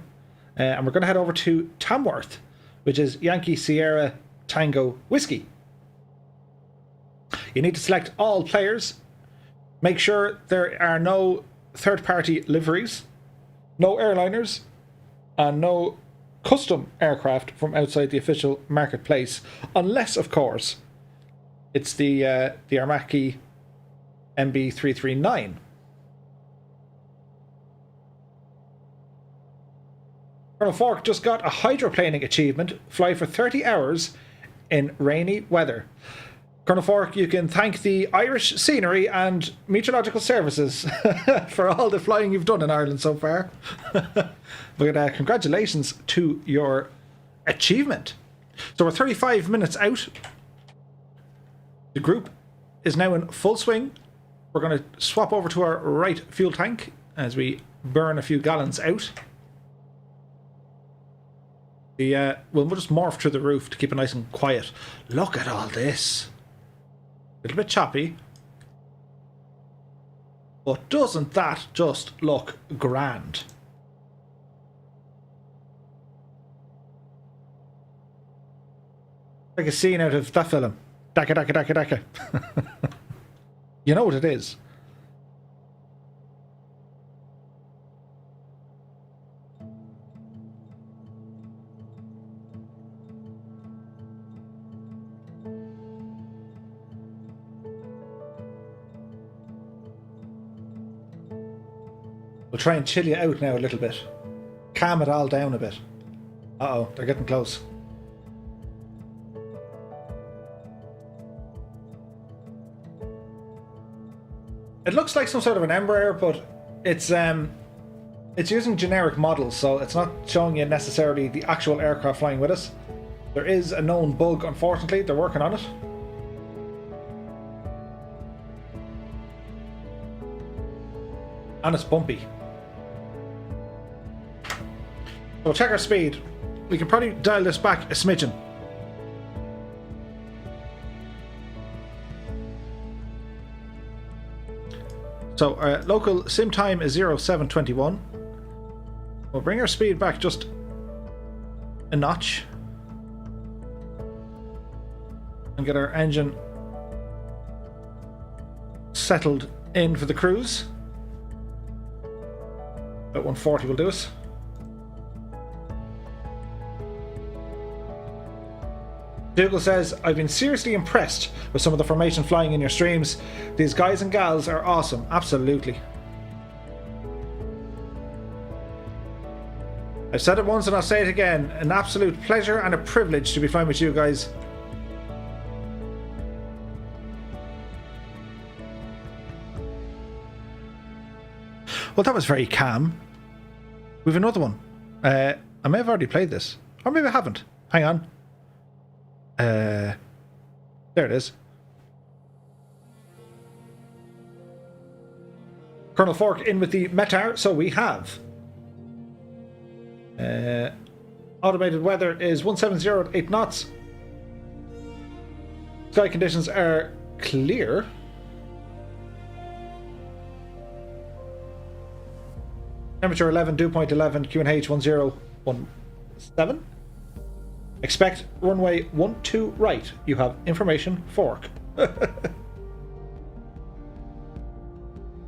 And we're going to head over to Tamworth, which is Yankee Sierra Tango Whiskey. You need to select all players. Make sure there are no third-party liveries, no airliners, and no custom aircraft from outside the official marketplace, unless, of course, it's the Armaki MB339. Colonel Fork just got a hydroplaning achievement, fly for 30 hours in rainy weather. Colonel Fork, you can thank the Irish Scenery and Meteorological Services for all the flying you've done in Ireland so far. But congratulations to your achievement. So we're 35 minutes out. The group is now in full swing. We're going to swap over to our right fuel tank as we burn a few gallons out. We'll just morph through the roof to keep it nice and quiet. Look at all this. A little bit choppy. But doesn't that just look grand? Like a scene out of that film. Daka daka daka daka. You know what it is. We'll try and chill you out now a little bit. Calm it all down a bit. Uh-oh, they're getting close. It looks like some sort of an Embraer, but it's using generic models, so it's not showing you necessarily the actual aircraft flying with us. There is a known bug, unfortunately. They're working on it. And it's bumpy. We'll check our speed. We can probably dial this back a smidgen. So our local sim time is 0721. We'll bring our speed back just a notch. And get our engine settled in for the cruise. About 140 will do us. Dougal says, I've been seriously impressed with some of the formation flying in your streams. These guys and gals are awesome. Absolutely. I've said it once and I'll say it again. An absolute pleasure and a privilege to be flying with you guys. Well, that was very calm. We have another one. I may have already played this. Or maybe I haven't. Hang on. There it is. Colonel Fork in with the Metar. So we have automated weather is 170 at 8 knots. Sky conditions are clear. Temperature 11, dew point 11, QNH 1017. Expect runway 12 right. You have information, Fork.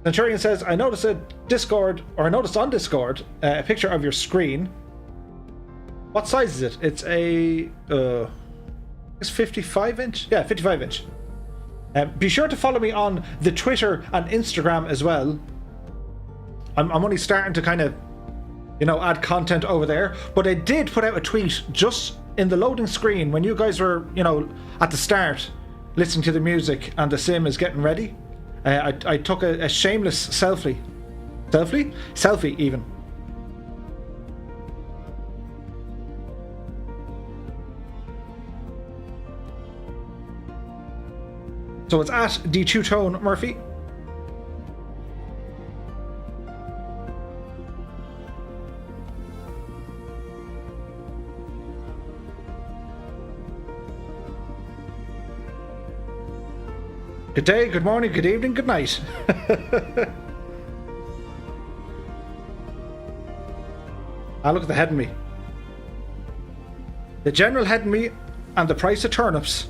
Centurion says, I noticed on Discord a picture of your screen. What size is it? It's a it's 55 inch? Yeah, 55 inch. Be sure to follow me on the Twitter and Instagram as well. I'm only starting to kind of, add content over there. But I did put out a tweet just in the loading screen when you guys were, at the start, listening to the music and the sim is getting ready. I took a shameless selfie. Selfie, even. So it's at the Two-Tone Murphy. Good day, good morning, good evening, good night. Look at the head in me. The general head in me and the price of turnips.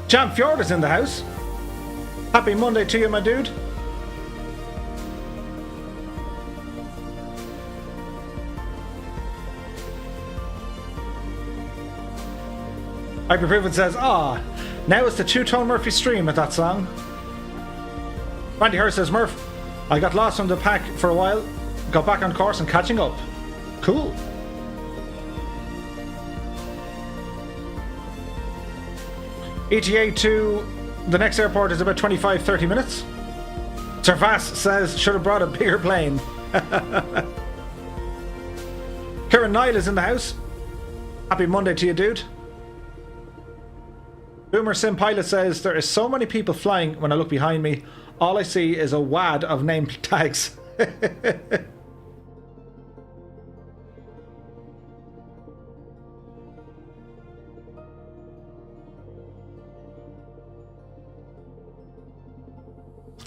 Jam Fjord is in the house. Happy Monday to you, my dude. Hyperproven says, now it's the Two-Tone Murphy stream at that song. Randy Hurst says, Murph, I got lost from the pack for a while, got back on course and catching up. Cool. ETA to the next airport is about 25-30 minutes. Sir Vass says, should have brought a bigger plane. Kieran Nile is in the house. Happy Monday to you, dude. Boomer Sim Pilot says, there is so many people flying when I look behind me. All I see is a wad of name tags.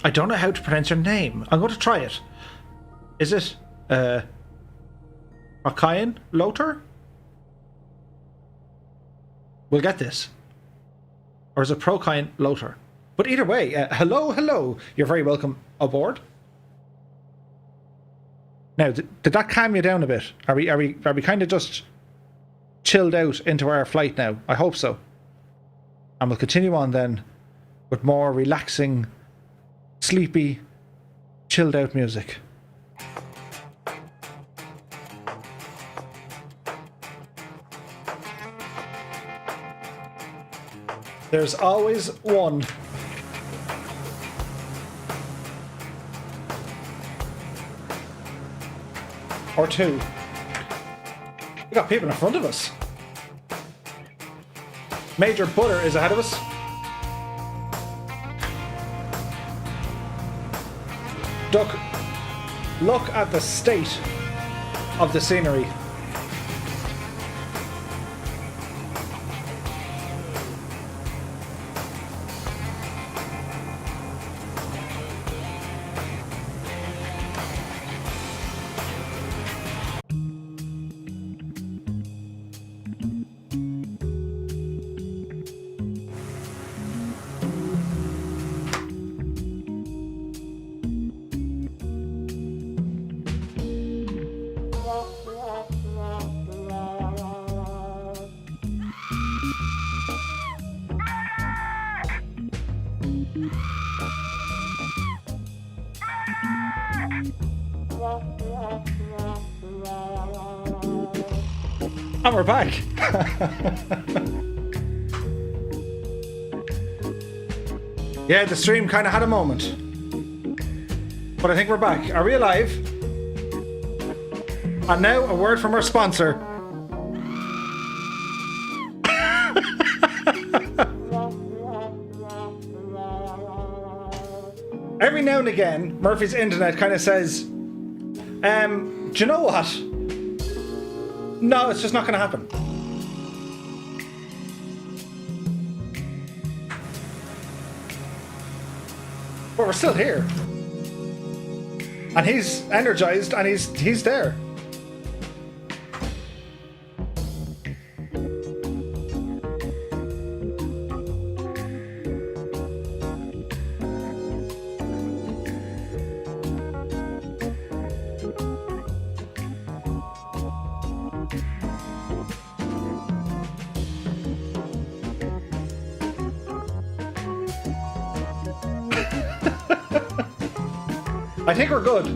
I don't know how to pronounce your name. I'm going to try it. Is it Archaean Lothar? We'll get this. Or is it Prokian Lothar? But either way, hello. You're very welcome aboard. Now, did that calm you down a bit? Are we kind of just chilled out into our flight now? I hope so. And we'll continue on then with more relaxing, sleepy, chilled out music. There's always one. Or two. We got people in front of us. Major Butter is ahead of us. Duck, look at the state of the scenery. And we're back. Yeah, the stream kind of had a moment. But I think we're back. Are we alive? And now a word from our sponsor. Every now and again, Murphy's Internet kind of says, do you know what? No, it's just not going to happen. But we're still here. And he's energized and he's there. I think we're good.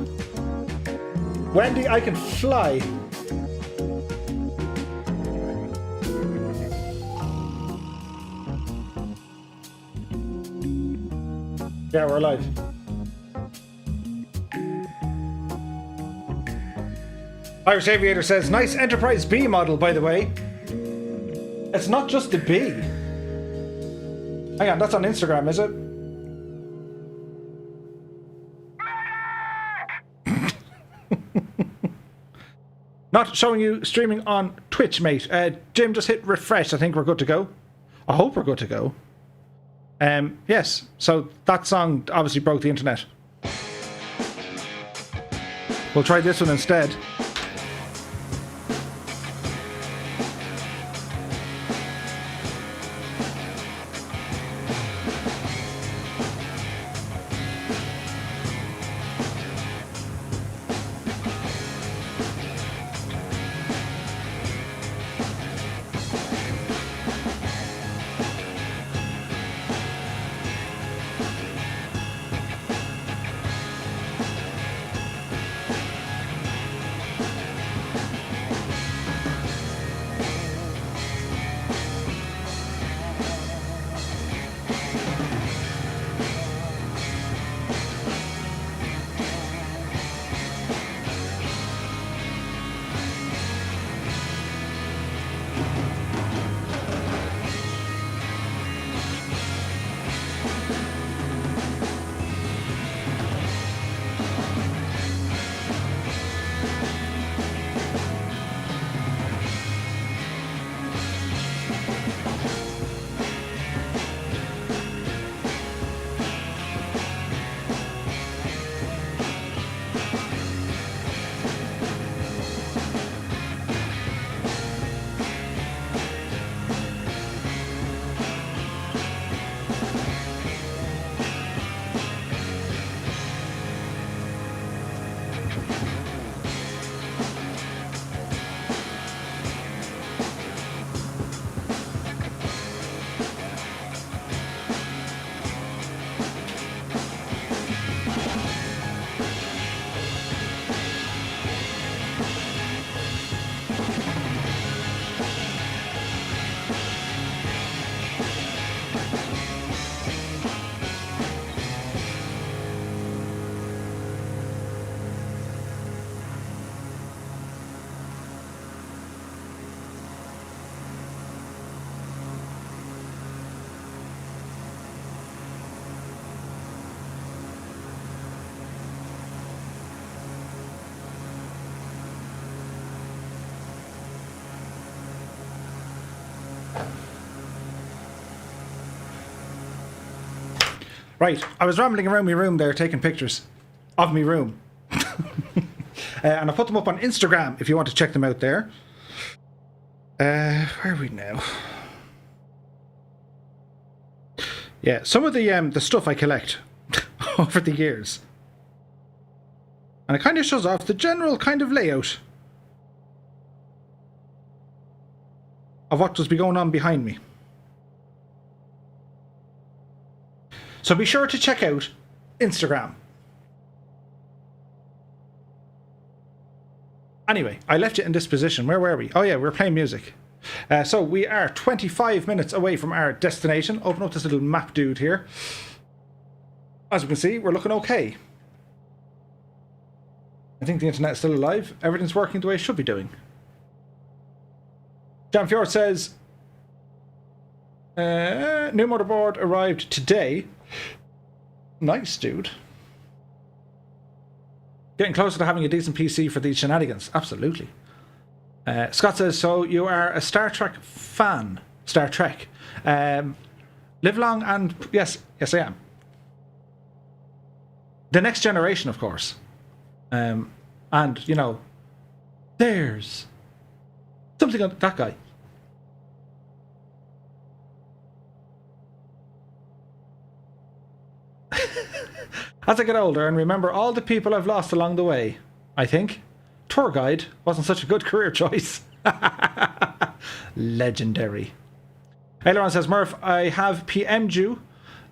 Wendy, I can fly. Yeah, we're alive. Irish Aviator says, nice Enterprise B model, by the way. It's not just the B. Hang on, that's on Instagram, is it? Not showing you streaming on Twitch, mate. Jim, just hit refresh. I think we're good to go. I hope we're good to go. Yes, so that song obviously broke the internet. We'll try this one instead. Right, I was rambling around my room there taking pictures of my room. And I put them up on Instagram if you want to check them out there. Where are we now? Yeah, some of the stuff I collect over the years. And it kind of shows off the general kind of layout of what does be going on behind me. So be sure to check out Instagram. Anyway, I left it in this position. Where were we? Oh yeah, we were playing music. So we are 25 minutes away from our destination. Open up this little map dude here. As we can see, we're looking okay. I think the internet's still alive. Everything's working the way it should be doing. Jan Fjord says, new motherboard arrived today. Nice, dude. Getting closer to having a decent PC for these shenanigans. Absolutely. Scott says, so you are a Star Trek fan. Star Trek. Live long and... Yes, I am. The Next Generation, of course. And, you know, there's something on that guy. As I get older and remember all the people I've lost along the way, I think tour guide wasn't such a good career choice. Legendary. Aileron says, Murph, I have PM'd you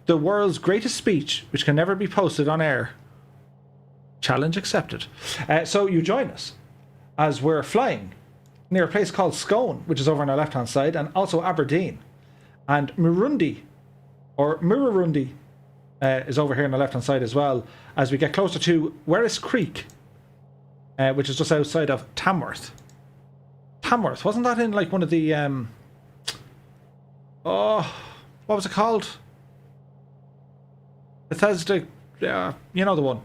the world's greatest speech, which can never be posted on air. Challenge accepted. So you join us as we're flying near a place called Scone, which is over on our left-hand side, and also Aberdeen. And Murundi, or Mururundi, is over here on the left-hand side as well, as we get closer to Werris Creek, which is just outside of Tamworth. Tamworth, wasn't that in like one of the... what was it called? Bethesda, you know the one.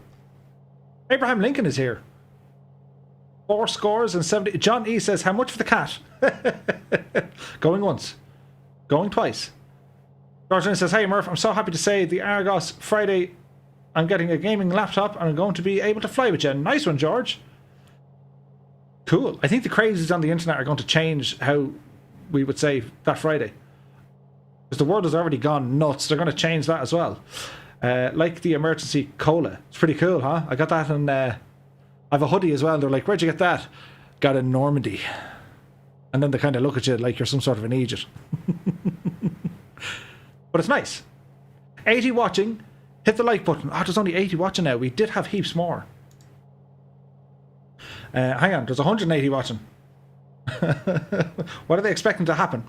Abraham Lincoln is here. 4 scores and 70. John E says, how much for the cat? Going once. Going twice. George says, hey Murph, I'm so happy to say the Argos Friday, I'm getting a gaming laptop and I'm going to be able to fly with you. Nice one, George. Cool. I think the crazies on the internet are going to change how we would say that Friday. Because the world has already gone nuts. They're going to change that as well. Like the emergency cola. It's pretty cool, huh? I got that in... I have a hoodie as well. They're like, where'd you get that? Got it in Normandy. And then they kind of look at you like you're some sort of an idiot. But it's nice. 80 watching. Hit the like button. Oh, there's only 80 watching now. We did have heaps more. Hang on, there's 180 watching. What are they expecting to happen?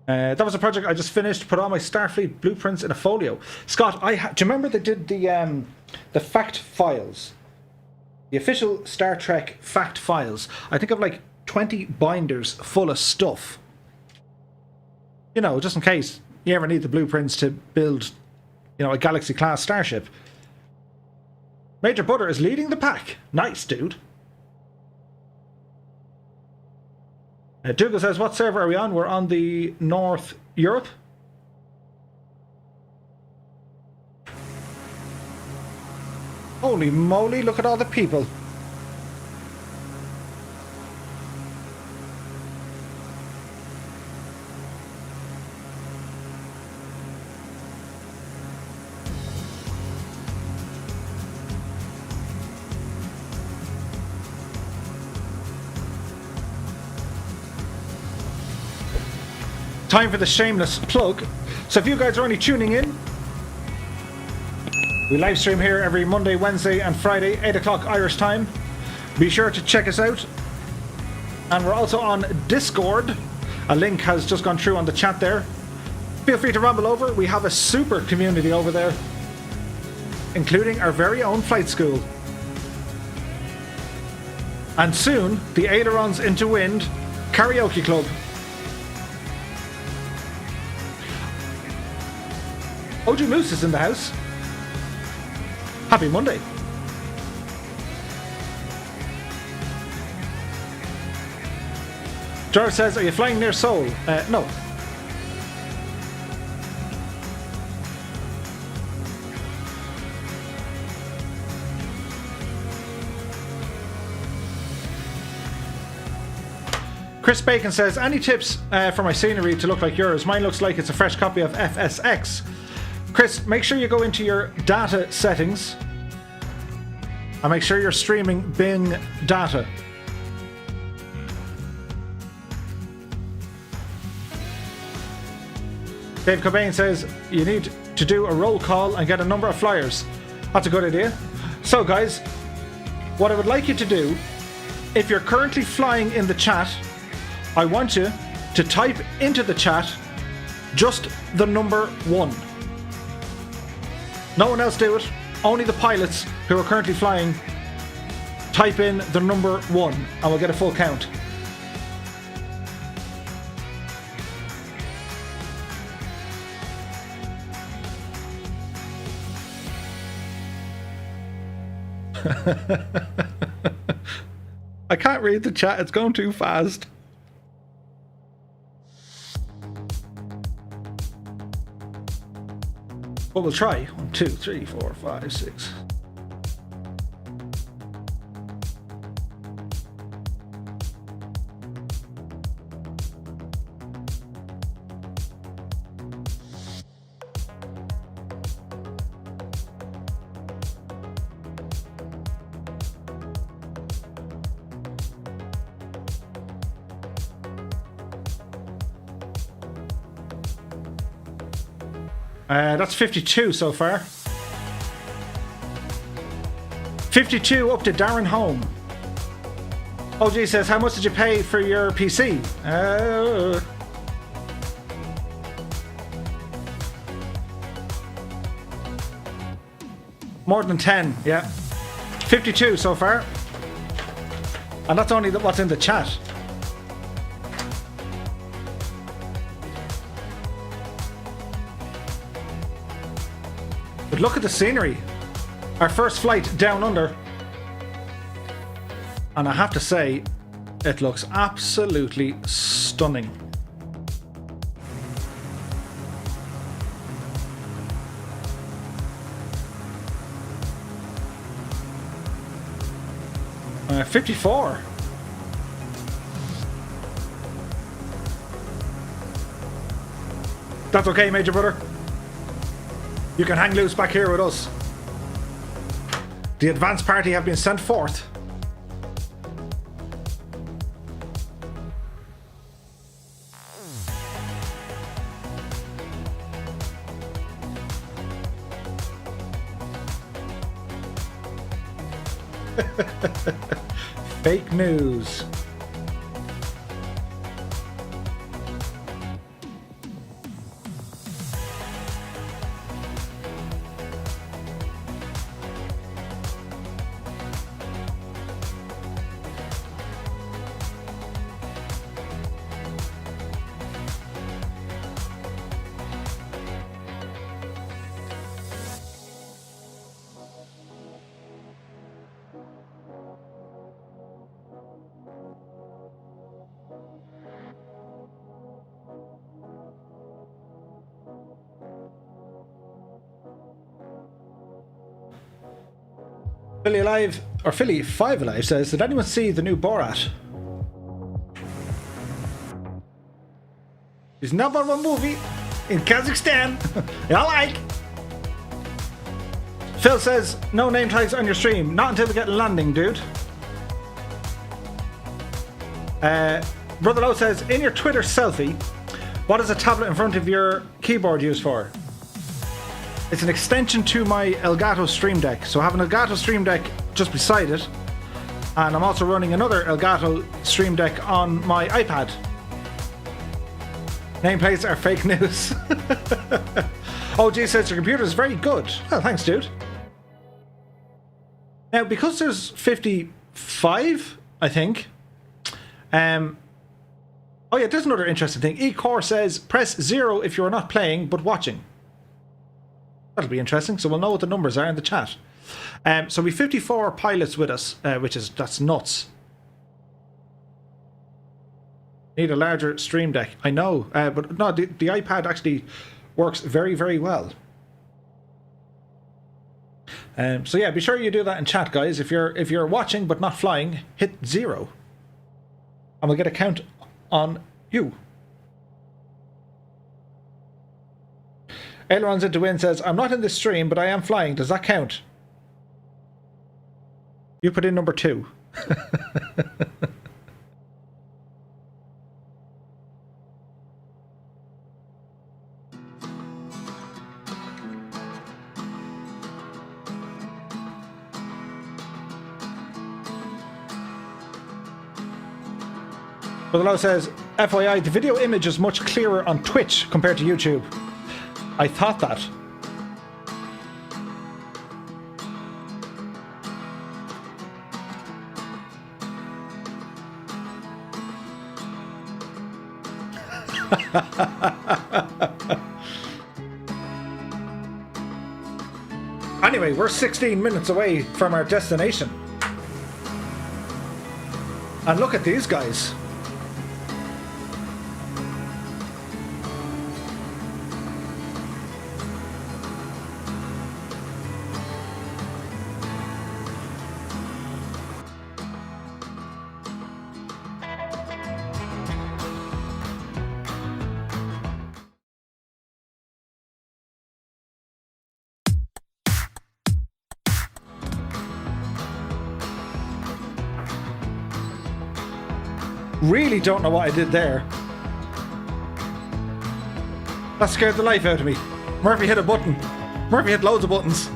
That was a project I just finished. Put all my Starfleet blueprints in a folio. Scott, do you remember they did the fact files? The official Star Trek fact files. I think of like 20 binders full of stuff. You know, just in case you ever need the blueprints to build, you know, a Galaxy-class starship. Major Butter is leading the pack. Nice, dude. Dougal says, what server are we on? We're on the North Europe. Holy moly, look at all the people. time for the shameless plug. So if you guys are only tuning in, we live stream here every Monday, Wednesday and Friday, 8 o'clock Irish time. Be sure to check us out. And we're also on Discord. A link has just gone through on the chat there. Feel free to ramble over. We have a super community over there, including our very own flight school. And soon, the Ailerons into Wind Karaoke Club. OG Moose is in the house. Happy Monday. George says, are you flying near Seoul? No. Chris Bacon says, any tips for my scenery to look like yours? Mine looks like it's a fresh copy of FSX. Chris, make sure you go into your data settings and make sure you're streaming Bing data. Dave Cobain says, you need to do a roll call and get a number of flyers. That's a good idea. So guys, what I would like you to do, if you're currently flying in the chat, I want you to type into the chat just the number 1. No one else do it. Only the pilots who are currently flying type in the number 1 and we'll get a full count. I can't read the chat, it's going too fast. But we'll try. 1, 2, 3, 4, 5, 6. That's 52 so far. 52 up to Darren Home. OG says, how much did you pay for your PC? More than 10, yeah. 52 so far. And that's only what's in the chat. But look at the scenery. Our first flight down under. And I have to say, it looks absolutely stunning. Uh, 54. That's okay, Major Brother. You can hang loose back here with us. The advance party have been sent forth. Fake news. Philly Alive, or Philly 5 Alive says, did anyone see the new Borat? It's number one movie in Kazakhstan. I like. Phil says, no name tags on your stream. Not until we get landing, dude. Brother Lowe says, in your Twitter selfie, What is a tablet in front of your keyboard used for? It's an extension to my Elgato Stream Deck. So I have an Elgato Stream Deck just beside it. And I'm also running another Elgato Stream Deck on my iPad. Nameplates are fake news. OG says your computer is very good. Oh, thanks, dude. Now, because there's 55, I think. Oh yeah, there's another interesting thing. eCore says press 0 if you're not playing but watching. That'll be interesting. So we'll know what the numbers are in the chat. So we 54 pilots with us, that's nuts. Need a larger stream deck. I know, but no, the iPad actually works very, very well. So yeah, be sure you do that in chat, guys. If you're watching but not flying, hit 0, and we'll get a count on you. Ailerons into Win says, I'm not in this stream, but I am flying. Does that count? You put in number 2. Below says, FYI, the video image is much clearer on Twitch compared to YouTube. I thought that. Anyway, we're 16 minutes away from our destination. And look at these guys. Really don't know what I did there. That scared the life out of me. Murphy hit a button. Murphy hit loads of buttons.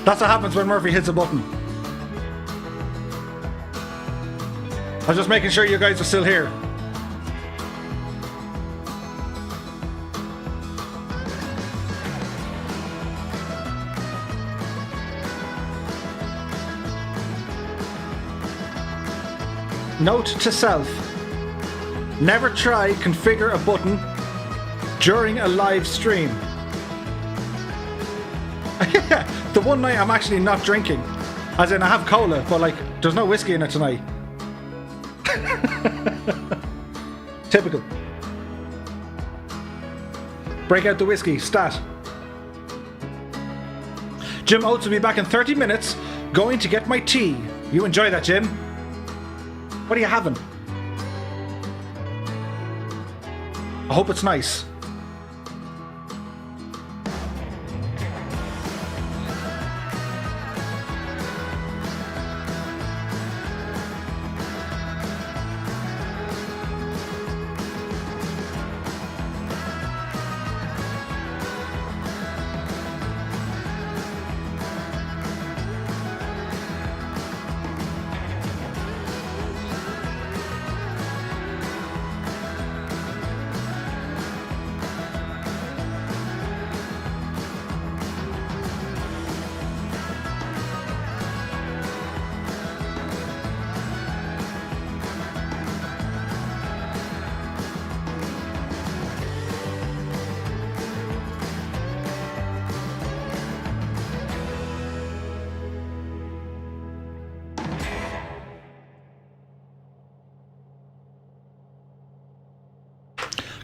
That's what happens when Murphy hits a button. I was just making sure you guys are still here. Note to self, never try configure a button during a live stream. The one night I'm actually not drinking, as in I have cola, but like there's no whiskey in it tonight. Typical. Break out the whiskey, stat. Jim Oates will be back in 30 minutes, going to get my tea. You enjoy that, Jim? What are you having? I hope it's nice.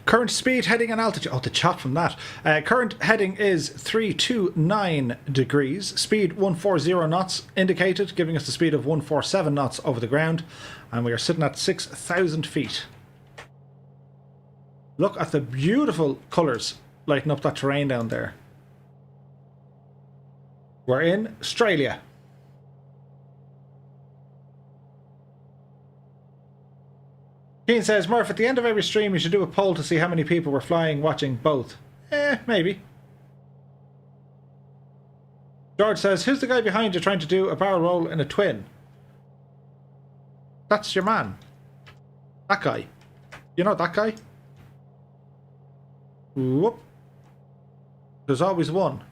Current speed, heading, and altitude. Oh, the chat from that. Current heading is 329 degrees. Speed 140 knots indicated, giving us the speed of 147 knots over the ground. And we are sitting at 6,000 feet. Look at the beautiful colours lighting up that terrain down there. We're in Australia. Keen says, Murph, at the end of every stream you should do a poll to see how many people were flying watching both. Maybe. George says, who's the guy behind you trying to do a barrel roll in a twin? That's your man. That guy. You know that guy? Whoop. There's always one.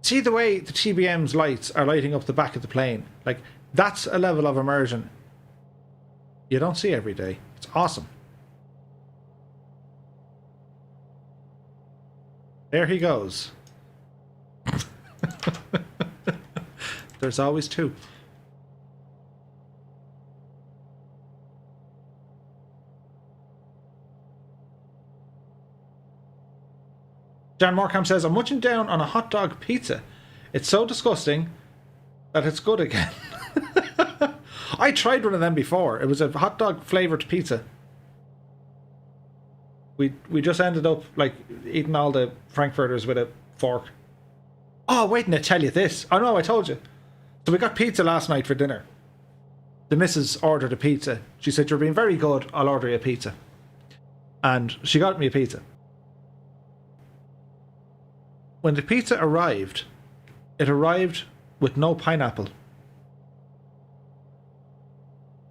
See the way the TBM's lights are lighting up the back of the plane? Like, that's a level of immersion you don't see every day. It's awesome. There he goes. There's always two. Jan Morecambe says, I'm munching down on a hot dog pizza. It's so disgusting that it's good again. I tried one of them before. It was a hot dog flavoured pizza. We just ended up like eating all the frankfurters with a fork. Oh, waiting to tell you this. Oh no, I told you. So we got pizza last night for dinner. The missus ordered a pizza. She said, you're being very good, I'll order you a pizza. And she got me a pizza. When the pizza arrived, it arrived with no pineapple.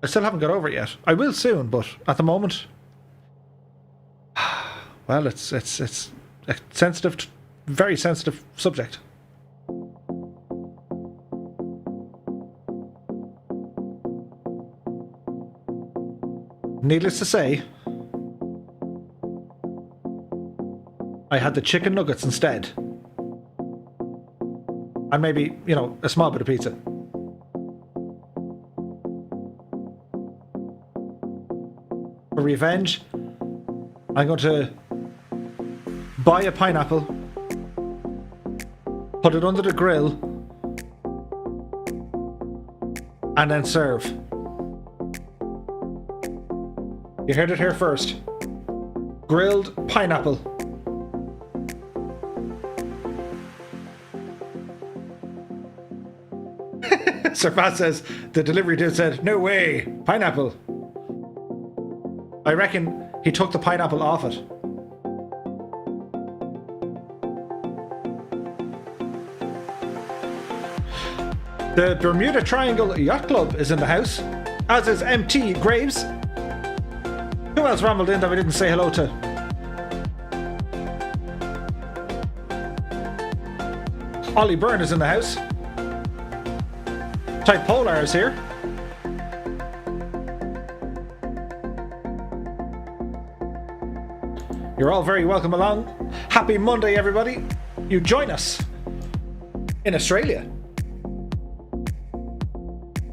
I still haven't got over it yet. I will soon, but at the moment, well, it's a sensitive, very sensitive subject. Needless to say, I had the chicken nuggets instead. And maybe, you know, a small bit of pizza. For revenge, I'm going to buy a pineapple, put it under the grill, and then serve. You heard it here first. Grilled pineapple. Sir Pat says, the delivery dude said, no way, pineapple. I reckon he took the pineapple off it. The Bermuda Triangle Yacht Club is in the house, as is MT Graves. Who else rambled in that we didn't say hello to? Ollie Byrne is in the house. Type Polar is here. You're all very welcome along. Happy Monday, everybody. You join us in Australia.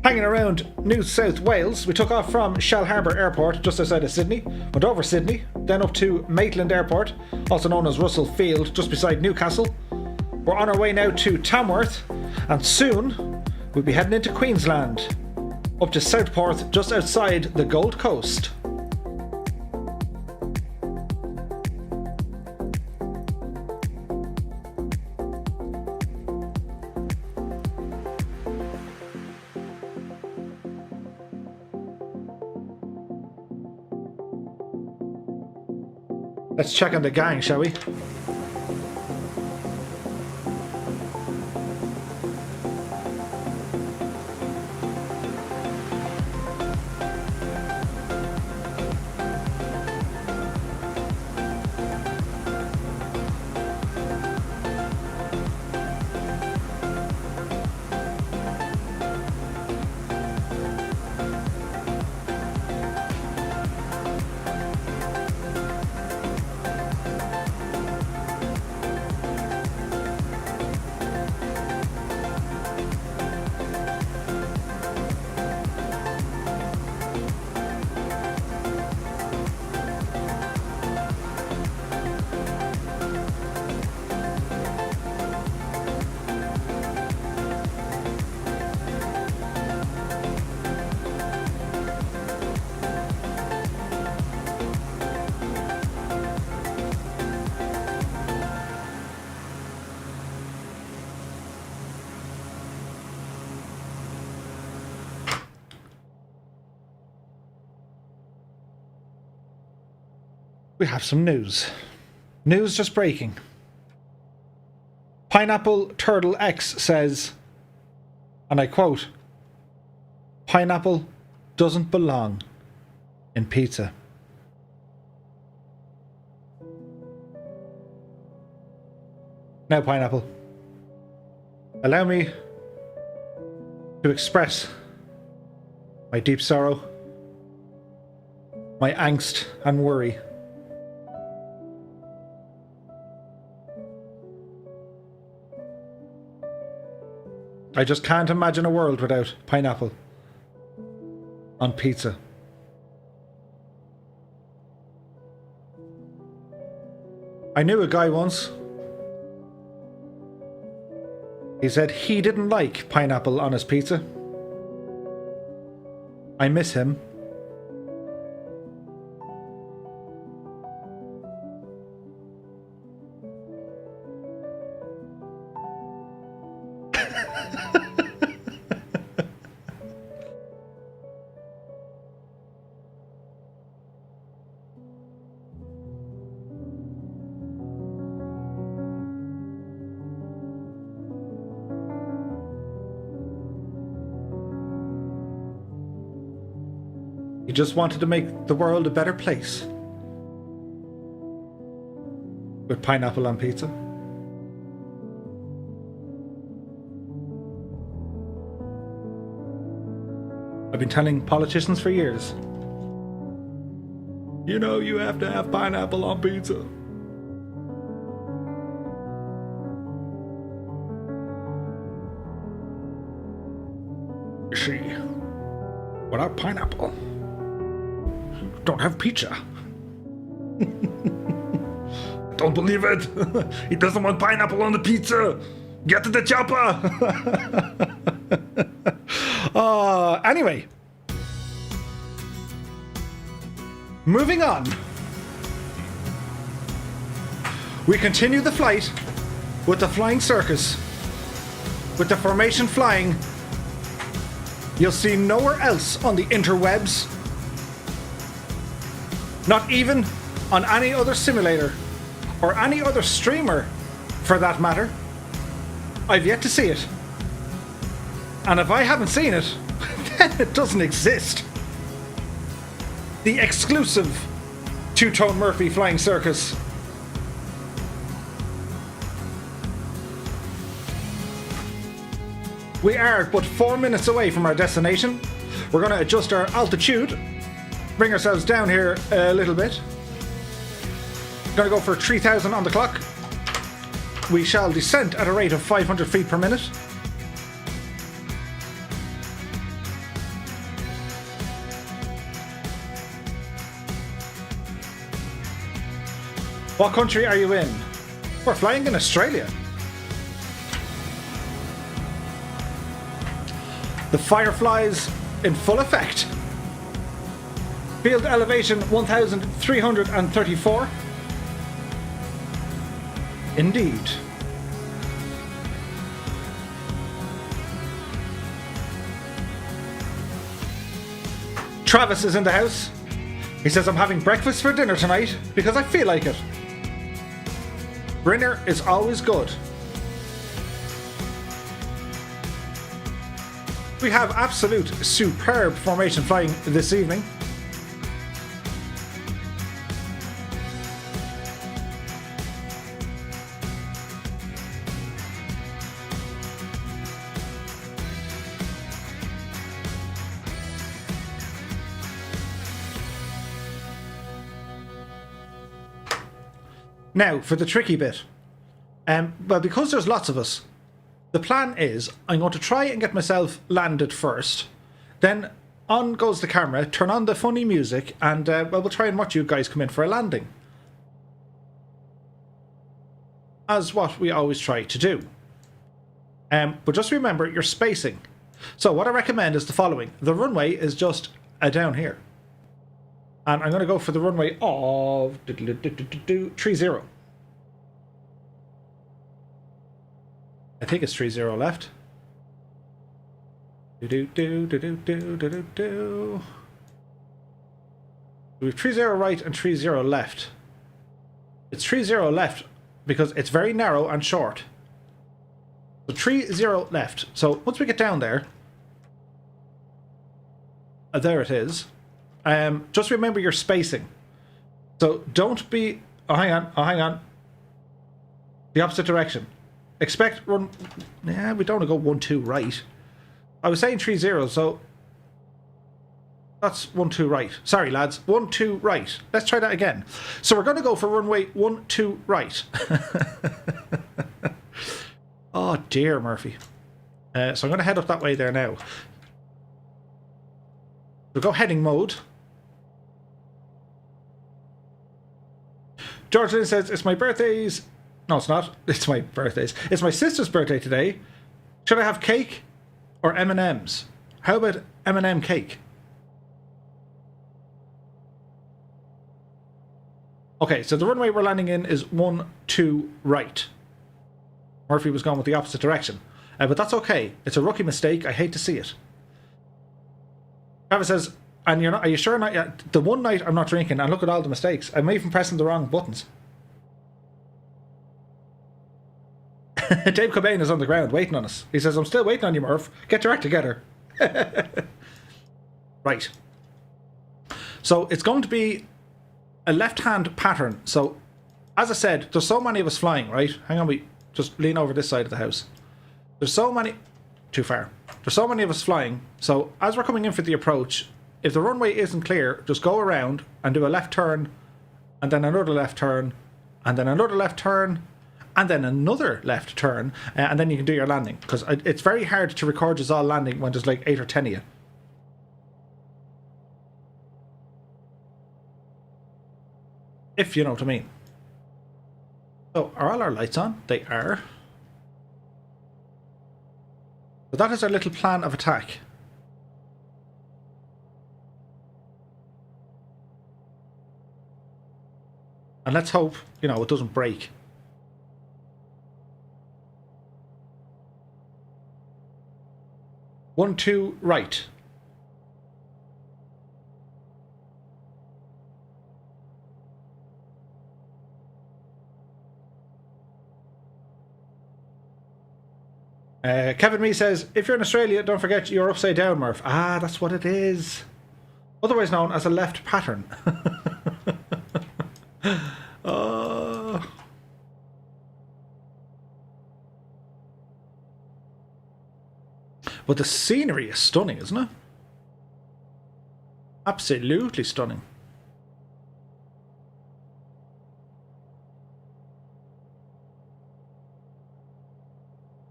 Hanging around New South Wales, we took off from Shell Harbour Airport, just outside of Sydney, went over Sydney, then up to Maitland Airport, also known as Russell Field, just beside Newcastle. We're on our way now to Tamworth, and soon we'll be heading into Queensland, up to Southport, just outside the Gold Coast. Let's check on the gang, shall we? we have some news. News just breaking. Pineapple Turtle X says, and I quote, "Pineapple doesn't belong in pizza." Now, Pineapple, allow me to express my deep sorrow, my angst and worry. I just can't imagine a world without pineapple on pizza. I knew a guy once. He said he didn't like pineapple on his pizza. I miss him. He just wanted to make the world a better place. With pineapple on pizza. I've been telling politicians for years, you know, you have to have pineapple on pizza. You see, without pineapple, don't have pizza. Don't believe it. He doesn't want pineapple on the pizza. Get to the chopper. Anyway, moving on. We continue the flight with the flying circus, with the formation flying. You'll see nowhere else on the interwebs. Not even on any other simulator, or any other streamer, for that matter. I've yet to see it. And if I haven't seen it, then it doesn't exist. The exclusive two-tone Murphy flying circus. We are but 4 minutes away from our destination. We're going to adjust our altitude, bring ourselves down here a little bit. Going to go for 3,000 on the clock. We shall descend at a rate of 500 feet per minute. What country are you in? We're flying in Australia. The Fireflies in full effect. Field elevation 1,334. Indeed. Travis is in the house. He says, I'm having breakfast for dinner tonight because I feel like it. Dinner is always good. We have absolute superb formation flying this evening. Now, for the tricky bit. Well, because there's lots of us, the plan is I'm going to try and get myself landed first. Then on goes the camera, turn on the funny music, and well, we'll try and watch you guys come in for a landing. As what we always try to do. But just remember your spacing. So what I recommend is the following. The runway is just down here. And I'm going to go for the runway of 30. I think it's 30 left. We have 30 right and 30 left. It's 30 left because it's very narrow and short. So 30 left. So once we get down there, there it is. Just remember your spacing. So don't be... Oh, hang on. The opposite direction. Expect run... Yeah, we don't want to go 1, 2 right. I was saying 30, so... That's 1, 2 right. Sorry, lads. 1, 2 right. Let's try that again. So we're going to go for runway 1, 2 right. Oh, dear, Murphy. So I'm going to head up that way there now. We'll go heading mode. George Lynn says, it's my birthday's... No, it's not. It's my birthday's. It's my sister's birthday today. Should I have cake or M&M's? How about M&M cake? Okay, so the runway we're landing in is 1, 2 right. Murphy was going with the opposite direction. But that's okay. It's a rookie mistake. I hate to see it. Travis says, and you're not, are you sure not yet? The one night I'm not drinking, and look at all the mistakes. I'm even pressing the wrong buttons. Dave Cobain is on the ground waiting on us. He says, I'm still waiting on you, Murph. Get your act together. Right. So it's going to be a left-hand pattern. So, as I said, there's so many of us flying, right? Hang on, we just lean over this side of the house. There's so many... Too far. There's so many of us flying. So, as we're coming in for the approach, if the runway isn't clear, just go around and do a left turn, and then another left turn, and then another left turn, and then another left turn, and then you can do your landing. Because it's very hard to record us all landing when there's like 8 or 10 of you. If you know what I mean. So, are all our lights on? They are. So that is our little plan of attack. And let's hope, you know, it doesn't break. One, two, right. Kevin Me says, if you're in Australia, don't forget you're upside down, Murph. Ah, that's what it is. Otherwise known as a left pattern. Oh. But the scenery is stunning, isn't it? Absolutely stunning.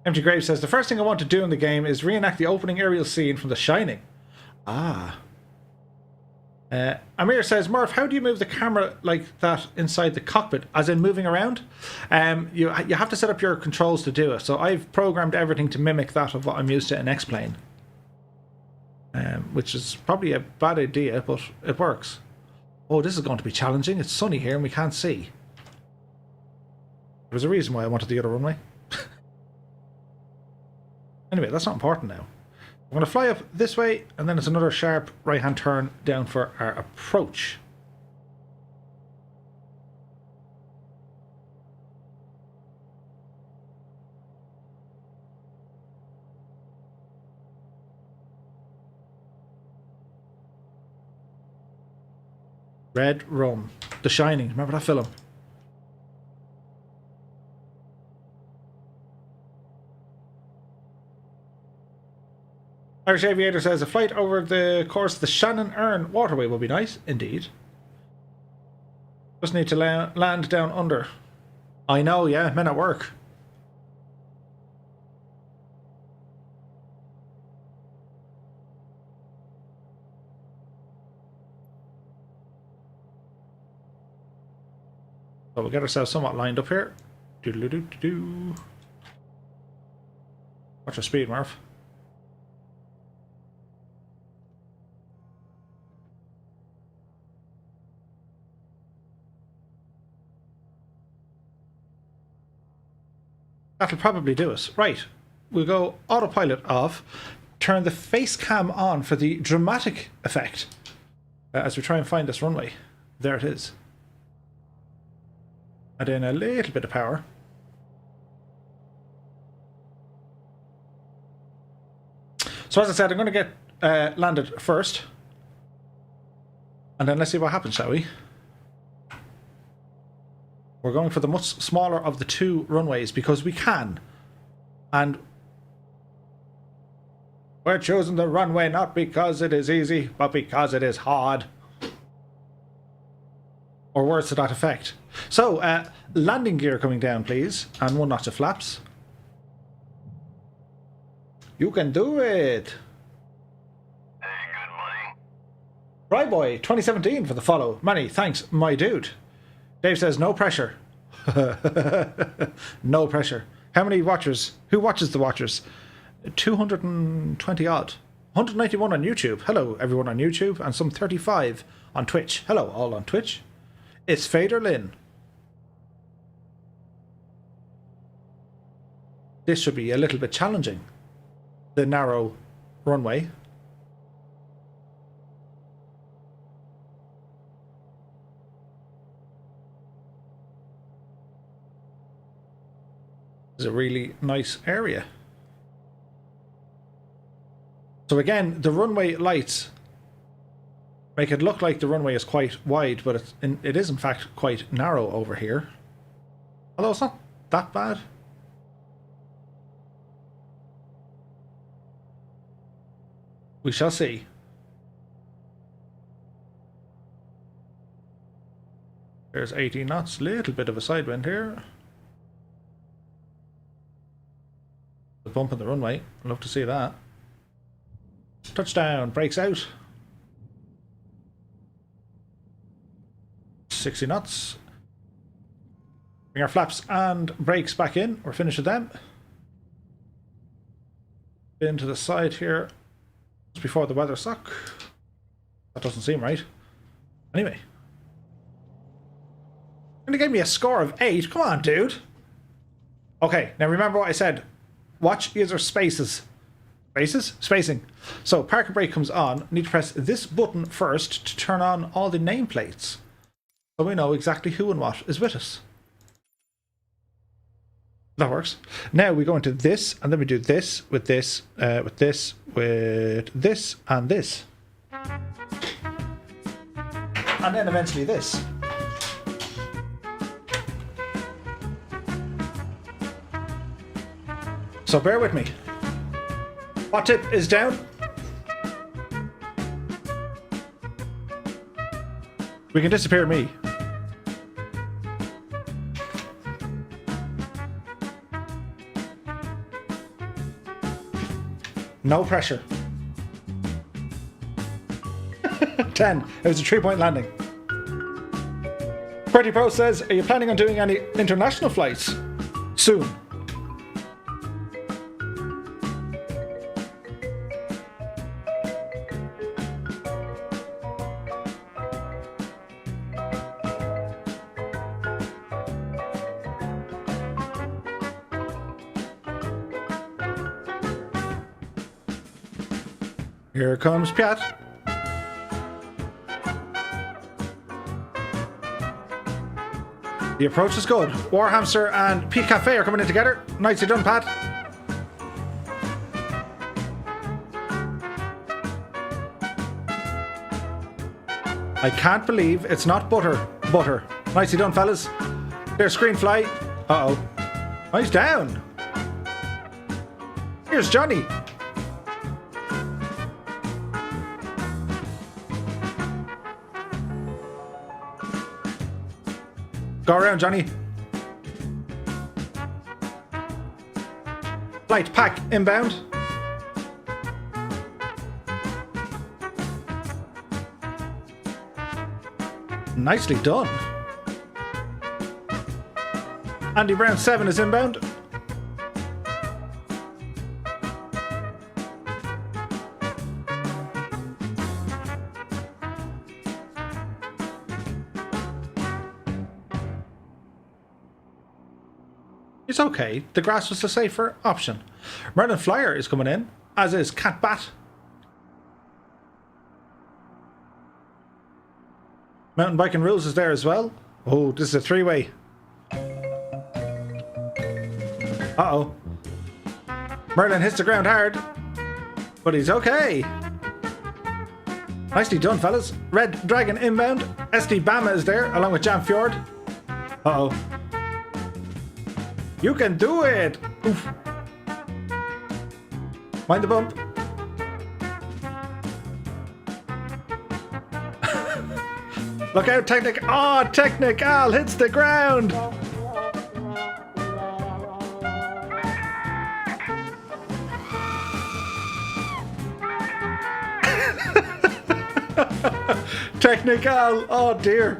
Empty Grave says, the first thing I want to do in the game is reenact the opening aerial scene from The Shining. Ah. Amir says, Murph, how do you move the camera like that inside the cockpit? As in moving around? You have to set up your controls to do it. So I've programmed everything to mimic that of what I'm used to in X-Plane. Which is probably a bad idea, but it works. Oh, this is going to be challenging. It's sunny here and we can't see. There's a reason why I wanted the other runway. Anyway, that's not important now. I'm going to fly up this way, and then it's another sharp right-hand turn down for our approach. Red Rum. The Shining. Remember that film? Irish Aviator says, a flight over the course of the Shannon Earn waterway will be nice. Indeed. Just need to land down under. I know, yeah. Men at work. So we'll get ourselves somewhat lined up here. Doodle-doo-doo-doo. Watch your speed, Murph. That'll probably do us. Right. We'll go autopilot off. Turn the face cam on for the dramatic effect. As we try and find this runway. There it is. Add in a little bit of power. So as I said, I'm going to get landed first. And then let's see what happens, shall we? We're going for the much smaller of the two runways because we can. And we're choosing the runway not because it is easy, but because it is hard. Or words to that effect. So, landing gear coming down, please. And one notch of flaps. You can do it! Hey, good money. Right boy, 2017 for the follow. Many thanks, my dude. Dave says no pressure. No pressure. How many watchers? Who watches the watchers? 220 odd. 191 on YouTube. Hello everyone on YouTube. And some 35 on Twitch. Hello all on Twitch. It's Fader Lynn. This should be a little bit challenging. The narrow runway. It's a really nice area. So again, the runway lights make it look like the runway is quite wide, but it is in fact quite narrow over here. Although it's not that bad. We shall see. There's 18 knots, little bit of a side wind here. The bump on the runway, I'd love to see that. Touchdown, brakes out. 60 knots. Bring our flaps and brakes back in. We're finished with them. Into the side here. Just before the weather suck. That doesn't seem right. Anyway. And they gave me a score of 8. Come on, dude. Okay, now remember what I said. Watch user spaces. Spaces? Spacing. So park and brake comes on. Need to press this button first to turn on all the nameplates. So we know exactly who and what is with us. That works. Now we go into this, and then we do this, with this, with this, with this, and this. And then eventually this. So bear with me. Hot tip is down. We can disappear me. No pressure. 10. It was a 3-point landing. Pretty Pro says, are you planning on doing any international flights? Soon. Here comes Piat. The approach is good. Warhamster and Pete Cafe are coming in together. Nicely done, Pat. I can't believe it's not butter. Butter. Nicely done, fellas. There's Screenfly. Uh-oh. Nice down. Here's Johnny. Go around, Johnny. Flight pack inbound. Nicely done. Andy Brown 7 is inbound. It's okay, the grass was the safer option. Merlin Flyer is coming in, as is Cat Bat. Mountain Biking Rules is there as well. Oh, this is a 3-way. Uh-oh. Merlin hits the ground hard, but he's okay. Nicely done, fellas. Red Dragon inbound. SD Bama is there, along with Jam Fjord. Uh-oh. You can do it! Oof. Mind the bump. Look out, Technic. Oh, Technical hits the ground. Technical. Oh, dear.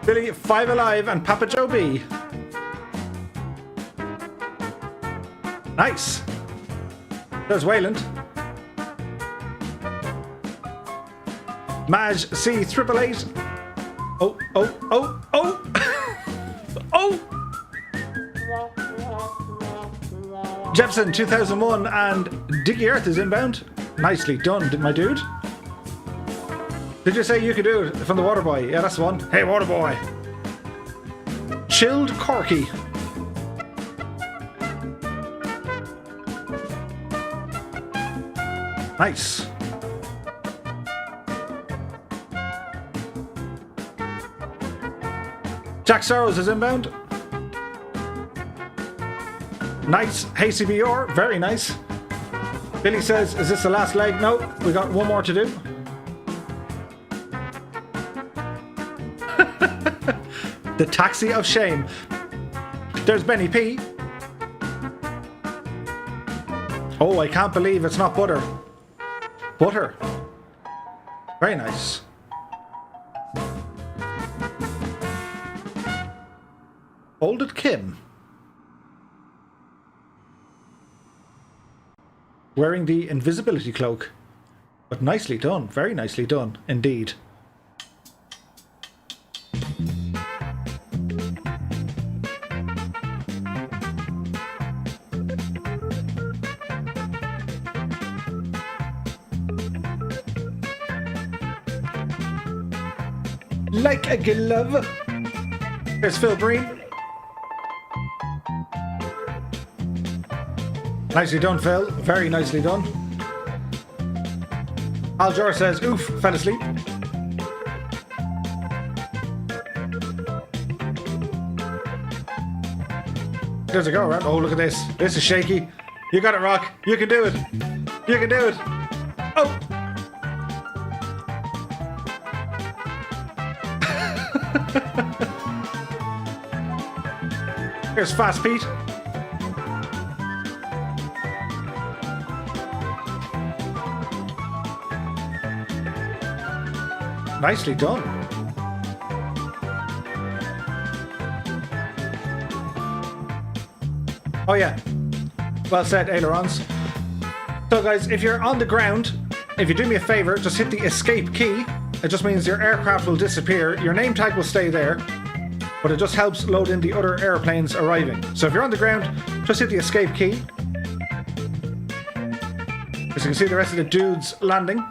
Billy, 5 alive, and Papa Joe B. Nice. There's Wayland. Maj C 888. Oh, oh, oh, oh! Oh! Jepson 2001 and Diggy Earth is inbound. Nicely done, my dude. Did you say you could do it from the Water Boy? Yeah, that's the one. Hey, Water Boy. Chilled Corky. Nice. Jack Sorrows is inbound. Nice. Hasty BR. Very nice. Billy says, is this the last leg? No, we got one more to do. The Taxi of Shame. There's Benny P. Oh, I can't believe it's not butter. Butter. Very nice. Hold it, Kim. Wearing the invisibility cloak. But nicely done. Very nicely done, indeed. Like a glove. There's Phil Breen. Nicely done, Phil. Very nicely done. Al Jor says, oof, fell asleep. There's a go around. Oh, look at this. This is shaky. You got it, Rock. You can do it. You can do it. Oh! Here's Fast Pete. Nicely done. Oh yeah. Well said, ailerons. So guys, if you're on the ground, if you do me a favor, just hit the escape key. It just means your aircraft will disappear. Your name tag will stay there, but it just helps load in the other airplanes arriving. So if you're on the ground, just hit the escape key. As you can see, the rest of the dudes landing.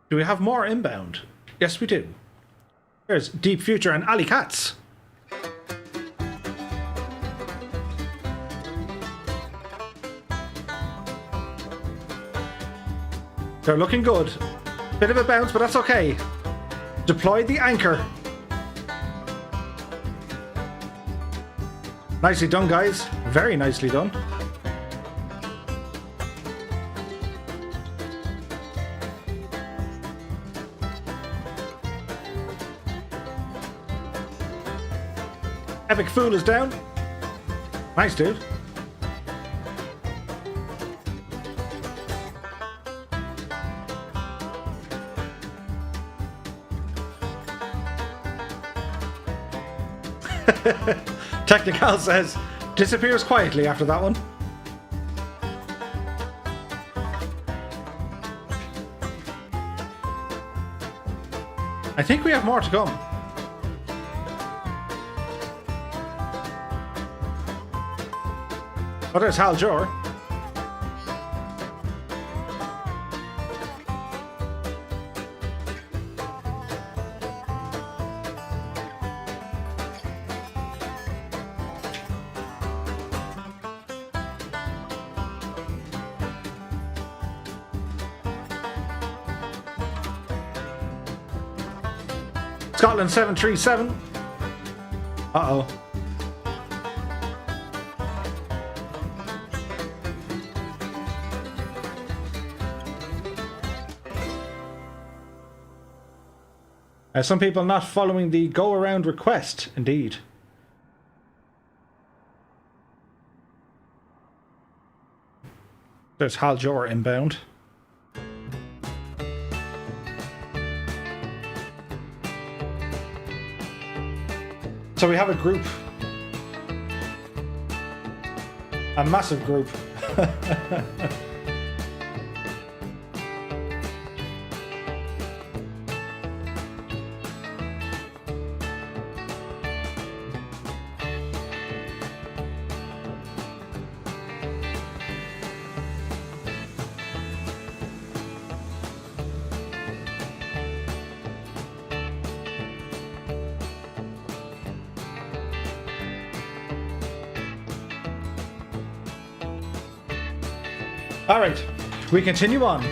Do we have more inbound? Yes, we do. There's Deep Future and Ali Katz. They're looking good. Bit of a bounce, but that's okay. Deploy the anchor. Nicely done, guys. Very nicely done. Epic Fool is down. Nice, dude. Technical says, disappears quietly after that one. I think we have more to come. Oh, there's Hal Jor. Scotland 737. Uh-oh. Some people not following the go-around request, indeed. There's Hal Jor inbound. So we have a group. A massive group. All right, we continue on.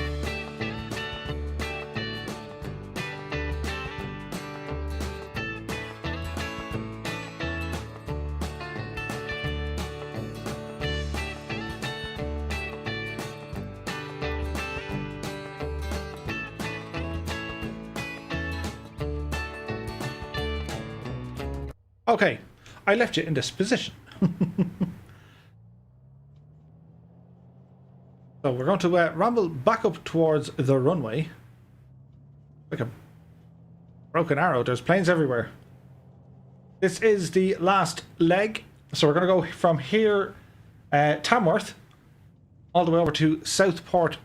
Okay, I left you in this position. So we're going to ramble back up towards the runway. Like a broken arrow, there's planes everywhere. This is the last leg. So we're going to go from here, Tamworth, all the way over to Southport,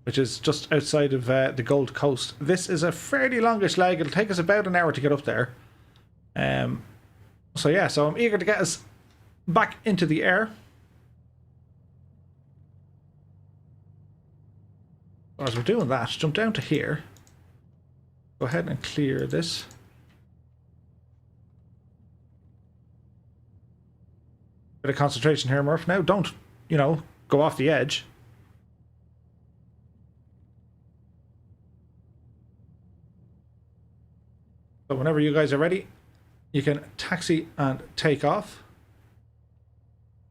which is just outside of the Gold Coast. This is a fairly longish leg. It'll take us about an hour to get up there. So yeah, so I'm eager to get us back into the air. As we're doing that, jump down to here. Go ahead and clear this. Bit of concentration here, Murph. Now, don't, you know, go off the edge. So whenever you guys are ready, you can taxi and take off.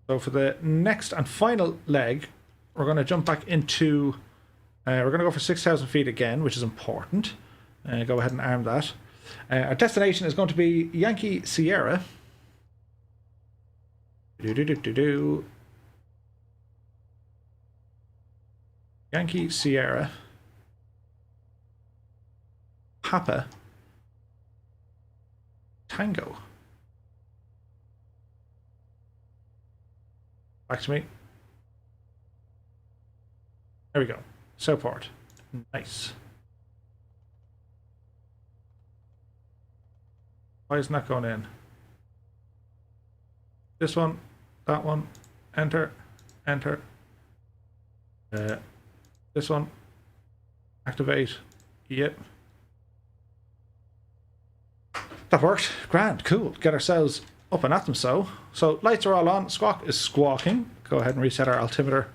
So for the next and final leg, we're going to jump back into... we're going to go for 6,000 feet again, which is important. Go ahead and arm that. Our destination is going to be Yankee Sierra. Yankee Sierra. Papa. Tango. Back to me. There we go. Southport. Nice. Why isn't that going in? This one, that one, enter, enter. This one, activate, yep. That worked. Grand, cool. Get ourselves up and at them so. So lights are all on, squawk is squawking. Go ahead and reset our altimeter.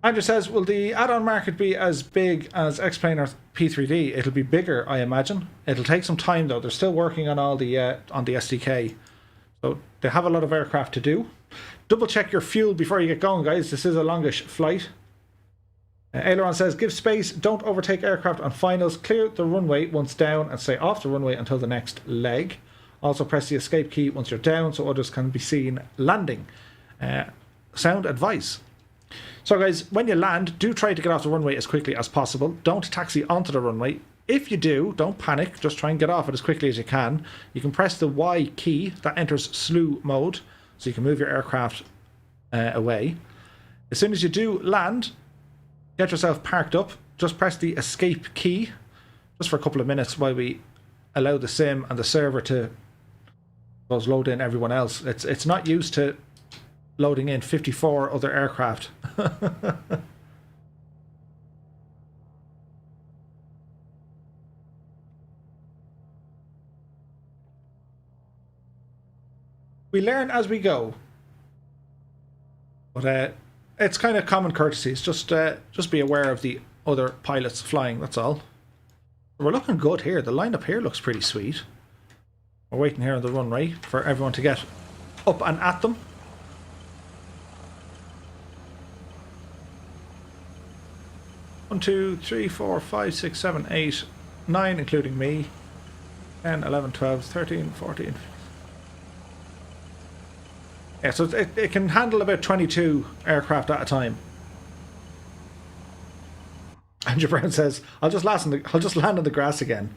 Andrew says, will the add-on market be as big as X-Plane or P3D? It'll be bigger, I imagine. It'll take some time, though. They're still working on all the SDK. So they have a lot of aircraft to do. Double check your fuel before you get going, guys. This is a longish flight. Aileron says, give space, don't overtake aircraft on finals. Clear the runway once down and stay off the runway until the next leg. Also press the escape key once you're down so others can be seen landing. Sound advice. So guys, when you land, do try to get off the runway as quickly as possible. Don't taxi onto the runway. If you do, don't panic. Just try and get off it as quickly as you can. You can press the Y key. That enters slew mode, so you can move your aircraft away. As soon as you do land, get yourself parked up. Just press the escape key, just for a couple of minutes while we allow the sim and the server to load in everyone else. It's not used to loading in 54 other aircraft. We learn as we go, but it's kind of common courtesy. It's just be aware of the other pilots flying. That's all. We're looking good here. The lineup here looks pretty sweet. We're waiting here on the runway for everyone to get up and at them. One, 2, 3, 4, 5, 6, 7, 8, 9, including me. 10, 11, 12, 13, 14. Yeah, so it can handle about 22 aircraft at a time. Andrew Brown says, I'll just land on the grass again.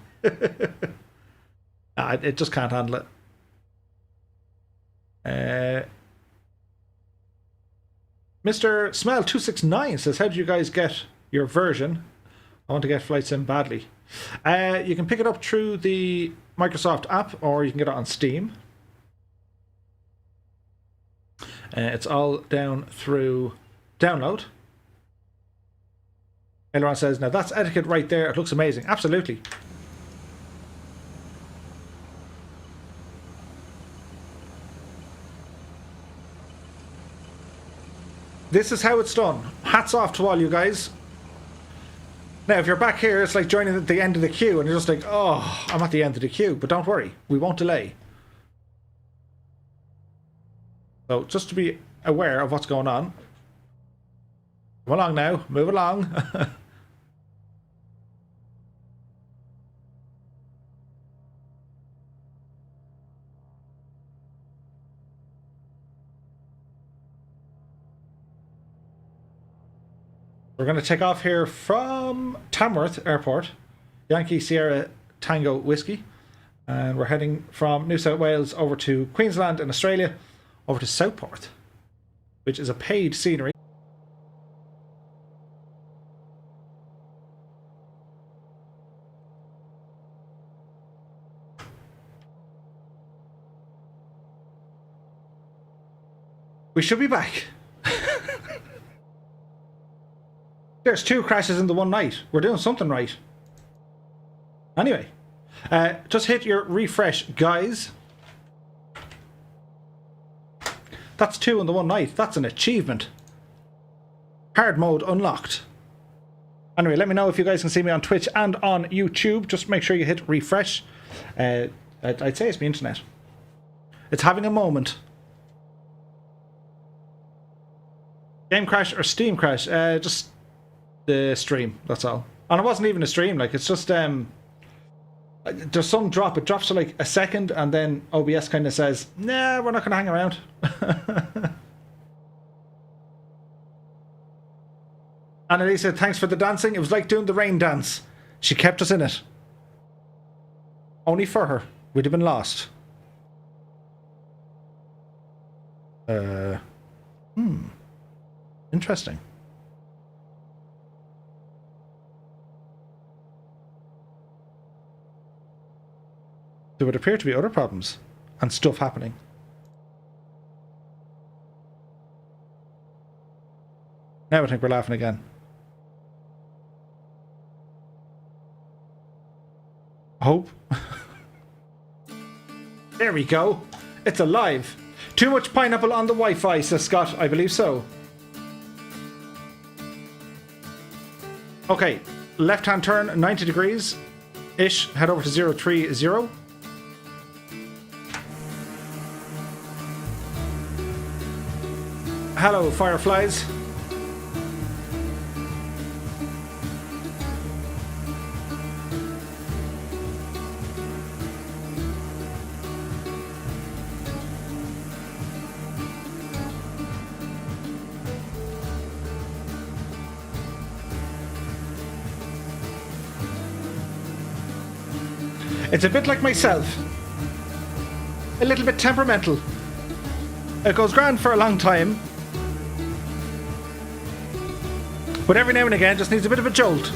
Nah, it just can't handle it. Mr. Smell269 says, how do you guys get your version? I want to get Flight Sim badly. You can pick it up through the Microsoft app, or you can get it on Steam. It's all down through download. Aileron says, now that's etiquette right there. It looks amazing. Absolutely. This is how it's done. Hats off to all you guys. Now, if you're back here, it's like joining at the end of the queue and you're just like, oh, I'm at the end of the queue. But don't worry, we won't delay. So just to be aware of what's going on. Come along now, move along. We're going to take off here from Tamworth Airport, Yankee Sierra Tango Whiskey. And we're heading from New South Wales over to Queensland in Australia, over to Southport, which is a paid scenery. We should be back. There's 2 crashes in the one night. We're doing something right. Anyway, just hit your refresh, guys. That's 2 in the one night. That's an achievement. Hard mode unlocked. Anyway, let me know if you guys can see me on Twitch and on YouTube. Just make sure you hit refresh. I'd say it's the internet. It's having a moment. Game crash or Steam crash? Just the stream, that's all. And it wasn't even a stream, like, it's just there's some drop. It drops for like a second and then OBS kind of says, nah, we're not going to hang around. Annalise said, thanks for the dancing. It was like doing the rain dance. She kept us in it. Only for her. We'd have been lost. Interesting. There would appear to be other problems and stuff happening. Now I think we're laughing again. Hope. There we go. It's alive. Too much pineapple on the Wi-Fi, says Scott. I believe so. Okay. Left-hand turn, 90 degrees-ish. Head over to 030. Hello, fireflies. It's a bit like myself. A little bit temperamental. It goes grand for a long time. But every now and again just needs a bit of a jolt.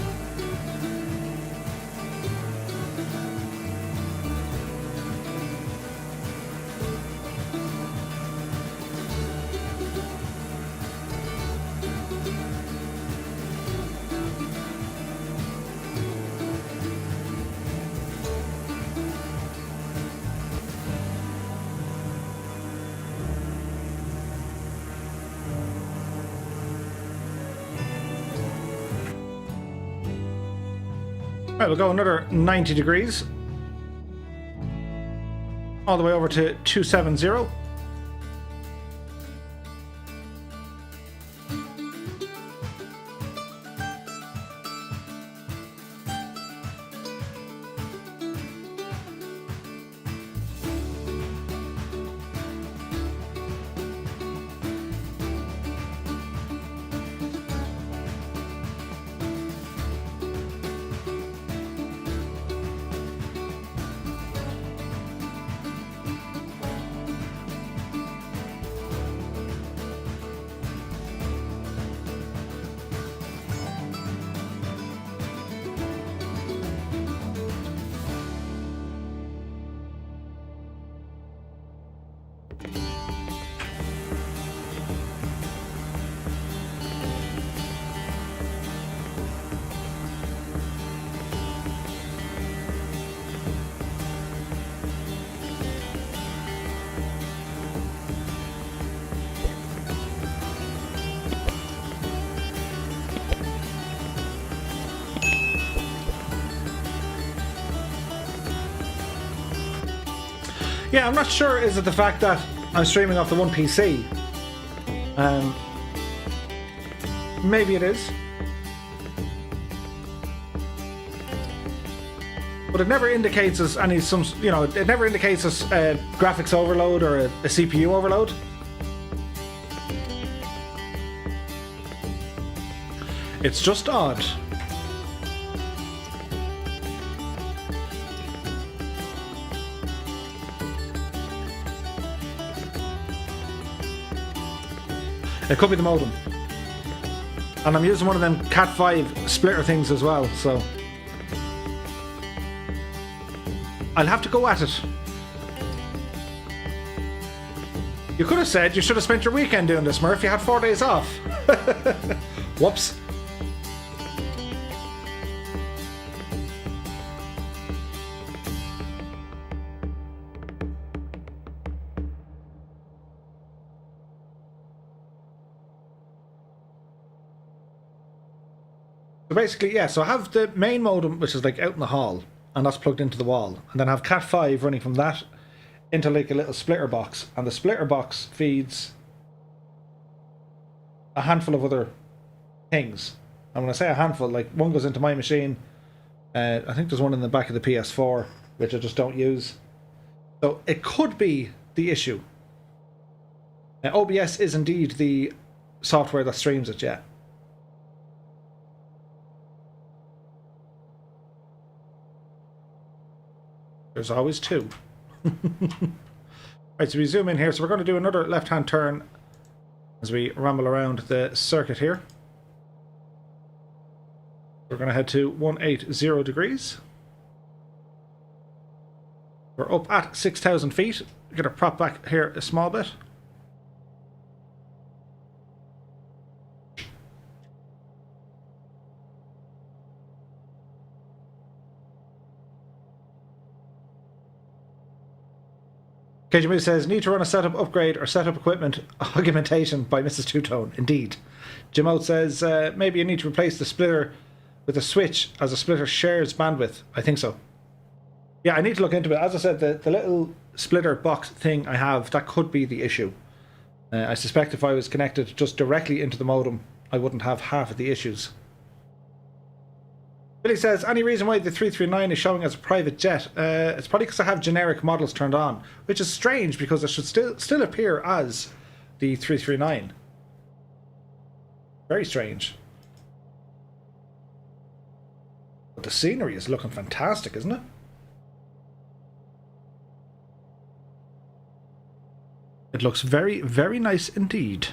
Right, we'll go another 90 degrees. All the way over to 270. Yeah, I'm not sure, is it the fact that I'm streaming off the one PC? Maybe it is. But it never indicates us any, it never indicates us a graphics overload or a CPU overload. It's just odd. It could be the modem. And I'm using one of them Cat5 splitter things as well, so I'll have to go at it. You could have said you should have spent your weekend doing this, Murph. You had 4 days off. Whoops. So basically, yeah, so I have the main modem, which is like out in the hall, and that's plugged into the wall. And then I have Cat5 running from that into like a little splitter box. And the splitter box feeds a handful of other things. And when I say a handful, like one goes into my machine. I think there's one in the back of the PS4, which I just don't use. So it could be the issue. OBS is indeed the software that streams it, yeah. There's always two. Right, so we zoom in here. So we're going to do another left-hand turn as we ramble around the circuit here. We're going to head to 180 degrees. We're up at 6,000 feet. We're going to prop back here a small bit. KJMU says, need to run a setup upgrade or setup equipment augmentation by Mrs. Two-Tone. Indeed. Jamote says, maybe you need to replace the splitter with a switch as a splitter shares bandwidth. I think so. Yeah, I need to look into it. As I said, the little splitter box thing I have, that could be the issue. I suspect if I was connected just directly into the modem, I wouldn't have half of the issues. Billy says, any reason why the 339 is showing as a private jet? It's probably because I have generic models turned on, which is strange because it should still appear as the 339. Very strange. But the scenery is looking fantastic, isn't it? It looks very, very nice indeed.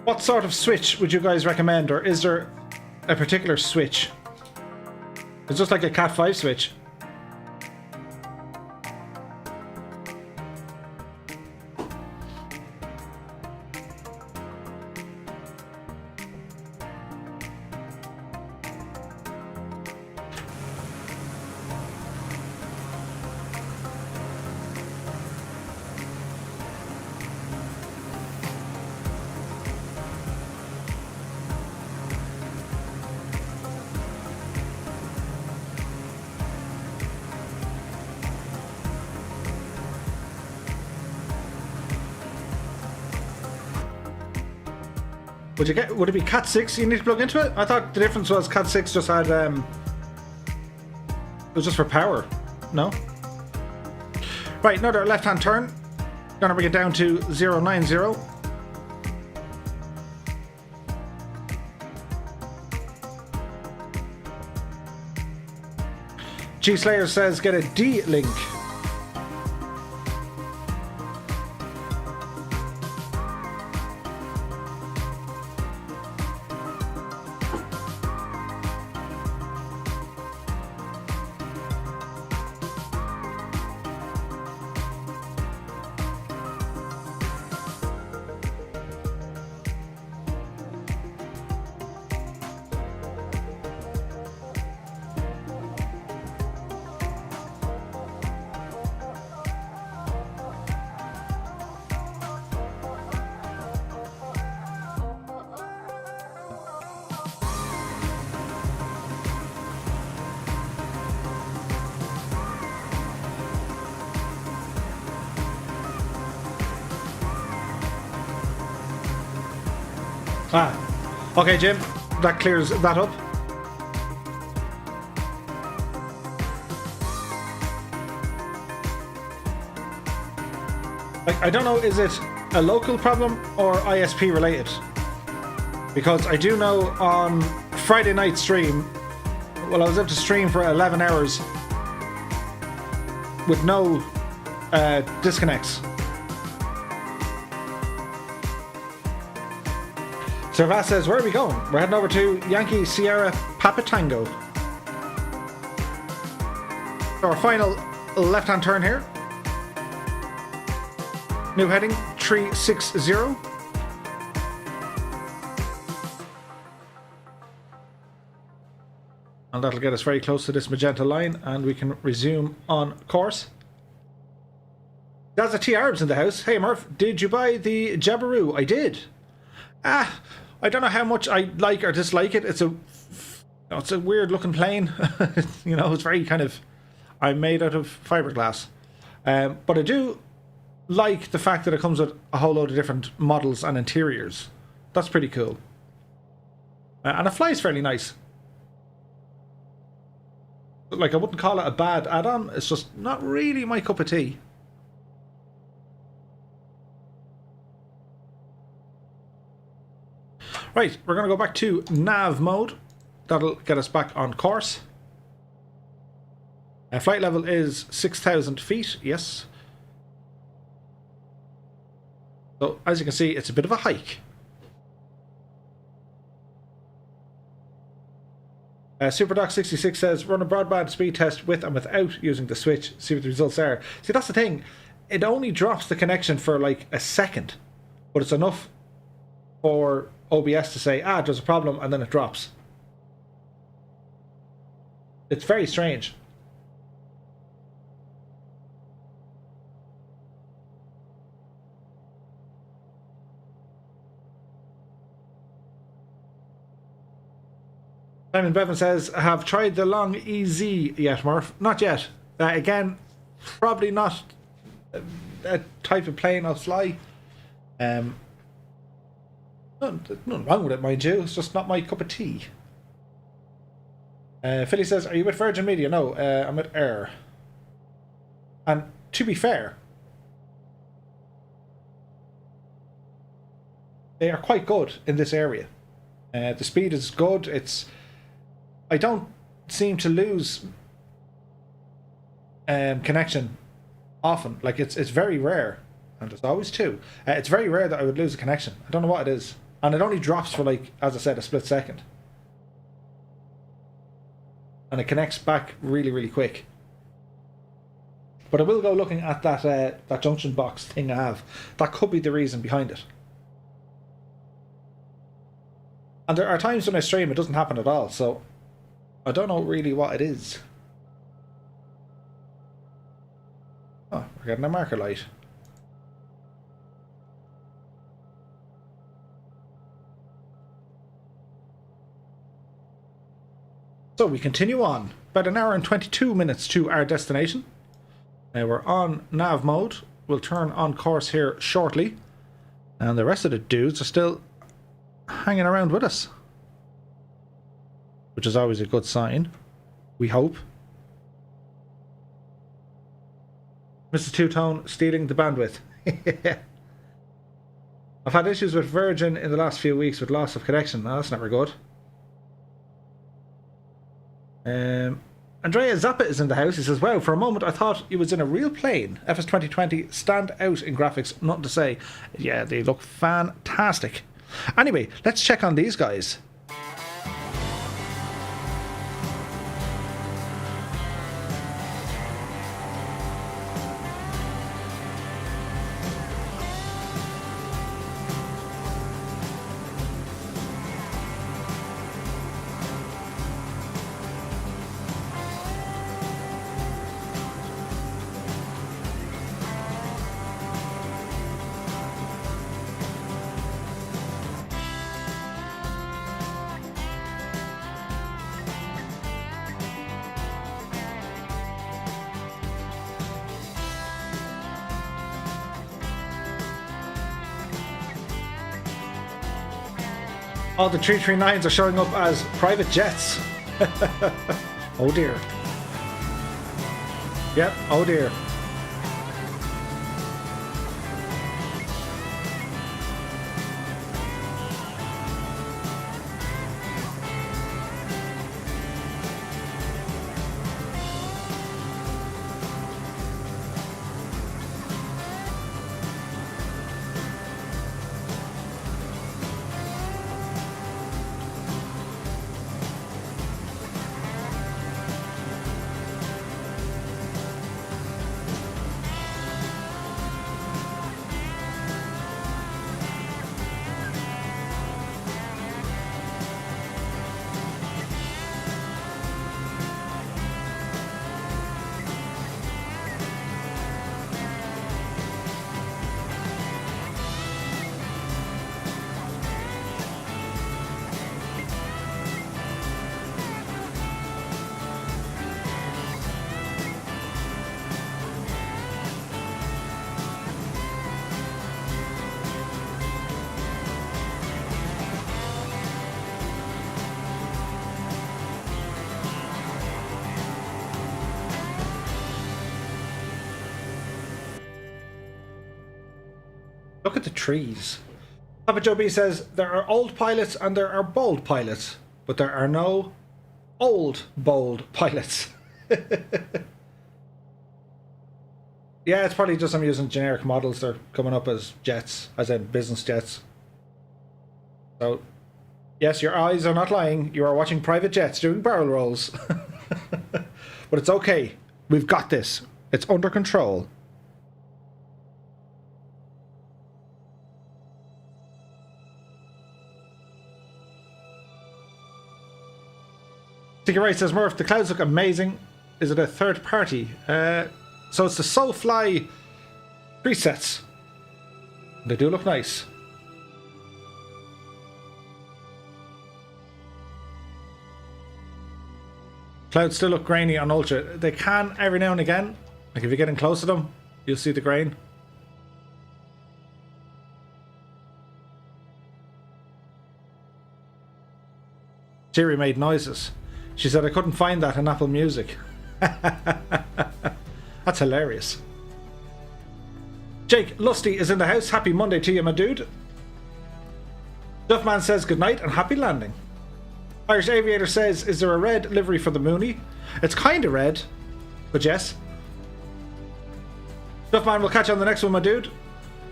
What sort of switch would you guys recommend, or is there a particular switch? It's just like a Cat 5 switch. Would it be Cat 6 you need to plug into it? I thought the difference was Cat 6 just had it was just for power. No? Right, another left hand turn. Gonna bring it down to 090. G Slayer says get a D link. Ah, okay, Jim, that clears that up. I don't know, is it a local problem or ISP related? Because I do know on Friday night stream, well, I was able to stream for 11 hours with no disconnects. Servat says, where are we going? We're heading over to Yankee Sierra Papa Tango. Our final left-hand turn here. New heading, 360. And that'll get us very close to this magenta line, and we can resume on course. That's a T. Arabs in the house. Hey Murph, did you buy the Jabiru? I did. I don't know how much I like or dislike it. It's a weird looking plane. You know, it's very kind of, I'm made out of fiberglass. But I do like the fact that it comes with a whole load of different models and interiors. That's pretty cool. And it flies fairly nice. Like, I wouldn't call it a bad add-on. It's just not really my cup of tea. Right, we're going to go back to nav mode. That'll get us back on course. Flight level is 6,000 feet, yes. So, as you can see, it's a bit of a hike. SuperDoc66 says, run a broadband speed test with and without using the switch. See what the results are. See, that's the thing. It only drops the connection for like a second. But it's enough for OBS to say, there's a problem, and then it drops. It's very strange. Simon Bevan says, have tried the Long EZ yet, Murph? Not yet. Again, probably not a type of plane I'll fly. Nothing wrong with it, mind you. It's just not my cup of tea. Philly says, are you with Virgin Media? No, I'm with Air. And to be fair, they are quite good in this area. The speed is good. I don't seem to lose connection often. Like it's very rare, and there's always two. It's very rare that I would lose a connection. I don't know what it is, and it only drops for, like, as I said, a split second, and it connects back really quick. But I will go looking at that junction box thing I have. That could be the reason behind it. And there are times when I stream it doesn't happen at all, so I don't know really what it is. Oh, we're getting a marker light. So we continue on. About an hour and 22 minutes to our destination. Now we're on nav mode. We'll turn on course here shortly. And the rest of the dudes are still hanging around with us, which is always a good sign, we hope. Mr. Two-Tone stealing the bandwidth. I've had issues with Virgin in the last few weeks with loss of connection. No, that's never good. Andrea Zappa is in the house. He says, wow, for a moment I thought he was in a real plane. FS 2020 stand out in graphics, nothing to say. Yeah, they look fantastic. Anyway, let's check on these guys. Oh, the 339s are showing up as private jets. Oh dear. Yep, oh dear. Look at the trees. Papa Joe B says, there are old pilots and there are bold pilots, but there are no old bold pilots. Yeah, it's probably just I'm using generic models. They're coming up as jets, as in business jets. So, yes, your eyes are not lying. You are watching private jets doing barrel rolls. But it's okay. We've got this. It's under control. Sticky Ray says, Murph, the clouds look amazing. Is it a third party? So it's the Soulfly presets. They do look nice. Clouds still look grainy on Ultra. They can every now and again. Like if you're getting close to them, you'll see the grain. Siri made noises. She said I couldn't find that in Apple Music. That's hilarious. Jake Lusty is in the house. Happy Monday to you, my dude. Duffman says good night and happy landing. Irish Aviator says, is there a red livery for the Mooney? It's kind of red, but yes. Duffman, we'll catch you on the next one, my dude.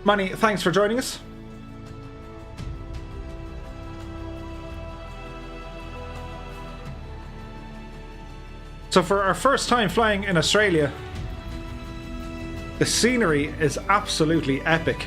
Manny, thanks for joining us. So for our first time flying in Australia, the scenery is absolutely epic.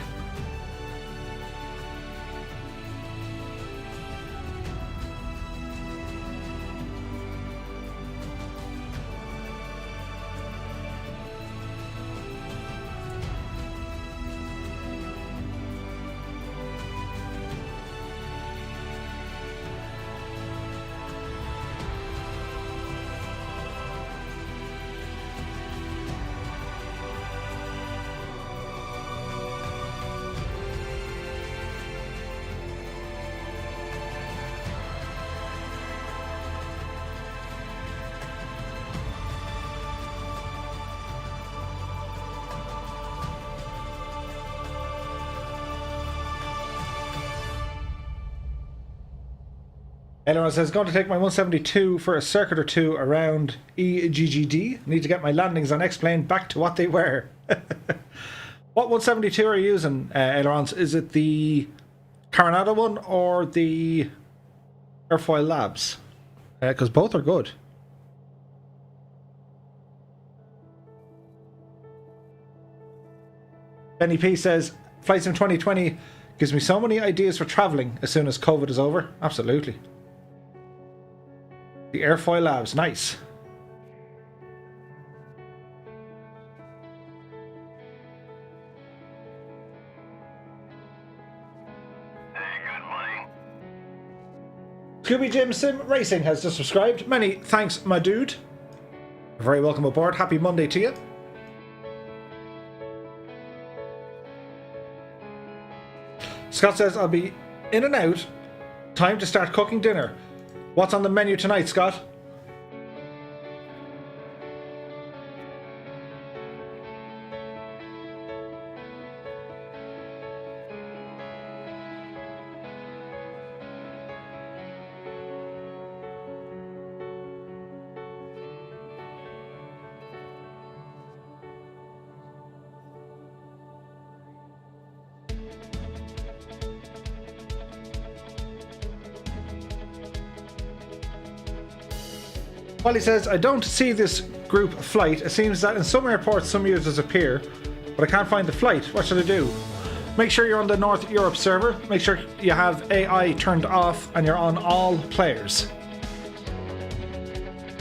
Eleanor says, going to take my 172 for a circuit or two around EGGD. Need to get my landings on X-Plane back to what they were. What 172 are you using, Ailerons? Is it the Coronado one or the Airfoil Labs? Because both are good. Benny P says, Flight Sim 2020 gives me so many ideas for travelling as soon as COVID is over. Absolutely. The Airfoil Labs, nice. Scooby Jim Sim Racing has just subscribed. Many thanks, my dude. You're very welcome aboard. Happy Monday to you. Scott says, I'll be in and out. Time to start cooking dinner. What's on the menu tonight, Scott? Well, he says, I don't see this group flight. It seems that in some airports some users appear, but I can't find the flight. What should I do? Make sure you're on the North Europe server. Make sure you have AI turned off and you're on all players.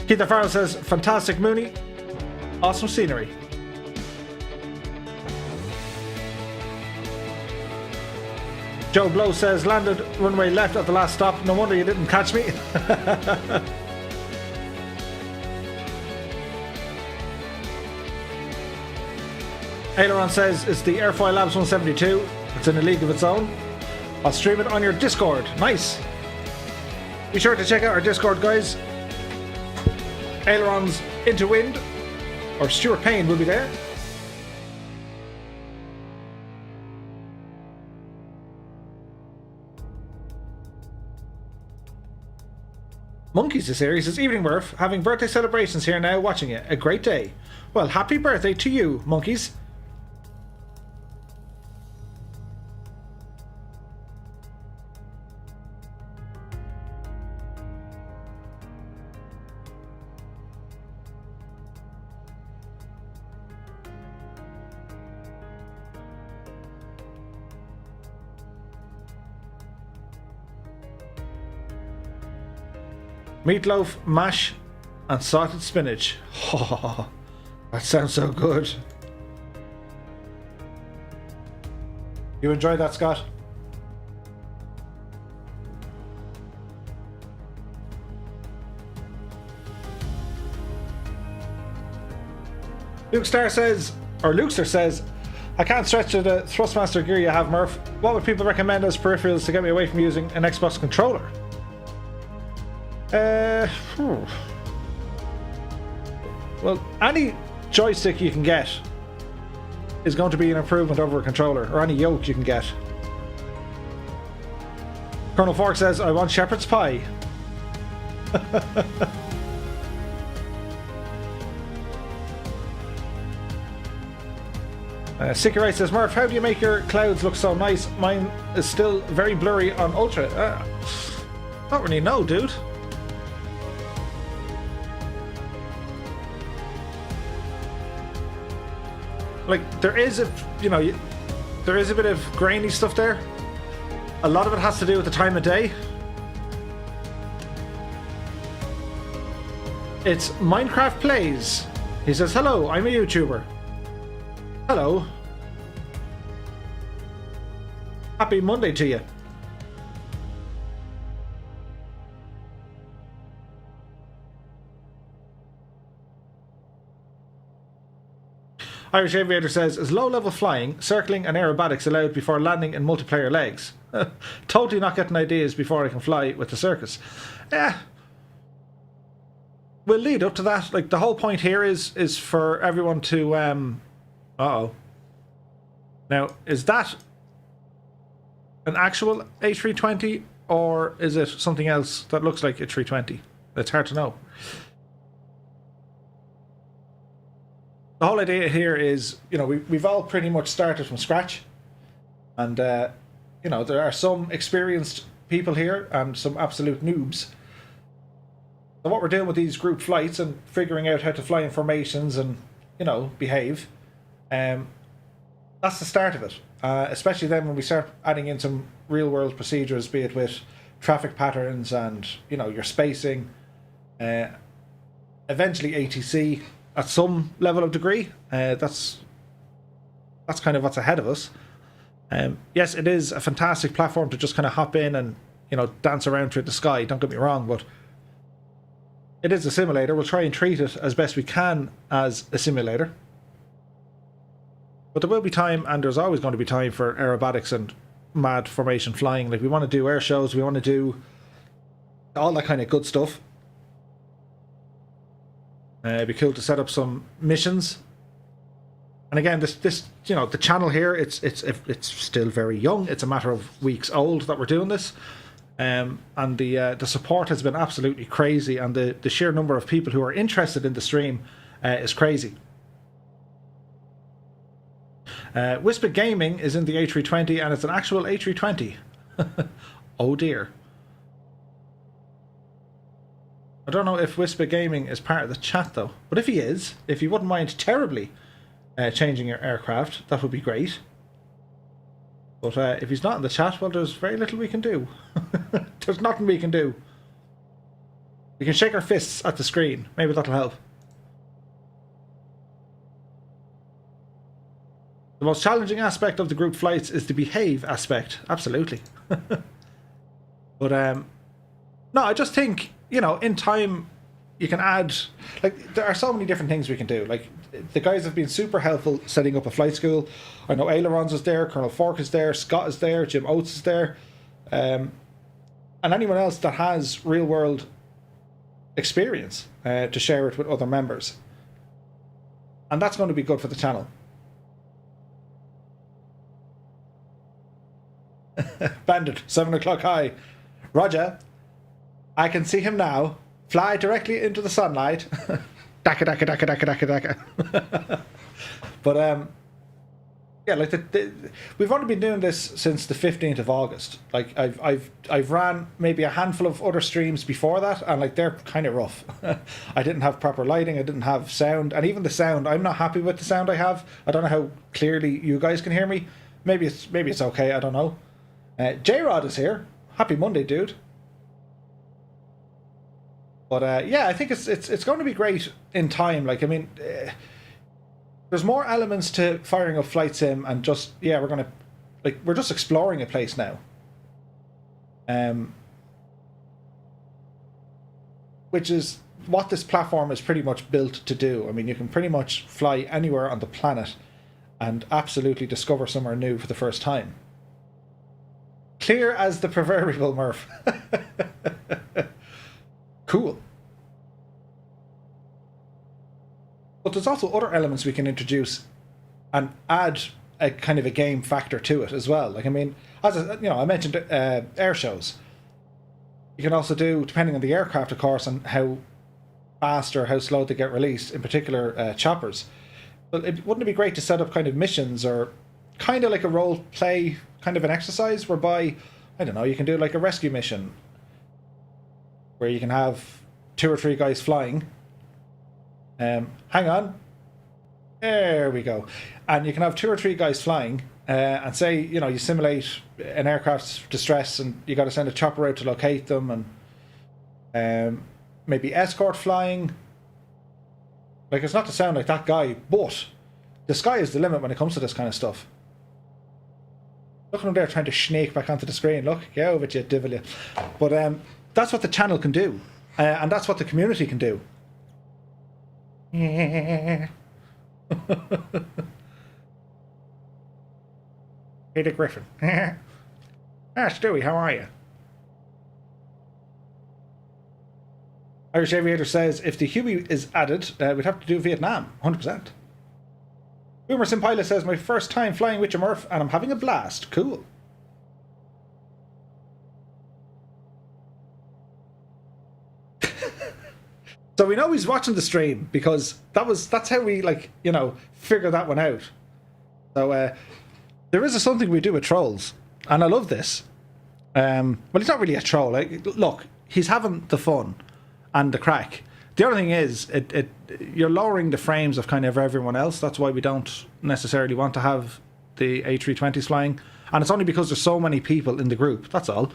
Keith Farrell says, fantastic Mooney. Awesome scenery. Joe Blow says, landed runway left at the last stop. No wonder you didn't catch me. Aileron says it's the Airfoil Labs 172. It's in a league of its own. I'll stream it on your Discord. Nice. Be sure to check out our Discord, guys. Aileron's Into Wind, or Stuart Payne, will be there. Monkeys is here. He says, evening Murph, having birthday celebrations here now, watching it. A great day. Well, happy birthday to you, Monkeys. Meatloaf, mash, and salted spinach. Oh, that sounds so good. You enjoyed that, Scott? Lukester says, I can't stretch to the Thrustmaster gear you have, Murph. What would people recommend as peripherals to get me away from using an Xbox controller? Well, any joystick you can get is going to be an improvement over a controller, or any yoke you can get. Colonel Fork says, I want shepherd's pie. Sicky Rice says, Murph, how do you make your clouds look so nice? Mine is still very blurry on Ultra. Don't really know, dude. Like, there is a, you know, there is a bit of grainy stuff there. A lot of it has to do with the time of day. It's Minecraft Plays. He says, hello, I'm a YouTuber. Hello. Happy Monday to you. Irish Aviator says, is low-level flying, circling and aerobatics allowed before landing in multiplayer legs? Totally not getting ideas before I can fly with the circus. We'll lead up to that. Like, the whole point here is for everyone to... uh-oh. Now, is that an actual A320 or is it something else that looks like a 320? It's hard to know. The whole idea here is, you know, we've all pretty much started from scratch. And, you know, there are some experienced people here and some absolute noobs. So what we're doing with these group flights and figuring out how to fly in formations and, you know, behave, that's the start of it. Especially then when we start adding in some real-world procedures, be it with traffic patterns and, you know, your spacing, eventually ATC at some level of degree. That's kind of what's ahead of us. Yes, it is a fantastic platform to just kind of hop in and, you know, dance around through the sky. Don't get me wrong, but it is a simulator. We'll try and treat it as best we can as a simulator. But there will be time, and there's always going to be time for aerobatics and mad formation flying. Like, we want to do air shows, we want to do all that kind of good stuff. It'd be cool to set up some missions. And again, this you know, the channel here, it's still very young. It's a matter of weeks old that we're doing this. And the support has been absolutely crazy, and the sheer number of people who are interested in the stream is crazy. Whisper Gaming is in the A320, and it's an actual A320. Oh dear. I don't know if Whisper Gaming is part of the chat though, but if he is, if you wouldn't mind terribly changing your aircraft, that would be great. But if he's not in the chat, well, there's very little we can do. There's nothing we can do. We can shake our fists at the screen. Maybe that'll help. The most challenging aspect of the group flights is the behave aspect. Absolutely. But no, I just think, you know, in time you can add, like, there are so many different things we can do. Like, the guys have been super helpful setting up a flight school. I know Ailerons is there, Colonel Fork is there, Scott is there, Jim Oates is there, and anyone else that has real world experience to share it with other members. And that's going to be good for the channel. Bandit, 7 o'clock high. Roger, I can see him now. Fly directly into the sunlight. Daka daka daka daka daka daka. But yeah, like we've only been doing this since the 15th of August. Like I've ran maybe a handful of other streams before that, and like they're kind of rough. I didn't have proper lighting, I didn't have sound, and even the sound, I'm not happy with the sound I have. I don't know how clearly you guys can hear me. Maybe it's okay, I don't know. J-Rod is here. Happy Monday, dude. But yeah, I think it's going to be great in time. Like, I mean, there's more elements to firing up Flight Sim, and just, yeah, we're just exploring a place now. Which is what this platform is pretty much built to do. I mean, you can pretty much fly anywhere on the planet and absolutely discover somewhere new for the first time. Clear as the proverbial, Murph. Cool. But there's also other elements we can introduce and add a kind of a game factor to it as well. Like, I mean, as I mentioned air shows. You can also do, depending on the aircraft, of course, and how fast or how slow they get released, in particular choppers. But wouldn't it be great to set up kind of missions or kind of like a role play kind of an exercise whereby, I don't know, you can do like a rescue mission where you can have 2 or 3 guys flying. Hang on. There we go. And you can have 2 or 3 guys flying and say, you simulate an aircraft's distress and you got to send a chopper out to locate them and maybe escort flying. Like, it's not to sound like that guy, but the sky is the limit when it comes to this kind of stuff. Look at him there trying to snake back onto the screen. Look, get over it, you divil you. But that's what the channel can do. And that's what the community can do. Hey, the Griffin. Stewie, how are you? Irish Aviator says, if the Huey is added, we'd have to do Vietnam, 100%. Boomer Simpila says, my first time flying with your Murph, and I'm having a blast. Cool. So we know he's watching the stream, because that's how we, figure that one out. So, there is something we do with trolls, and I love this. Well, he's not really a troll. Look, he's having the fun and the crack. The other thing is, you're lowering the frames of kind of everyone else. That's why we don't necessarily want to have the A320s flying. And it's only because there's so many people in the group. That's all.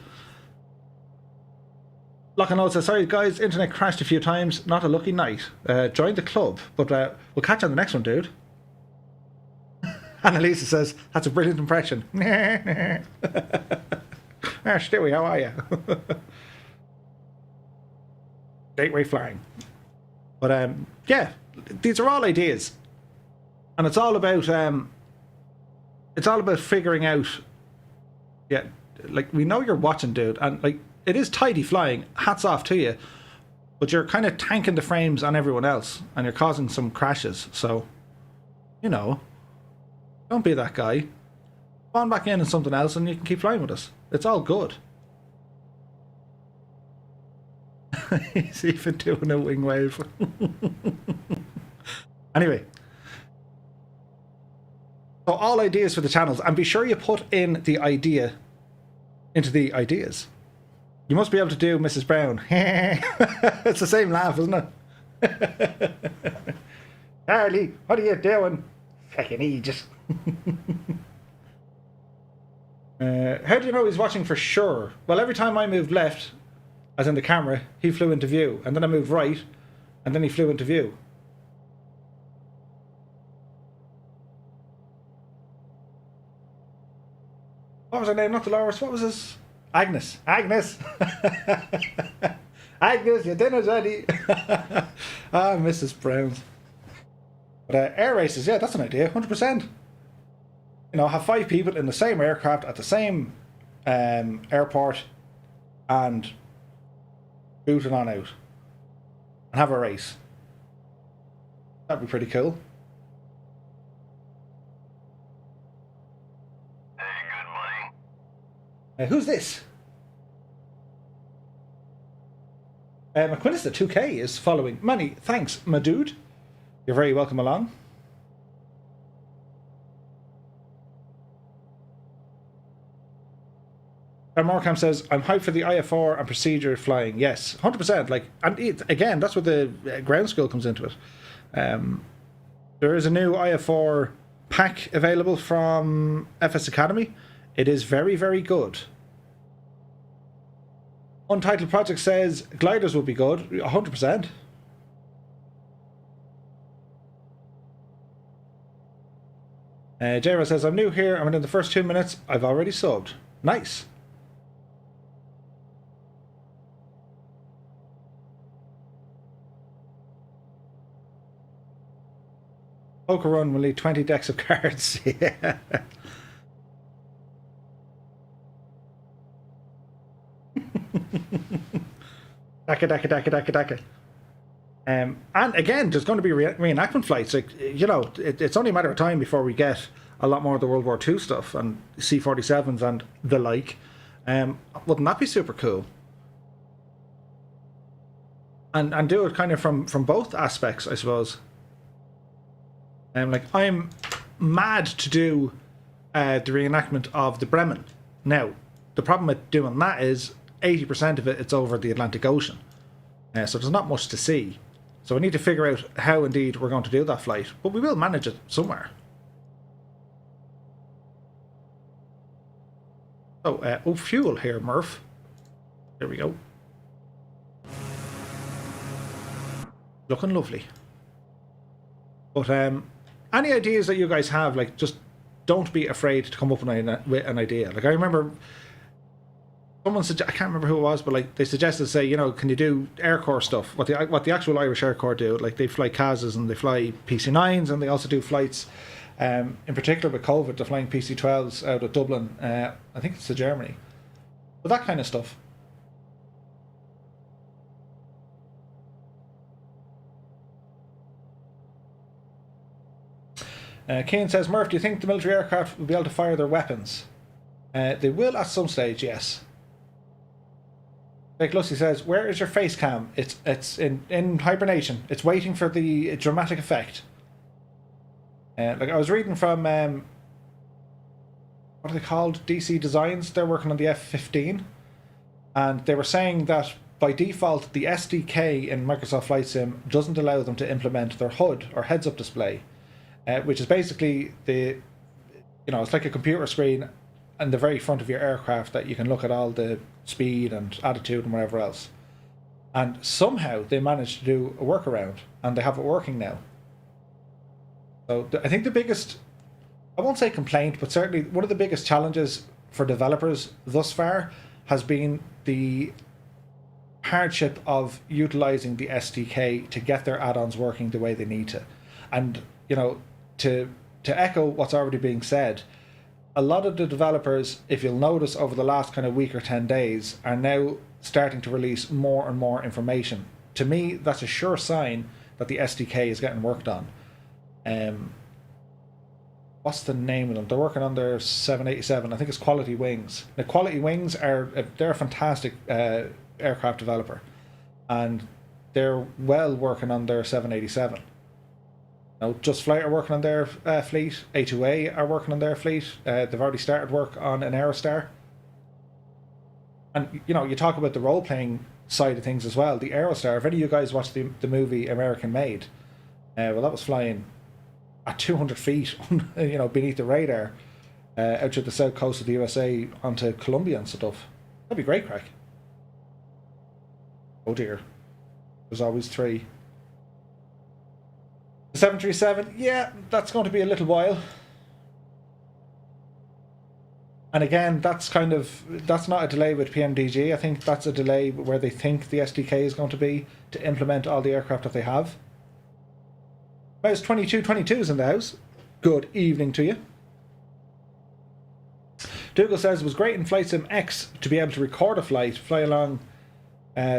Lock and Note says, sorry guys, internet crashed a few times. Not a lucky night. Join the club. But we'll catch you on the next one, dude. Annalisa says, that's a brilliant impression. Stewie, how are you? Gateway flying. But yeah, these are all ideas. And it's all about figuring out, yeah, like, we know you're watching, dude, and like, it is tidy flying, hats off to you, but you're kind of tanking the frames on everyone else and you're causing some crashes. So, don't be that guy. Spawn back in something else and you can keep flying with us. It's all good. He's even doing a wing wave. Anyway. So all ideas for the channels. And be sure you put in the idea into the ideas. You must be able to do Mrs. Brown. It's the same laugh, isn't it? Charlie, what are you doing? Fucking Aegis. How do you know he's watching for sure? Well, every time I moved left, as in the camera, he flew into view. And then I moved right, and then he flew into view. What was her name? Not Dolores. What was his? Agnes. Agnes! Agnes, your dinner's ready. Mrs. Brown's. But air races, yeah, that's an idea, 100%. Have 5 people in the same aircraft at the same airport and boot it on out and have a race. That'd be pretty cool. Hey, good money. Who's this? McQuinista 2K is following. Many thanks, my dude. You're very welcome along. Markham says, I'm hyped for the IFR and procedure flying. Yes, 100%. Again, that's where the ground school comes into it. There is a new IFR pack available from FS Academy. It is very, very good. Untitled Project says gliders will be good. 100%. J-Ra says, I'm new here. I'm in the first 2 minutes. I've already subbed. Nice. Poker run will need 20 decks of cards. Yeah. Daka. And again, there's going to be reenactment flights. It's only a matter of time before we get a lot more of the World War II stuff and C-47s and the like. Wouldn't that be super cool? And do it kind of from both aspects, I suppose. Like, I'm mad to do the reenactment of the Bremen. Now, the problem with doing that is 80% of it's over the Atlantic Ocean. So there's not much to see. So we need to figure out how indeed we're going to do that flight. But we will manage it somewhere. Oh, fuel here, Murph. There we go. Looking lovely. But any ideas that you guys have, like, just don't be afraid to come up with an idea. Like, I remember someone I can't remember who it was, but like they suggested, say, you know, can you do Air Corps stuff? What the actual Irish Air Corps do? Like, they fly CASs and they fly PC9s, and they also do flights. In particular with COVID, they're flying PC12s out of Dublin. I think it's to Germany. But that kind of stuff. Kane says, Murph, do you think the military aircraft will be able to fire their weapons? They will at some stage, yes. Like Lucy says, where is your face cam? It's in hibernation. It's waiting for the dramatic effect. Like, I was reading from, what are they called? DC Designs. They're working on the F-15. And they were saying that by default, the SDK in Microsoft Flight Sim doesn't allow them to implement their HUD, or heads-up display. Which is basically it's like a computer screen in the very front of your aircraft that you can look at all the speed and attitude and whatever else. And somehow they managed to do a workaround, and they have it working now. So I think the biggest, I won't say complaint, but certainly one of the biggest challenges for developers thus far has been the hardship of utilizing the SDK to get their add-ons working the way they need to. And, you know, to echo what's already being said, a lot of the developers, if you'll notice over the last kind of week or 10 days, are now starting to release more and more information. To me, that's a sure sign that the SDK is getting worked on. What's the name of them? They're working on their 787. I think it's Quality Wings. Now, Quality Wings they're a fantastic aircraft developer, and they're well working on their 787. Now, Just Flight are working on their fleet. A2A are working on their fleet. They've already started work on an Aerostar. And, you know, you talk about the role-playing side of things as well. The Aerostar, if any of you guys watched the movie American Made, well, that was flying at 200 feet, you know, beneath the radar, out to the south coast of the USA onto Colombia and stuff. That'd be great crack. Oh dear. There's always three. The 737, yeah, that's going to be a little while. And again, that's not a delay with PMDG. I think that's a delay where they think the SDK is going to be to implement all the aircraft that they have. Mouse 2222's in the house. Good evening to you. Dougal says it was great in Flight Sim X to be able to record a flight, fly along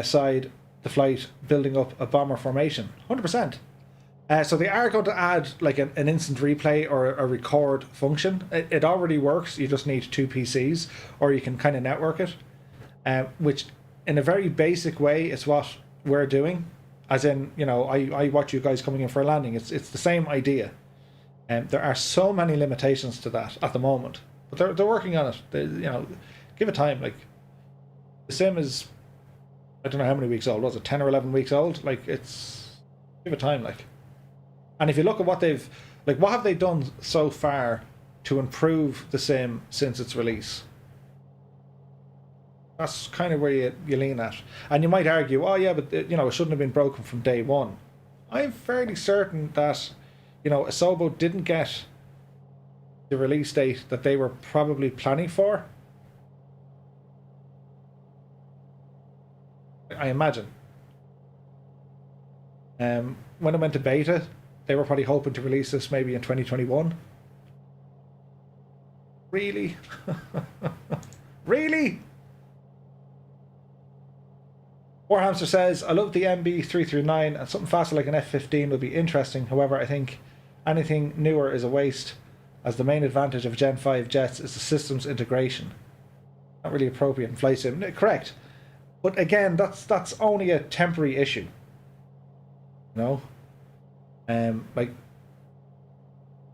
side the flight, building up a bomber formation. 100%. So they are going to add like an instant replay or a record function. It already works. You just need 2 PCs, or you can kind of network it, which in a very basic way is what we're doing. As in, you know, I watch you guys coming in for a landing. It's the same idea. There are so many limitations to that at the moment, but they're working on it. You know, give it time. Like, the sim is, I don't know how many weeks old. Was it 10 or 11 weeks old? Like, it's, give it time. Like, and if you look at what what have they done so far to improve the sim since its release? That's kind of where you lean at. And you might argue, oh yeah, but you know, it shouldn't have been broken from day one. I'm fairly certain that, you know, Asobo didn't get the release date that they were probably planning for. I imagine. When it went to beta, they were probably hoping to release this maybe in 2021. Really? Really? Warhamster says, I love the MB339 and something faster like an F-15 would be interesting. However, I think anything newer is a waste. as the main advantage of Gen 5 jets is the system's integration. Not really appropriate in flight sim. Correct. But again, that's only a temporary issue. You know? Like,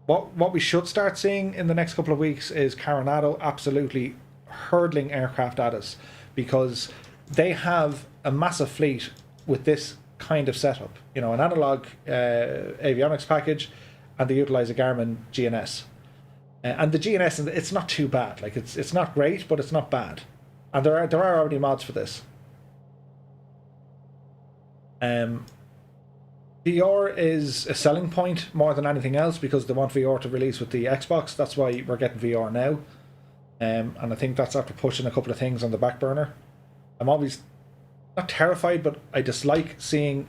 what we should start seeing in the next couple of weeks is Coronado absolutely hurtling aircraft at us, because they have a massive fleet with this kind of setup. You know, an analog avionics package, and they utilize a Garmin GNS. And the GNS, it's not too bad. Like, it's not great, but it's not bad. And there are already mods for this. VR is a selling point more than anything else, because they want VR to release with the Xbox. That's why we're getting VR now. And I think that's after pushing a couple of things on the back burner. I'm always not terrified, but I dislike seeing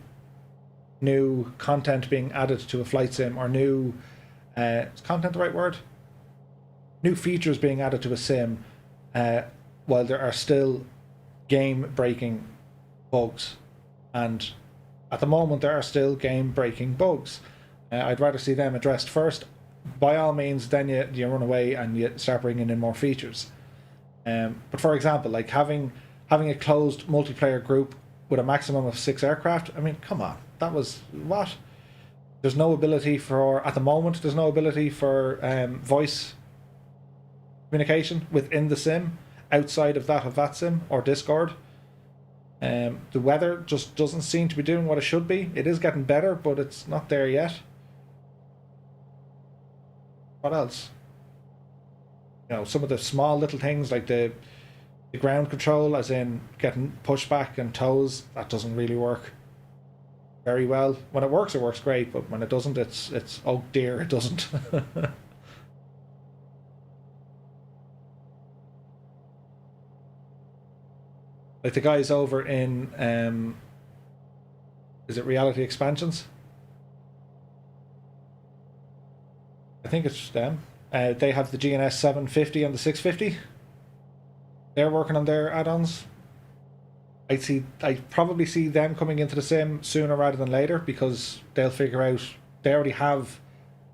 new content being added to a flight sim, or new is content the right word? New features being added to a sim while there are still game-breaking bugs. And at the moment, there are still game-breaking bugs. I'd rather see them addressed first. By all means, then you run away and you start bringing in more features. But for example, like having a closed multiplayer group with a maximum of 6 aircraft, I mean, come on. That was what? There's no ability for, at the moment, there's no ability for voice communication within the sim outside of that sim or Discord. The weather just doesn't seem to be doing what it should be. It is getting better, but it's not there yet. What else? You know, some of the small little things like the ground control, as in getting pushback and tows, that doesn't really work very well. When it works great, but when it doesn't, it's oh dear, it doesn't. Like the guys over in is it Reality Expansions? I think it's them. They have the GNS 750 and the 650. They're working on their add-ons. I probably see them coming into the sim sooner rather than later, because they'll figure out, they already have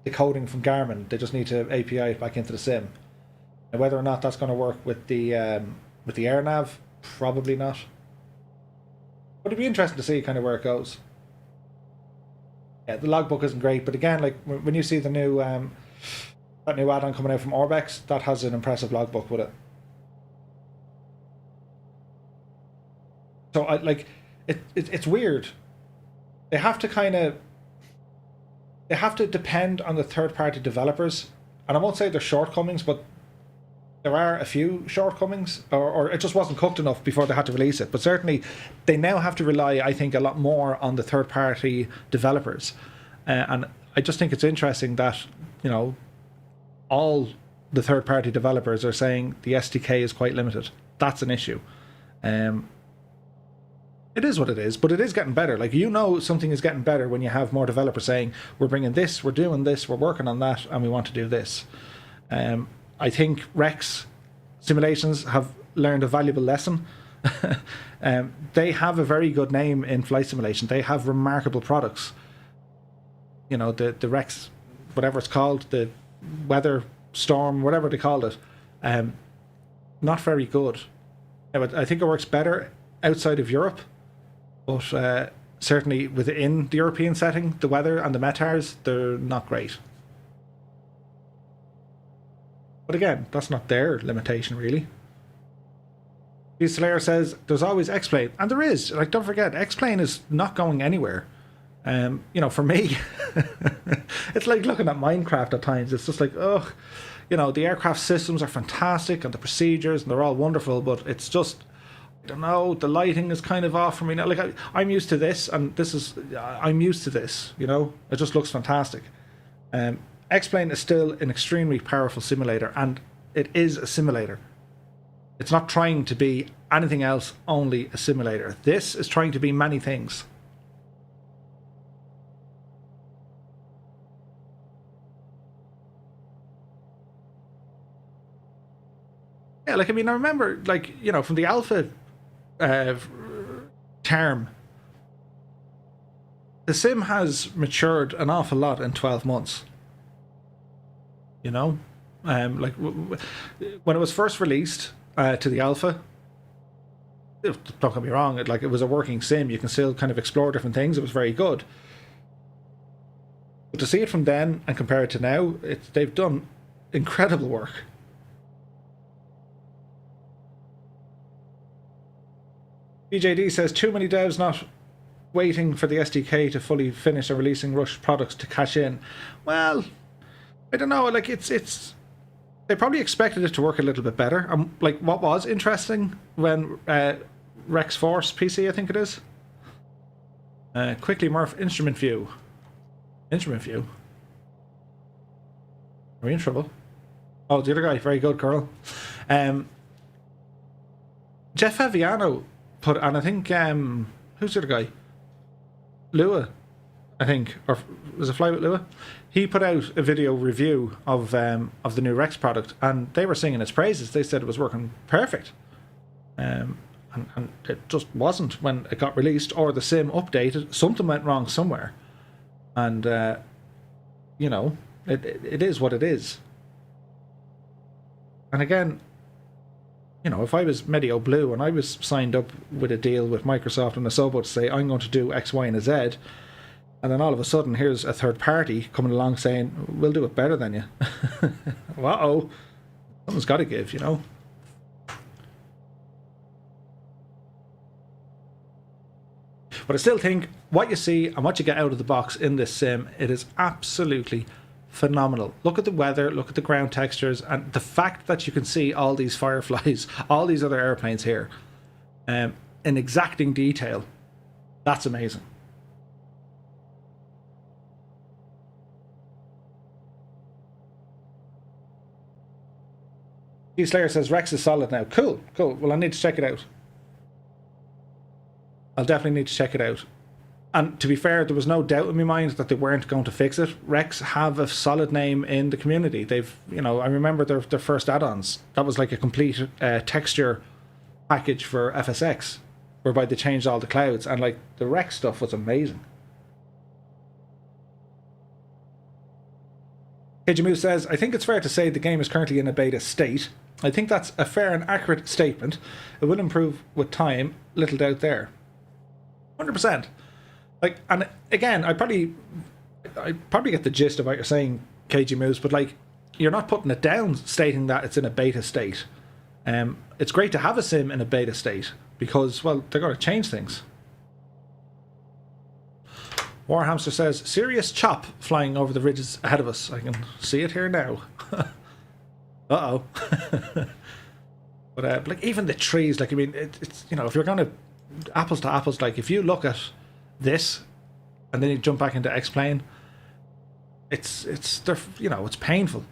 the coding from Garmin. They just need to API it back into the sim. And whether or not that's going to work with the AirNav, probably not. But it'd be interesting to see kind of where it goes. Yeah, the logbook isn't great, but again, like when you see the new that new add-on coming out from Orbex, that has an impressive logbook with it. So it's weird. They have to depend on the third-party developers, and I won't say there's shortcomings, but there are a few shortcomings, or it just wasn't cooked enough before they had to release it. But certainly, they now have to rely, I think, a lot more on the third-party developers, and I just think it's interesting that, you know, all the third-party developers are saying the SDK is quite limited. That's an issue. It is what it is, but it is getting better. Like, you know, something is getting better when you have more developers saying, we're bringing this, we're doing this, we're working on that, and we want to do this. I think Rex simulations have learned a valuable lesson. They have a very good name in flight simulation. They have remarkable products. You know, the Rex, whatever it's called, the Weather Storm, whatever they called it, not very good. I think it works better outside of Europe, but certainly within the European setting, the weather and the METARs, they're not great. But again, that's not their limitation, really. Slayer says, there's always X-Plane. And there is. Like, don't forget, X-Plane is not going anywhere. You know, for me, it's like looking at Minecraft at times. It's just like, ugh. You know, the aircraft systems are fantastic and the procedures, and they're all wonderful, but it's just, I don't know, the lighting is kind of off for me now. Like, I'm used to this, and I'm used to this, you know? It just looks fantastic. X-Plane is still an extremely powerful simulator, and it is a simulator. It's not trying to be anything else, only a simulator. This is trying to be many things. Yeah, like, I mean, I remember, like, you know, from the alpha term, the sim has matured an awful lot in 12 months. You know, like when it was first released to the alpha. Don't get me wrong, it was a working sim. You can still kind of explore different things. It was very good. But to see it from then and compare it to now, they've done incredible work. BJD says too many devs not waiting for the SDK to fully finish and releasing rushed products to cash in. Well, I don't know. Like it's they probably expected it to work a little bit better. Like what was interesting when Rex Force PC, I think it is. Quickly, Murph, instrument view. Instrument view. Are we in trouble? Oh, the other guy, very good, Carl. Jeff Faviano put, and I think who's the other guy? Lua, I think, or was it Fly with Lua? He put out a video review of the new Rex product, and they were singing its praises. They said it was working perfect. And it just wasn't when it got released, or the sim updated. Something went wrong somewhere, and you know, it is what it is. And again, you know, if I was Medio Blue and I was signed up with a deal with Microsoft and Asobo to say I'm going to do X, Y, and Z, and then all of a sudden here's a third party coming along saying we'll do it better than you. Uh-oh, something's got to give, you know. But I still think what you see and what you get out of the box in this sim, it is absolutely phenomenal. Look at the weather, look at the ground textures, and the fact that you can see all these fireflies, all these other airplanes here, in exacting detail. That's amazing. Slayer says Rex is solid now. Cool, cool. Well, I need to check it out. I'll definitely need to check it out. And to be fair, there was no doubt in my mind that they weren't going to fix it. Rex have a solid name in the community. They've, you know, I remember their first add-ons. That was like a complete texture package for FSX, whereby they changed all the clouds, and like the Rex stuff was amazing. KJ says, I think it's fair to say the game is currently in a beta state. I think that's a fair and accurate statement. It will improve with time, little doubt there. 100%. Like, and again, I probably get the gist of what you're saying, KG Moose, but like, you're not putting it down stating that it's in a beta state. It's great to have a sim in a beta state because, well, they're going to change things. Warhamster says, serious chop flying over the ridges ahead of us. I can see it here now. Uh-oh. But like, even the trees, like, I mean, it's, you know, if you're going to apples to apples, like, if you look at this and then you jump back into X-Plane, it's you know, it's painful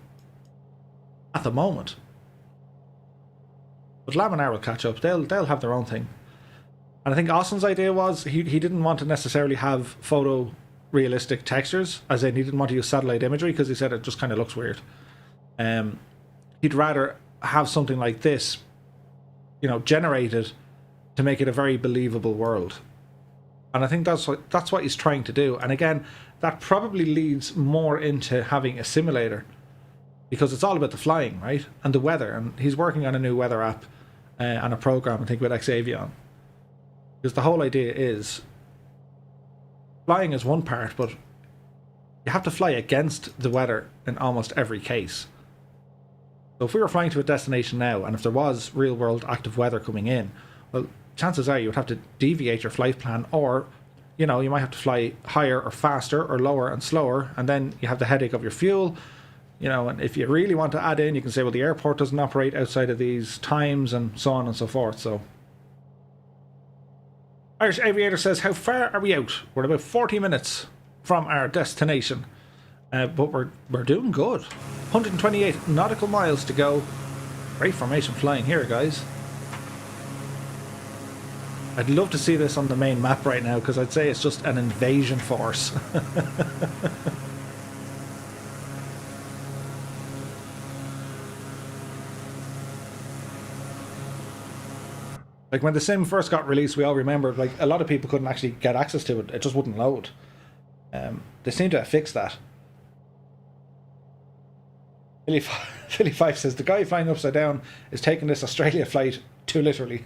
at the moment. But Laminar will catch up. They'll have their own thing. And I think Austin's idea was he didn't want to necessarily have photorealistic textures, as in he didn't want to use satellite imagery because he said it just kind of looks weird. He'd rather have something like this, you know, generated to make it a very believable world. And I think that's what he's trying to do. And again, that probably leads more into having a simulator, because it's all about the flying, right? And the weather. And he's working on a new weather app and a program, I think, with Xavion. Because the whole idea is flying is one part, but you have to fly against the weather in almost every case. So if we were flying to a destination now, and if there was real world active weather coming in, well, chances are you would have to deviate your flight plan, or, you know, you might have to fly higher or faster or lower and slower, and then you have the headache of your fuel. You know, and if you really want to add in, you can say, well, the airport doesn't operate outside of these times, and so on and so forth. So Irish Aviator says, how far are we out? We're about 40 minutes from our destination, but we're doing good. 128 nautical miles to go. Great formation flying here, guys. I'd love to see this on the main map right now, because I'd say it's just an invasion force. Like, when the sim first got released, we all remember, like, a lot of people couldn't actually get access to it. It just wouldn't load. They seem to have fixed that. Philly 5 says, the guy flying upside down is taking this Australia flight too literally.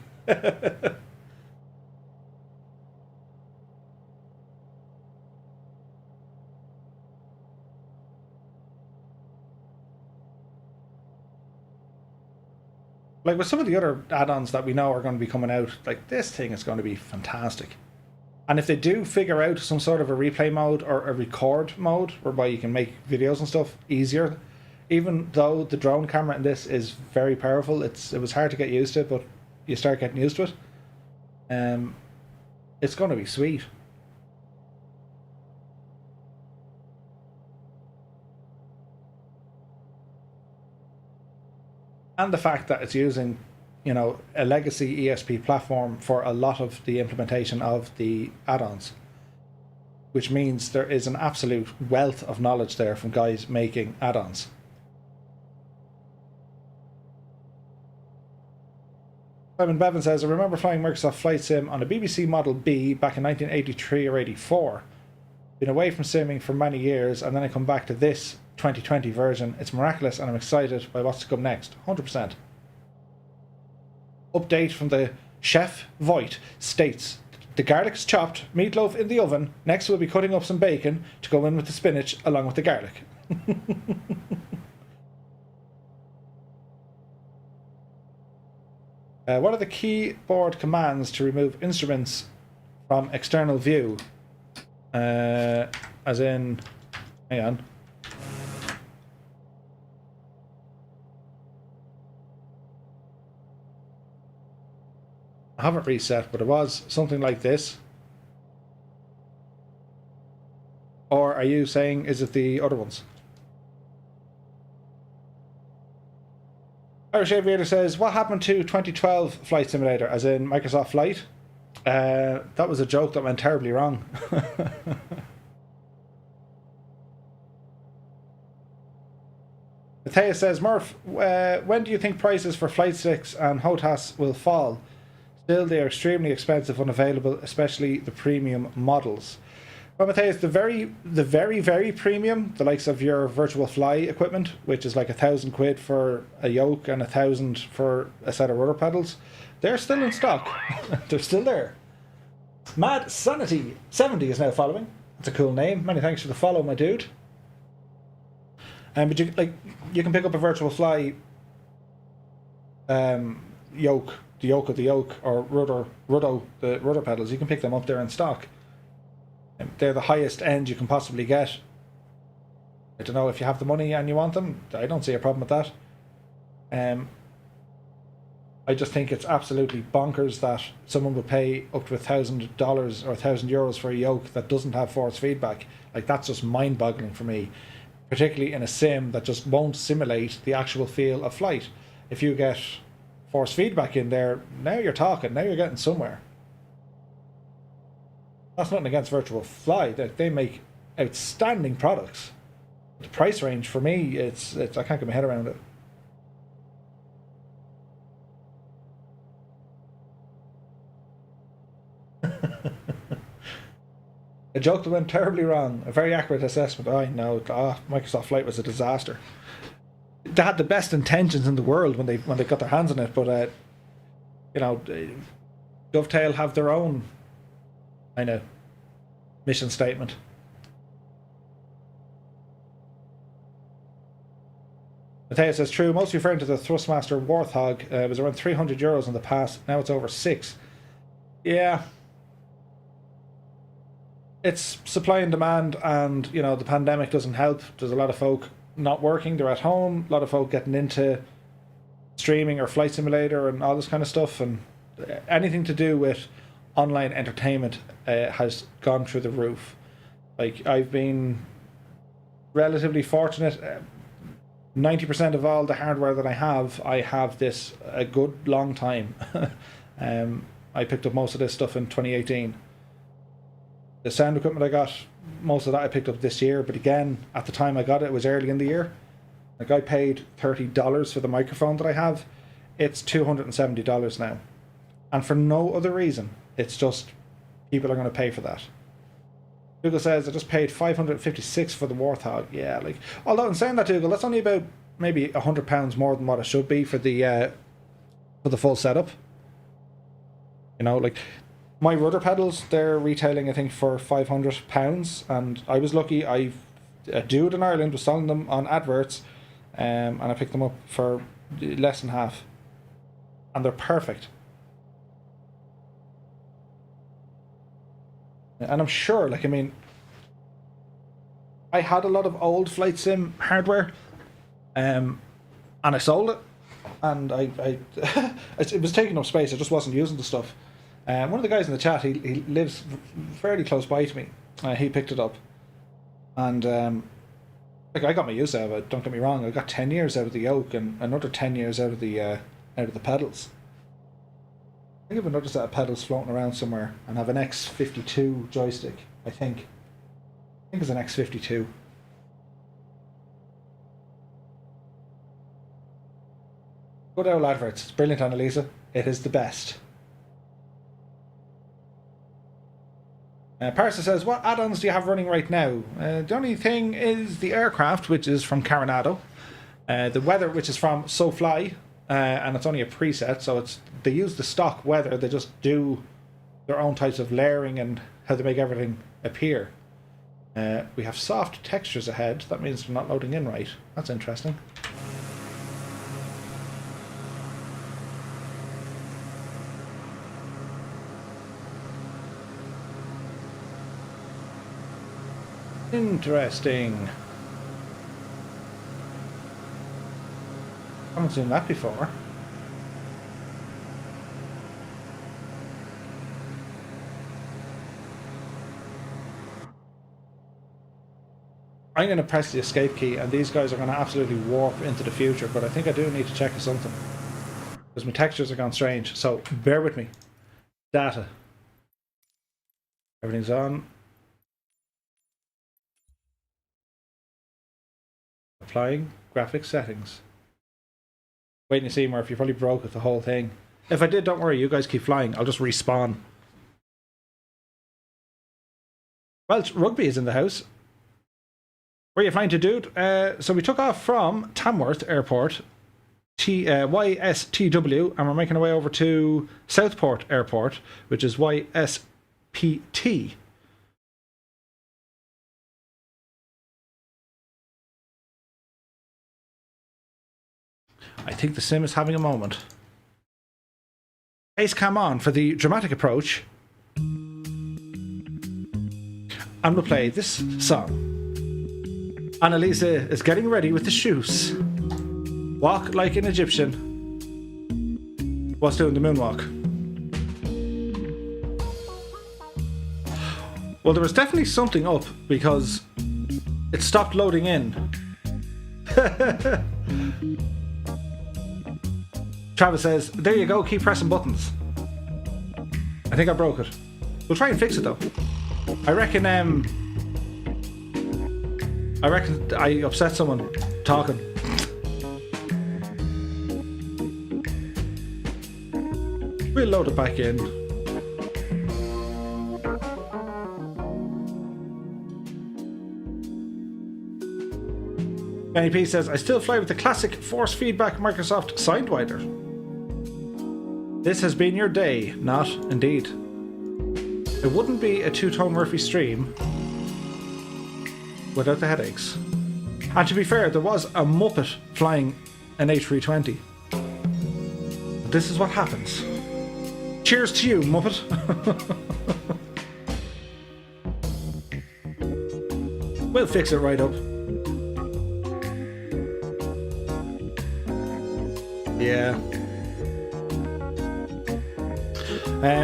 Like with some of the other add-ons that we know are going to be coming out, like this thing is going to be fantastic. And if they do figure out some sort of a replay mode or a record mode whereby you can make videos and stuff easier, even though the drone camera in this is very powerful, it was hard to get used to, but you start getting used to it. It's going to be sweet. And the fact that it's using, you know, a legacy ESP platform for a lot of the implementation of the add-ons, which means there is an absolute wealth of knowledge there from guys making add-ons. Simon Bevan says, I remember flying Microsoft Flight Sim on a BBC Model B back in 1983 or 84. Been away from simming for many years, and then I come back to this 2020 version. It's miraculous, and I'm excited by what's to come next. 100%. Update from the Chef Voigt states, the garlic's chopped, meatloaf in the oven. Next we'll be cutting up some bacon to go in with the spinach along with the garlic. What are the keyboard commands to remove instruments from external view? As in, hang on. I haven't reset, but it was something like this. Or are you saying, is it the other ones? Irish Aviator says, what happened to 2012 Flight Simulator, as in Microsoft Flight? That was a joke that went terribly wrong. Matthias says, Murph, when do you think prices for Flight Sticks and HOTAS will fall? Still, they are extremely expensive when available, especially the premium models. Well, Matthias, the very premium, the likes of your Virtual Fly equipment, which is like £1,000 for a yoke and 1,000 for a set of rudder pedals, they're still in stock. They're still there. Mad Sanity 70 is now following. That's a cool name. Many thanks for the follow, my dude. But you can pick up a Virtual Fly yoke, the yoke of the yoke, or rudder, the rudder pedals. You can pick them up there in stock. They're the highest end you can possibly get. I don't know if you have the money and you want them. I don't see a problem with that. I just think it's absolutely bonkers that someone would pay up to $1,000 or €1,000 for a yoke that doesn't have force feedback. Like, that's just mind-boggling for me, particularly in a sim that just won't simulate the actual feel of flight. If you get force feedback in there, now you're talking. Now you're getting somewhere. That's nothing against Virtual Fly. They make outstanding products. The price range for me, it's I can't get my head around it. A joke that went terribly wrong. A very accurate assessment. I know. Microsoft Flight was a disaster. They had the best intentions in the world when they got their hands on it, but you know, Dovetail have their own kind of mission statement. Matthias says, true, most referring to the Thrustmaster Warthog. It was around €300 in the past. Now it's over 6. Yeah. It's supply and demand, and you know, the pandemic doesn't help. There's a lot of folk not working, they're at home, a lot of folk getting into streaming or Flight Simulator and all this kind of stuff, and anything to do with online entertainment has gone through the roof. Like, I've been relatively fortunate. 90% of all the hardware that I have this a good long time. I picked up most of this stuff in 2018. The sound equipment I got, most of that I picked up this year, but again, at the time I got it, it was early in the year. Like, I paid $30 for the microphone that I have. It's $270 now. And for no other reason. It's just people are going to pay for that. Google says I just paid $556 for the Warthog. Yeah, like, although in saying that, Google, that's only about maybe £100 more than what it should be for the full setup. You know, like my rudder pedals, they're retailing I think for £500, and I was lucky. A dude in Ireland was selling them on adverts, and I picked them up for less than half, and they're perfect. And I'm sure, like, I mean, I had a lot of old flight sim hardware, and I sold it, and it was taking up space. I just wasn't using the stuff. One of the guys in the chat, he lives fairly close by to me. He picked it up, and like I got my use out of it. Don't get me wrong. I got 10 years out of the yoke and another 10 years out of the pedals. I think I have another set of pedals floating around somewhere, and have an X52 joystick. I think it's an X52. Good old adverts. It's brilliant, Annalisa. It is the best. Parsa says, what add-ons do you have running right now? The only thing is the aircraft, which is from Coronado. The weather, which is from SoFly. And it's only a preset, so they use the stock weather. They just do their own types of layering and how they make everything appear. We have soft textures ahead. That means they're not loading in right. That's interesting. Interesting. I haven't seen that before. I'm going to press the escape key, and these guys are going to absolutely warp into the future, but I think I do need to check something, because my textures are gone strange, so bear with me. Data. Everything's on. Applying graphics settings. Waiting to see, Murph. You probably broke it, the whole thing. If I did, don't worry. You guys keep flying. I'll just respawn. Welsh Rugby is in the house. Where are you flying to, dude? So we took off from Tamworth Airport, YSTW, and we're making our way over to Southport Airport, which is YSPT. I think the sim is having a moment. Face cam on for the dramatic approach. And we'll play this song. Annalisa is getting ready with the shoes. Walk like an Egyptian whilst doing the moonwalk. Well, there was definitely something up because it stopped loading in. Travis says, there you go, keep pressing buttons. I think I broke it. We'll try and fix it though. I reckon I upset someone talking. We'll load it back in. Benny P says, I still fly with the classic force feedback Microsoft Sidewinder. This has been your day, not indeed. It wouldn't be a two-tone Murphy stream without the headaches. And to be fair, there was a Muppet flying an A320. But this is what happens. Cheers to you, Muppet. We'll fix it right up. Yeah.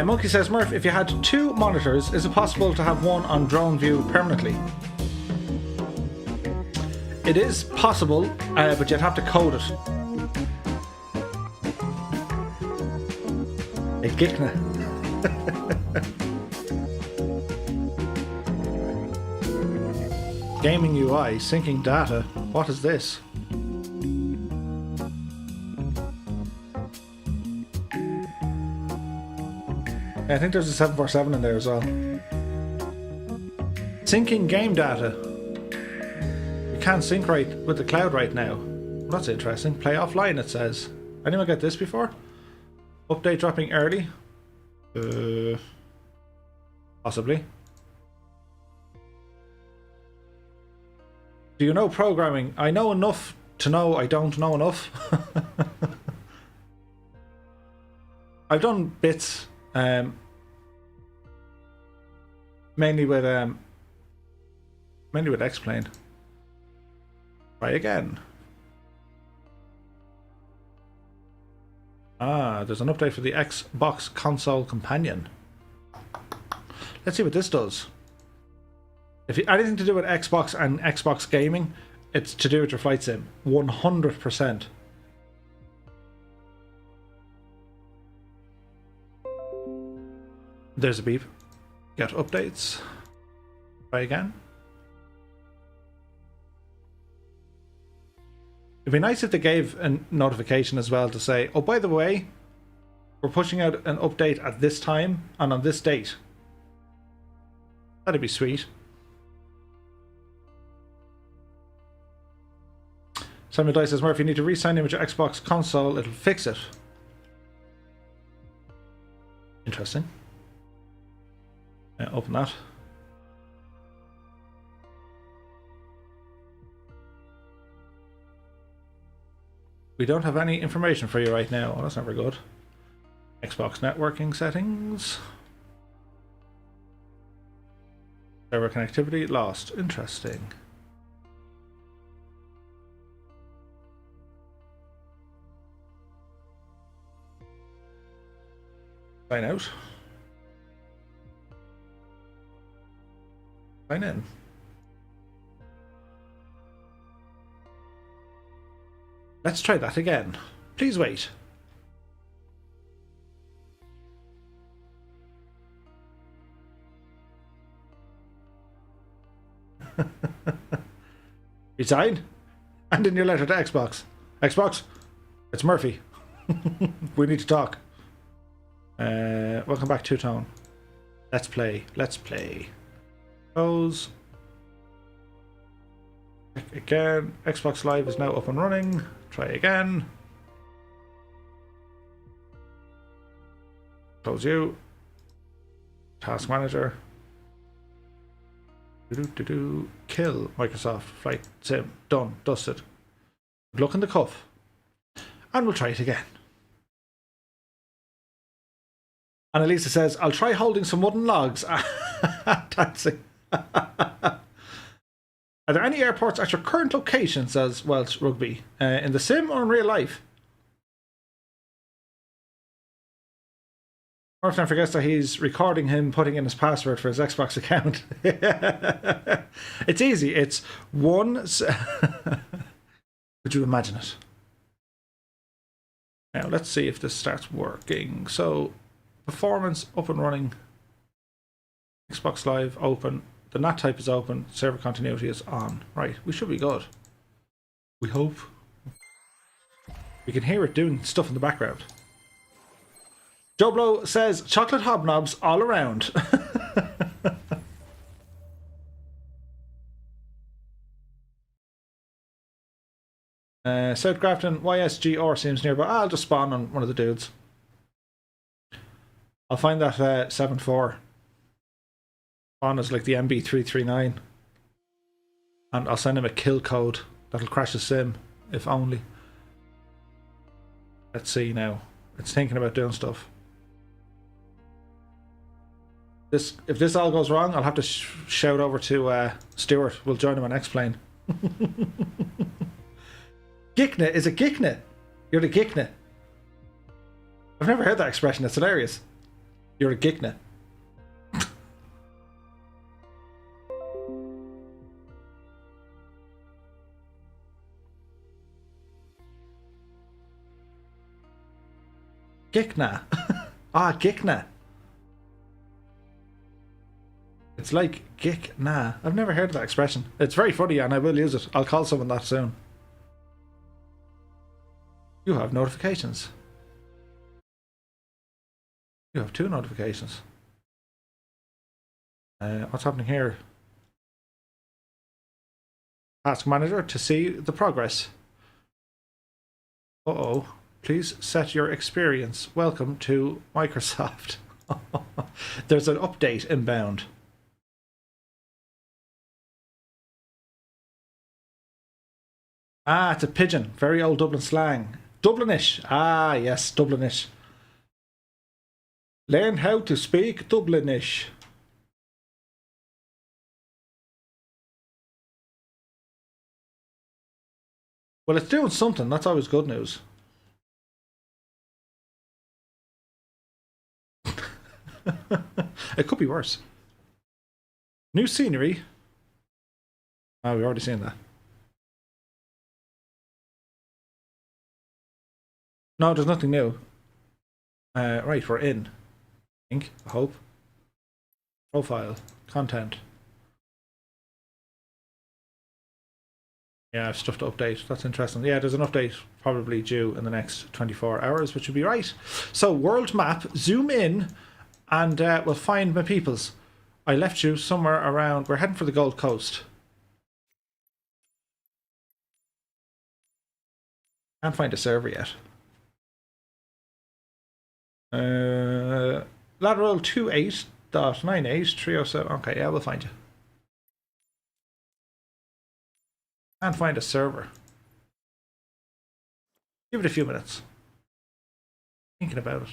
Monkey says, Murph, if you had two monitors, is it possible to have one on drone view permanently? It is possible, but you'd have to code it. A Gikna. Gaming UI, syncing data. What is this? I think there's a 747 in there as well. Syncing game data. You can't sync right with the cloud right now. That's interesting. Play offline, it says. Anyone get this before? Update dropping early? Possibly. Do you know programming? I know enough to know I don't know enough. I've done bits, mainly with X-Plane. Try again. Ah, there's an update for the Xbox console companion. Let's see what this does. If you, anything to do with Xbox and Xbox gaming, it's to do with your flight sim. 100%. There's a beep. Get updates. Try again. It'd be nice if they gave a notification as well to say, oh, by the way, we're pushing out an update at this time and on this date. That'd be sweet. Samuel Dice says, Murph, you need to re-sign in with your Xbox console, it'll fix it. Interesting. Open that. We don't have any information for you right now. Oh, that's never good. Xbox networking settings. Server connectivity lost. Interesting. Sign out. Sign in. Let's try that again. Please wait. Resign? And in your letter to Xbox. Xbox? It's Murphy. We need to talk. Welcome back, Two-Tone. Let's play. Let's play. Close. Again. Xbox Live is now up and running. Try again. Close you. Task Manager. Kill Microsoft Flight Sim. Done. Dusted. Good luck in the cuff. And we'll try it again. And Elisa says, I'll try holding some wooden logs. Dancing. Are there any airports at your current location, says Welsh Rugby, in the sim or in real life? Murph never forgets that he's recording him putting in his password for his Xbox account. It's easy. It's one... Could you imagine it? Now, let's see if this starts working. So, performance up and running. Xbox Live open. The NAT type is open. Server continuity is on. Right, we should be good. We hope. We can hear it doing stuff in the background. Joe Blow says, chocolate hobnobs all around. South Grafton, YSGR seems nearby. I'll just spawn on one of the dudes. I'll find that 7.4. Spawn is like the MB339. And I'll send him a kill code that'll crash his sim, if only. Let's see now. It's thinking about doing stuff. If this all goes wrong, I'll have to shout over to Stuart. We'll join him on X-Plane. Gikna? Is it Gikna? You're the Gikna. I've never heard that expression. It's hilarious. You're a Gikna. Gikna. Ah, Gikna. It's like Gikna. I've never heard of that expression. It's very funny and I will use it. I'll call someone that soon. You have notifications. You have 2 notifications. What's happening here? Task Manager to see the progress. Uh-oh. Please set your experience. Welcome to Microsoft. There's an update inbound. Ah, it's a pigeon. Very old Dublin slang. Dublinish. Ah, yes, Dublinish. Learn how to speak Dublinish. Well, it's doing something. That's always good news. It could be worse. New scenery. Oh, we've already seen that. No, there's nothing new. Right, we're in. I think. I hope. Profile. Content. Yeah, I have stuff to update. That's interesting. Yeah, there's an update probably due in the next 24 hours, which would be right. So, world map. Zoom in and we'll find my peoples. I left you somewhere around. We're heading for the Gold Coast. Can't find a server yet. Lateral 28.98.307. Okay, yeah, we'll find you. Can't find a server. Give it a few minutes. Thinking about it.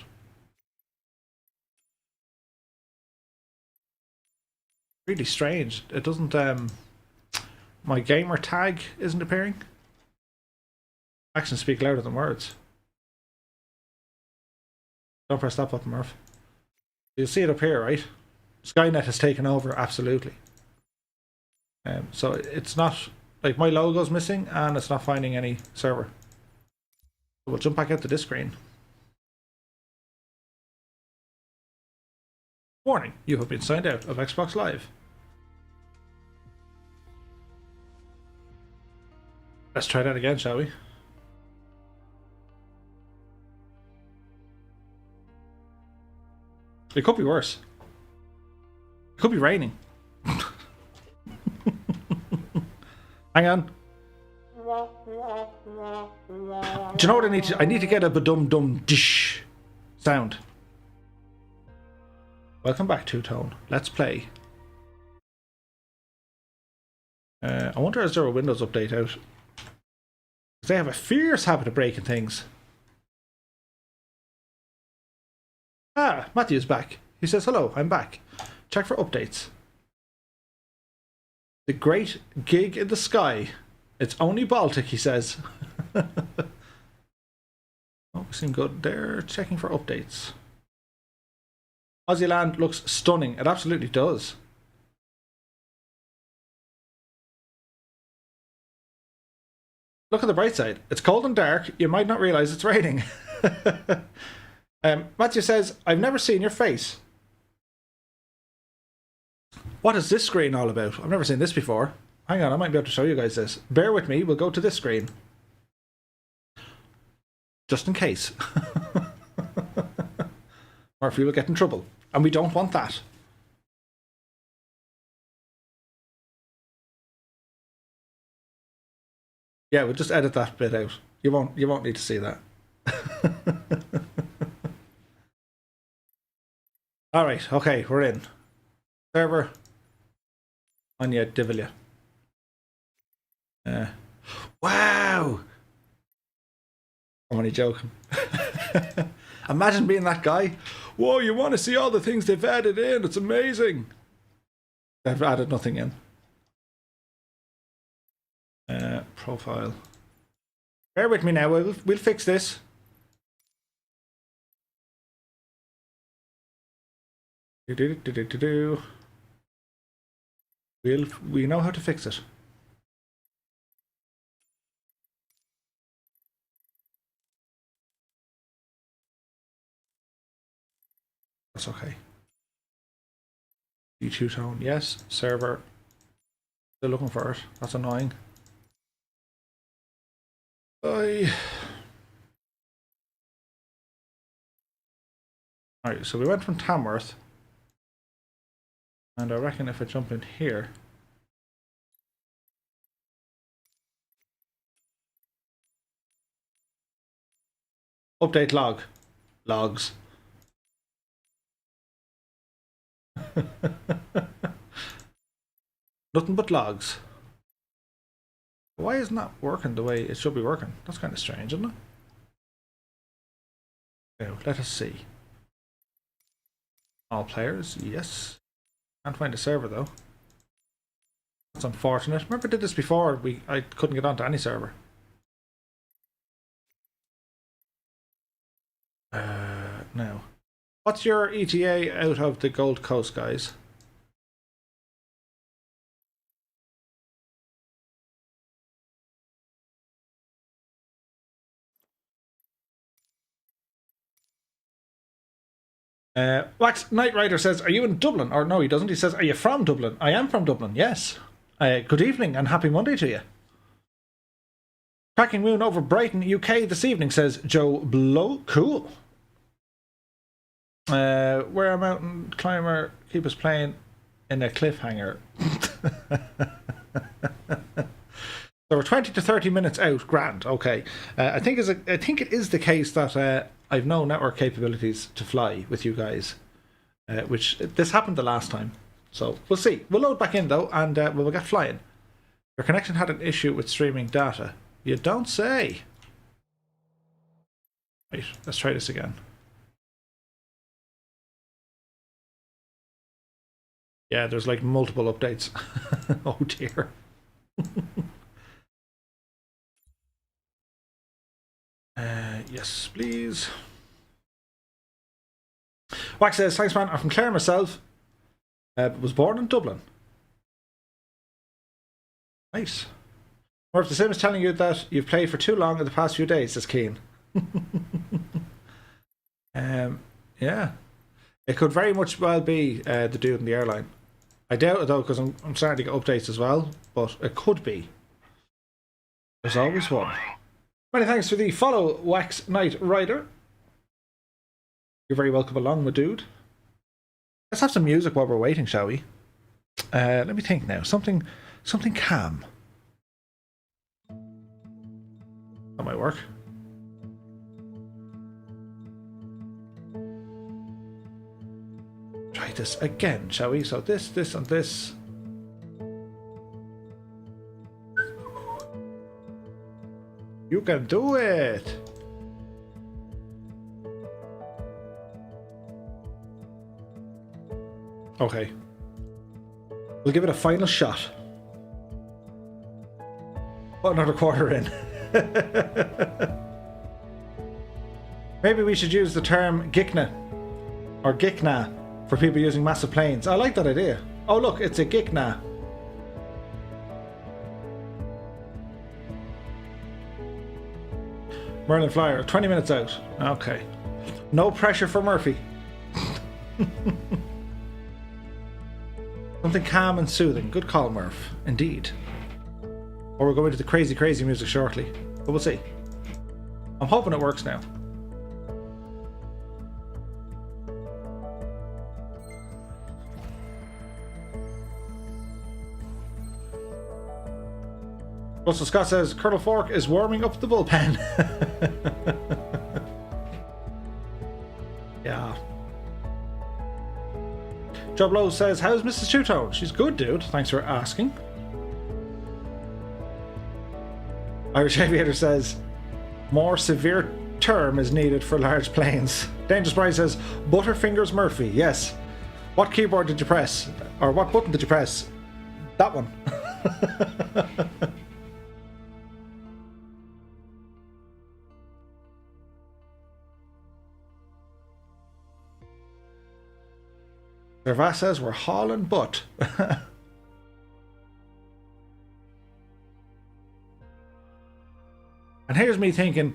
Really strange. It doesn't. My gamer tag isn't appearing. Actions speak louder than words. Don't press that button, Murph. You'll see it up here, right? Skynet has taken over, absolutely. So it's not like my logo's missing and it's not finding any server. So we'll jump back out to this screen. Warning, you have been signed out of Xbox Live. Let's try that again, shall we? It could be worse. It could be raining. Hang on. Do you know what I need to? I need to get a ba-dum-dum dish sound. Welcome back, Two Tone. Let's play. I wonder is there a Windows update out? Because they have a fierce habit of breaking things. Ah, Matthew's back. He says, hello, I'm back. Check for updates. The great gig in the sky. It's only Baltic, he says. Oh, we seem good. They're checking for updates. Aussie land looks stunning. It absolutely does. Look at the bright side. It's cold and dark. You might not realise it's raining. Matthew says, I've never seen your face. What is this screen all about? I've never seen this before. Hang on, I might be able to show you guys this. Bear with me, we'll go to this screen. Just in case. Or if we will get in trouble. And we don't want that. Yeah, we'll just edit that bit out. You won't need to see that. Alright, okay, we're in. Server. Anya Divilya. Wow! I'm only joking. Imagine being that guy. Whoa, you want to see all the things they've added in? It's amazing. They've added nothing in. Profile. Bear with me now. We'll fix this. We know how to fix it. That's okay. D2 tone, yes. Server. Still looking for it. That's annoying. Alright, so we went from Tamworth. And I reckon if I jump in here. Update log. Logs. Nothing but logs. Why isn't that working the way it should be working? That's kind of strange, isn't it? Now, let us see. All players, yes. Can't find a server though. That's unfortunate. Remember I did this before, I couldn't get onto any server. Now. What's your ETA out of the Gold Coast, guys? Wax Knight Rider says, are you in Dublin? Or no, he doesn't. He says, are you from Dublin? I am from Dublin, yes. Good evening and happy Monday to you. Cracking moon over Brighton, UK this evening, says Joe Blow. Cool. Where a mountain climber keep us playing in a cliffhanger. So we're 20 to 30 minutes out. Grand. Okay. I think it is the case that I've no network capabilities to fly with you guys, which this happened the last time. So we'll see. We'll load back in though, and we'll get flying. Your connection had an issue with streaming data. You don't say. Right. Let's try this again. Yeah, there's like multiple updates. Oh dear. Yes, please. Wax says, thanks man, I'm from Clare myself. Was born in Dublin. Nice. Or if the sim is telling you that you've played for too long in the past few days, says Keen. Yeah. It could very much well be the dude in the airline. I doubt it though, because I'm starting to get updates as well, but it could be. There's always one. Many thanks for the follow, Wax Knight Rider. You're very welcome along, my dude. Let's have some music while we're waiting, shall we? Let me think now. Something calm. That might work. Try this again, shall we? So this, and this. You can do it! Okay. We'll give it a final shot. Put another quarter in. Maybe we should use the term Gikna or Gikna for people using massive planes. I like that idea. Oh look, it's a Gikna. Merlin Flyer, 20 minutes out. Okay. No pressure for Murphy. Something calm and soothing. Good call, Murph. Indeed. Or we'll go into the crazy, crazy music shortly. But we'll see. I'm hoping it works now. Russell Scott says, Colonel Fork is warming up the bullpen. Yeah. Joe Blow says, how's Mrs. Two-Tone? She's good, dude. Thanks for asking. Irish Aviator says, more severe term is needed for large planes. Dangerous Bride says, Butterfingers Murphy. Yes. What keyboard did you press? Or what button did you press? That one. Servat says we're hauling butt. And here's me thinking,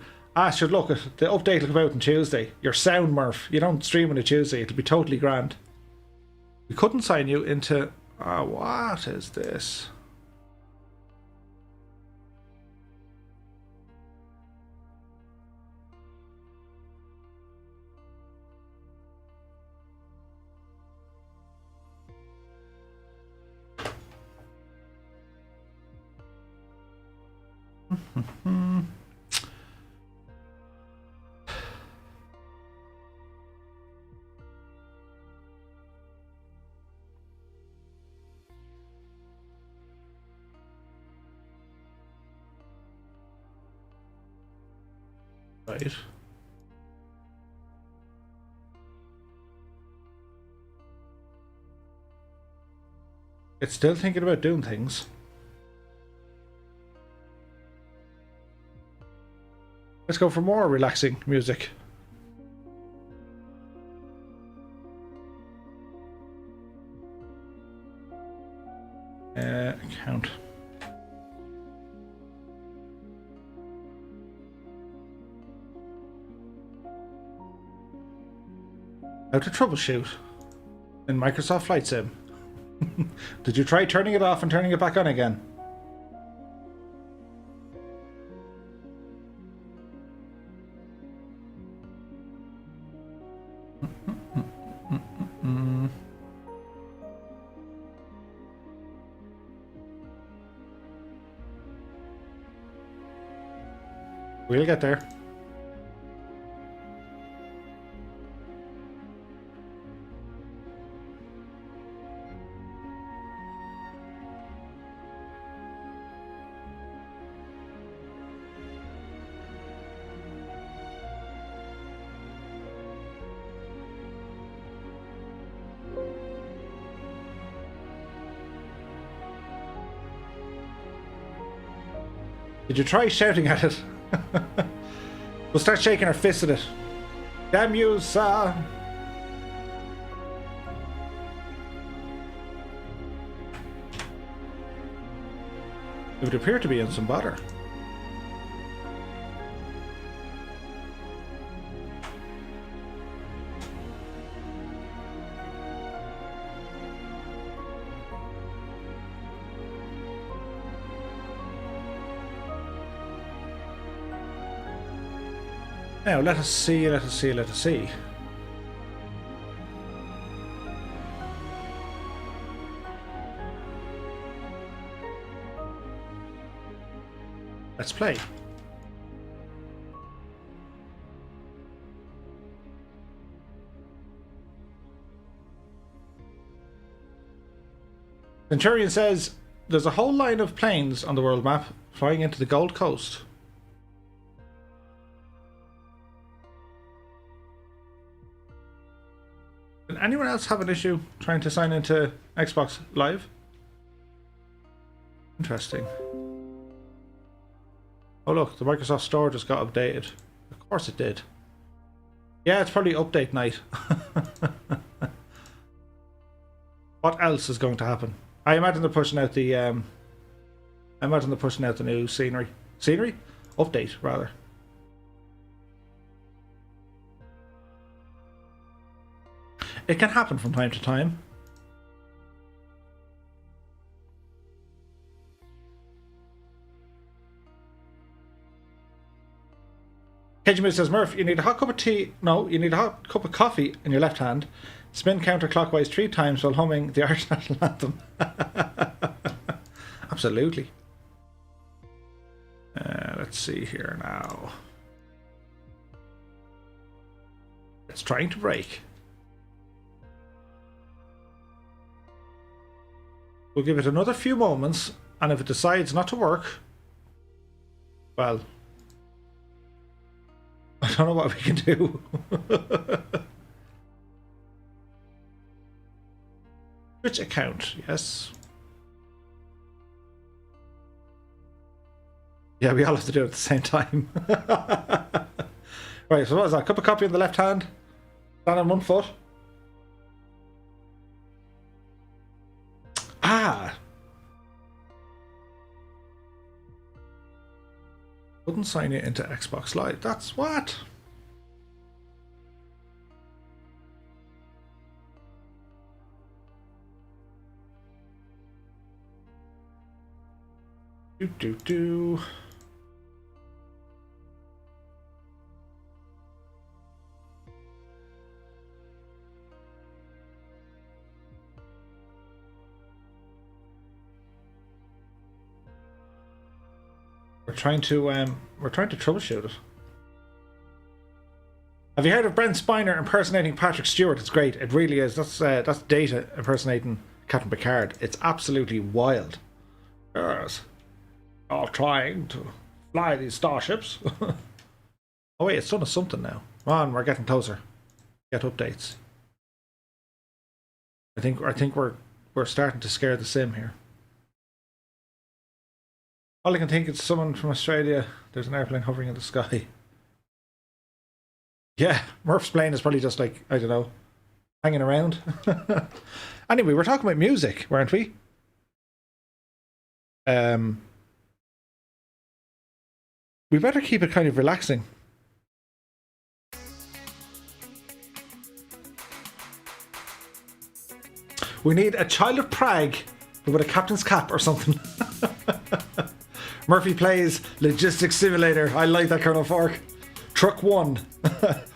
should look at the update will come out on Tuesday. You're sound, Murph. You don't stream on a Tuesday. It'll be totally grand. We couldn't sign you into... what is this? Right. It's still thinking about doing things. Let's go for more relaxing music. Account. How to troubleshoot in Microsoft Flight Sim. Did you try turning it off and turning it back on again? We'll get there. Did you try shouting at it? We'll start shaking our fists at it. Damn you, sir! It would appear to be in some bother. Now, let us see, let us see, let us see. Let's play. Centurion says, there's a whole line of planes on the world map flying into the Gold Coast. Did anyone else have an issue trying to sign into Xbox Live? Interesting. Oh look, the Microsoft Store just got updated. Of course it did. Yeah, it's probably update night. What else is going to happen? I imagine they're pushing out the I imagine they're pushing out the new scenery. Scenery? Update, rather. It can happen from time to time. Kejimir says, Murph, you need a hot cup of tea. No, you need a hot cup of coffee in your left hand. Spin counterclockwise 3 times while humming the Irish national anthem. Absolutely. Let's see here now. It's trying to break. We'll give it another few moments, and if it decides not to work, well, I don't know what we can do. Which account? Yes. Yeah, we all have to do it at the same time. Right, so what is that? Cup of coffee in the left hand, stand on one foot. Ah! Wouldn't sign you into Xbox Live. That's what? Do. We're trying to troubleshoot it. Have you heard of Brent Spiner impersonating Patrick Stewart? It's great. It really is. That's Data impersonating Captain Picard. It's absolutely wild. Yes. All trying to fly these starships. Oh wait, it's done us something now. Come on, we're getting closer. Get updates. I think we're starting to scare the sim here. All I can think is someone from Australia. There's an airplane hovering in the sky. Yeah, Murph's plane is probably just like, I don't know, hanging around. Anyway, we're talking about music, weren't we? We better keep it kind of relaxing. We need a child of Prague with a captain's cap or something. Murphy plays Logistics Simulator. I like that, Colonel Fork. Truck 1.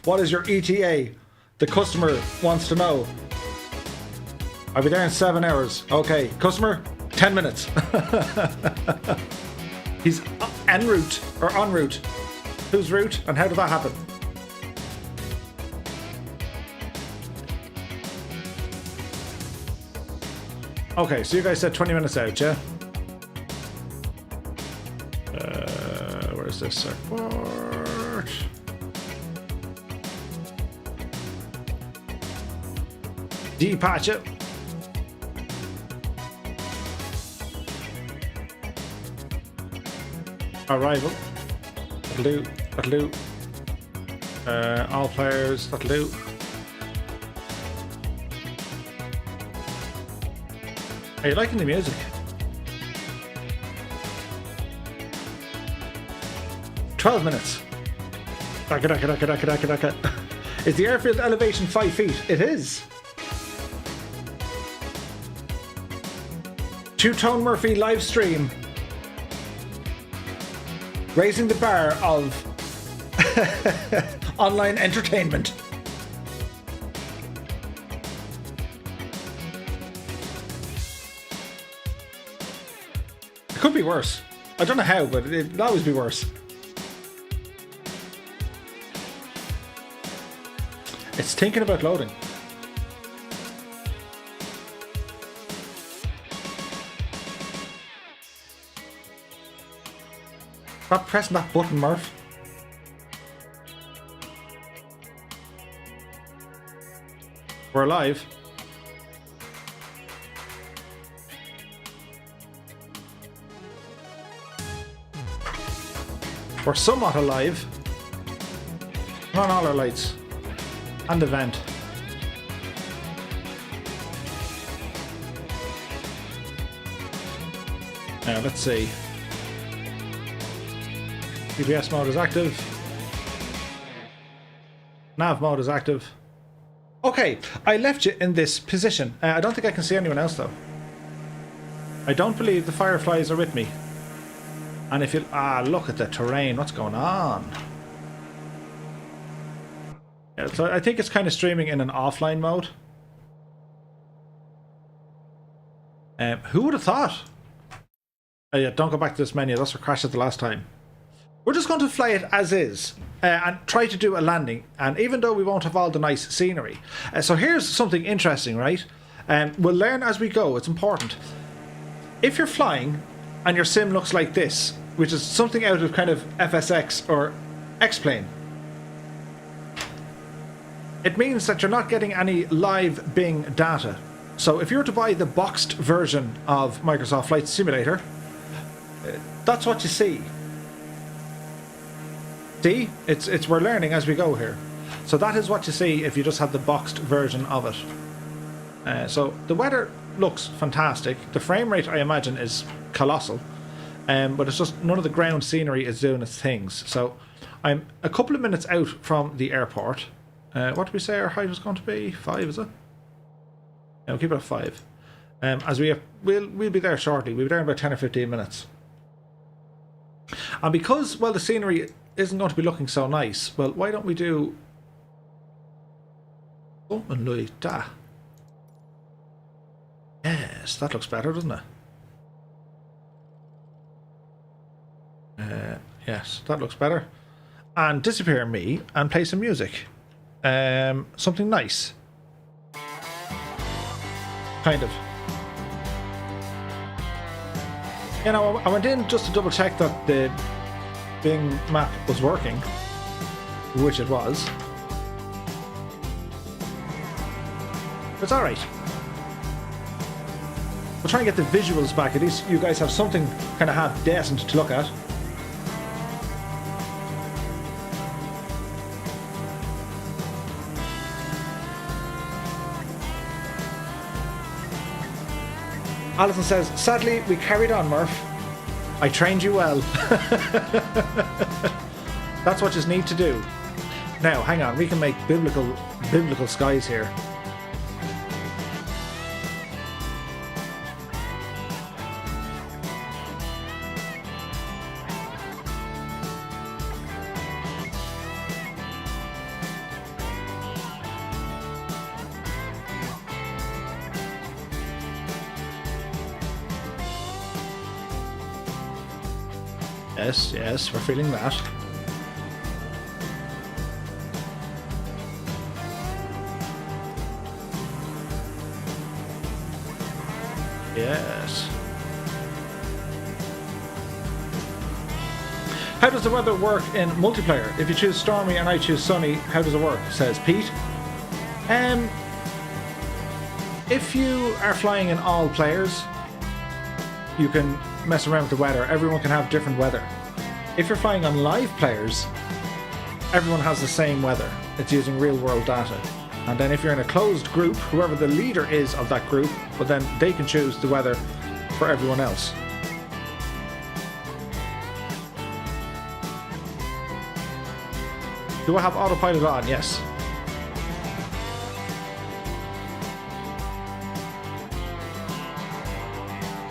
What is your ETA? The customer wants to know. I'll be there in 7 hours. Okay, customer, 10 minutes. He's en route, or en route. Whose route, and how did that happen? Okay, so you guys said 20 minutes out, yeah? Where's this airport? Depatch it. Arrival. That'll do. That'll do. All players. That'll do. Are you liking the music? "12 minutes. Daka, daka, daka, daka, daka, daka. Is the airfield elevation 5 feet? It is. Two-Tone Murphy live stream. Raising the bar of online entertainment. It could be worse. I don't know how, but it'll always be worse. It's thinking about loading. Stop pressing that button, Murph. We're alive. We're somewhat alive. Turn on all our lights. And the vent. Now, let's see. GPS mode is active. Nav mode is active. Okay, I left you in this position. I don't think I can see anyone else though. I don't believe the fireflies are with me. And if you... look at the terrain. What's going on? Yeah, so I think it's kind of streaming in an offline mode. Who would have thought? Oh yeah, don't go back to this menu. That's what crashed it the last time. We're just going to fly it as is and try to do a landing. And even though we won't have all the nice scenery. So here's something interesting, right? We'll learn as we go. It's important. If you're flying and your sim looks like this, which is something out of kind of FSX or X-Plane, it means that you're not getting any live Bing data. So if you were to buy the boxed version of Microsoft Flight Simulator, that's what you see. See? We're learning as we go here. So that is what you see if you just have the boxed version of it. So the weather looks fantastic. The frame rate, I imagine, is colossal. But it's just none of the ground scenery is doing its things. So I'm a couple of minutes out from the airport. What did we say our height was going to be? 5, is it? Yeah, we'll keep it at 5. As we'll be there shortly. We'll be there in about 10 or 15 minutes. And because, well, the scenery isn't going to be looking so nice, well, why don't we do something like that? Yes, that looks better, doesn't it? Yes, that looks better. And disappear me and play some music. Something nice. Kind of. You know, I went in just to double check that the Bing map was working. which it was. It's alright. We'll try and get the visuals back. At least you guys have something kind of half decent to look at. Alison says, sadly, we carried on, Murph. I trained you well. That's what you need to do. Now, hang on, we can make biblical skies here. Yes, yes, we're feeling that. Yes. How does the weather work in multiplayer? If you choose stormy and I choose sunny, how does it work? Says Pete. If you are flying in all players, you can mess around with the weather. Everyone can have different weather. If you're flying on live players, everyone has the same weather. It's using real world data. And then if you're in a closed group, whoever the leader is of that group, well then they can choose the weather for everyone else. Do I have autopilot on? Yes.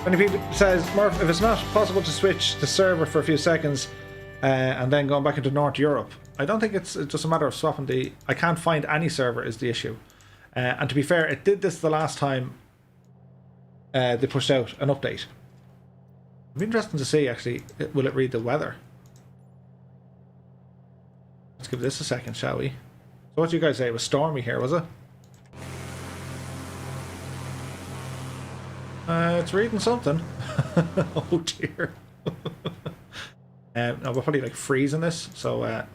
When people says, Murph, if it's not possible to switch the server for a few seconds and then going back into North Europe, I don't think it's just a matter of swapping the... I can't find any server is the issue. And to be fair, it did this the last time they pushed out an update. It'd be interesting to see, actually, will it read the weather? Let's give this a second, shall we? So what do you guys say? It was stormy here, was it? It's reading something. Oh dear. No, we're probably like freezing this, so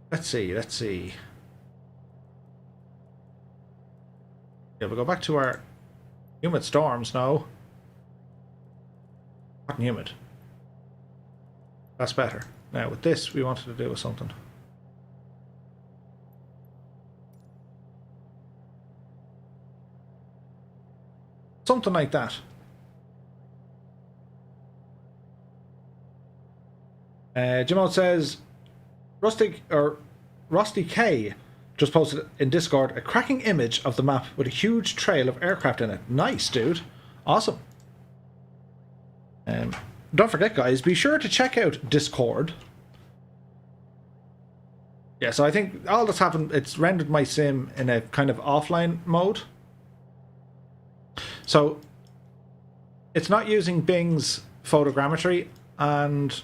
let's see. Yeah, we'll go back to our humid storms now. Hot and humid. That's better. Now with this we wanted to do something. Something like that. Jimo says, Rusty K just posted in Discord a cracking image of the map with a huge trail of aircraft in it. Nice, dude. Awesome. Don't forget, guys, be sure to check out Discord. Yeah, so I think all that's happened, it's rendered my sim in a kind of offline mode. So it's not using Bing's photogrammetry, and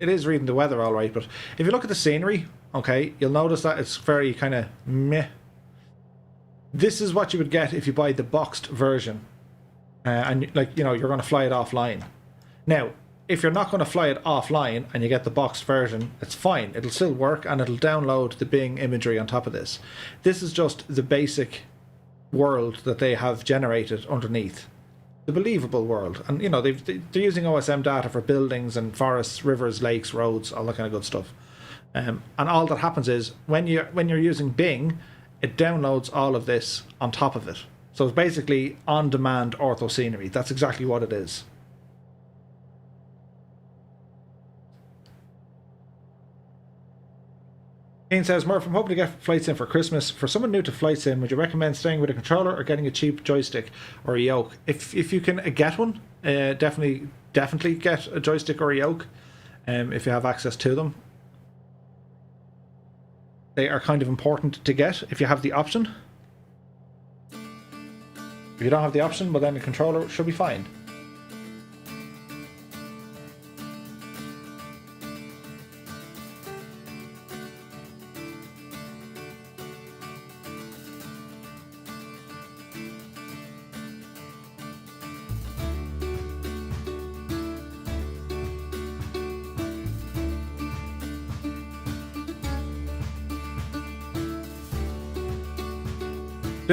it is reading the weather all right. But if you look at the scenery, okay, you'll notice that it's very kind of meh. This is what you would get if you buy the boxed version, and like, you know, you're going to fly it offline. Now, if you're not going to fly it offline and you get the boxed version, it's fine. It'll still work and it'll download the Bing imagery on top of this. This is just the basic world that they have generated underneath, the believable world. And you know, they're using OSM data for buildings and forests, rivers, lakes, roads, all that kind of good stuff. And all that happens is when you're using Bing, it downloads all of this on top of it. So it's basically on-demand ortho scenery. That's exactly what it is. Ian says, Murph, I'm hoping to get Flight Sim for Christmas. For someone new to Flight Sim, would you recommend staying with a controller or getting a cheap joystick or a yoke? If you can get one, definitely get a joystick or a yoke if you have access to them. They are kind of important to get if you have the option. If you don't have the option, well then the controller should be fine.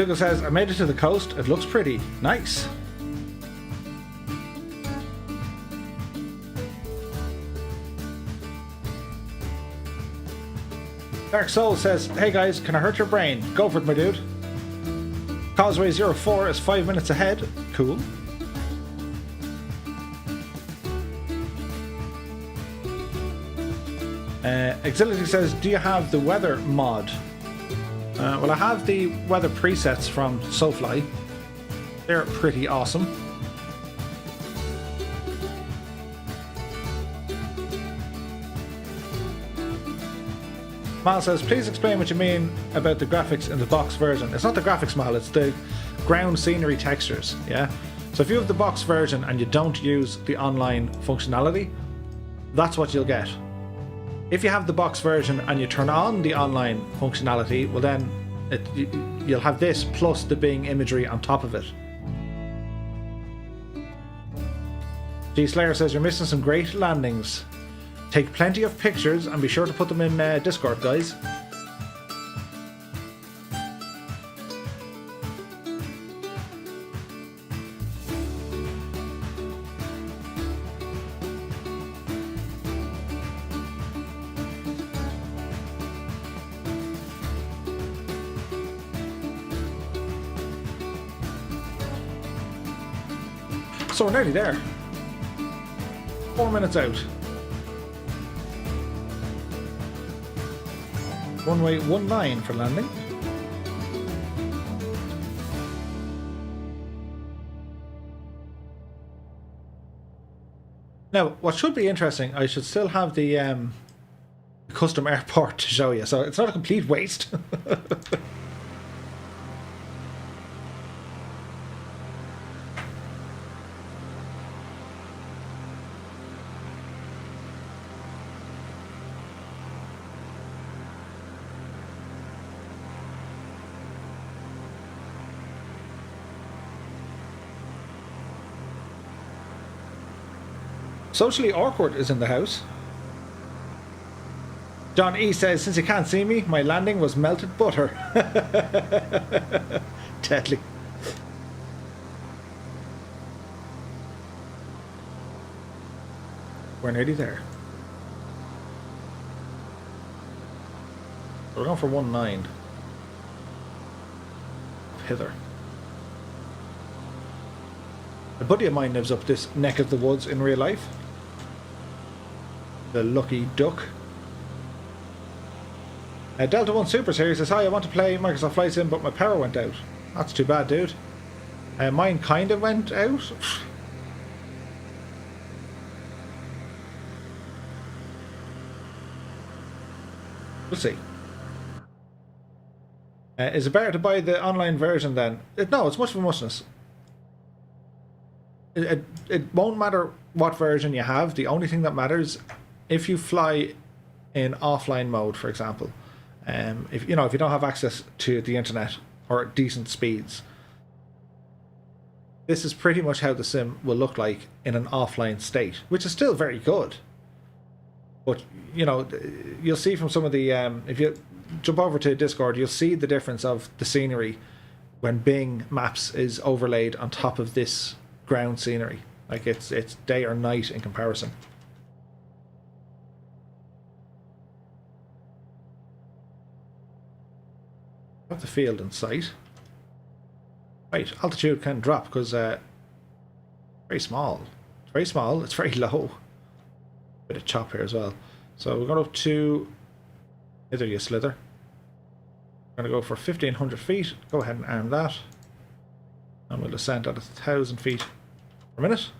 Google says, I made it to the coast. It looks pretty. Nice. Dark Soul says, hey guys, can I hurt your brain? Go for it, my dude. Causeway 04 is 5 minutes ahead. Cool. Exility says, do you have the weather mod? Well, I have the weather presets from SoFly. They're pretty awesome. Mal says, please explain what you mean about the graphics in the box version. It's not the graphics, Mal, it's the ground scenery textures, yeah? So if you have the box version and you don't use the online functionality, that's what you'll get. If you have the box version and you turn on the online functionality, well then you'll have this plus the Bing imagery on top of it. G Slayer says, you're missing some great landings. Take plenty of pictures and be sure to put them in Discord, guys. So we're nearly there. 4 minutes out. Runway 19 for landing. Now, what should be interesting, I should still have the custom airport to show you, so it's not a complete waste. Socially Awkward is in the house. John E says, since you can't see me, my landing was melted butter. Deadly. We're nearly there. We're going for 1.9. Hither. A buddy of mine lives up this neck of the woods in real life. The lucky duck. Delta 1 Super Series says, hi, I want to play Microsoft Flight Sim, but my power went out. That's too bad, dude. Mine kind of went out. We'll see. Is it better to buy the online version then? No, it's much of a muchness. It won't matter what version you have. The only thing that matters, if you fly in offline mode, for example, if you don't have access to the internet or decent speeds, this is pretty much how the sim will look like in an offline state, which is still very good. But you'll see from some of the if you jump over to Discord, you'll see the difference of the scenery when Bing Maps is overlaid on top of this ground scenery. Like it's day or night in comparison. Have the field in sight. Right, altitude can drop because very small. It's very small. It's very low. Bit of chop here as well. So we're going up to hither, you slither. We're going to go for 1,500 feet. Go ahead and arm that, and we'll descend at 1,000 feet per minute.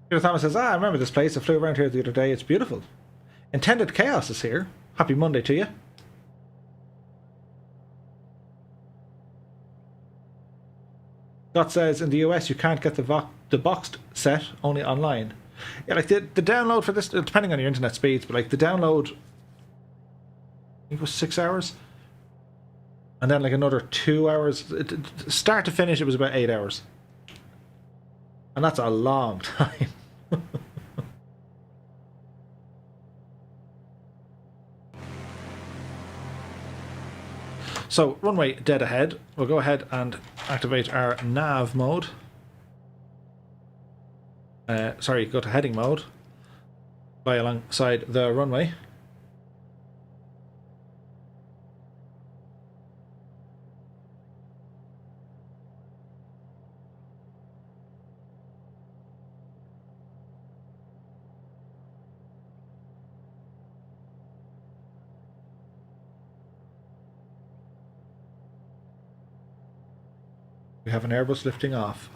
Peter Thomas says, I remember this place. I flew around here the other day. It's beautiful. Intended Chaos is here. Happy Monday to you. Scott says, in the US you can't get the boxed set, only online. Yeah, like the download for this, depending on your internet speeds, but like the download, I think it was 6 hours. And then like another 2 hours. Start to finish, it was about 8 hours. And that's a long time. So, runway dead ahead. We'll go ahead and activate our nav mode. Sorry, go to heading mode. Fly alongside the runway. We have an Airbus lifting off.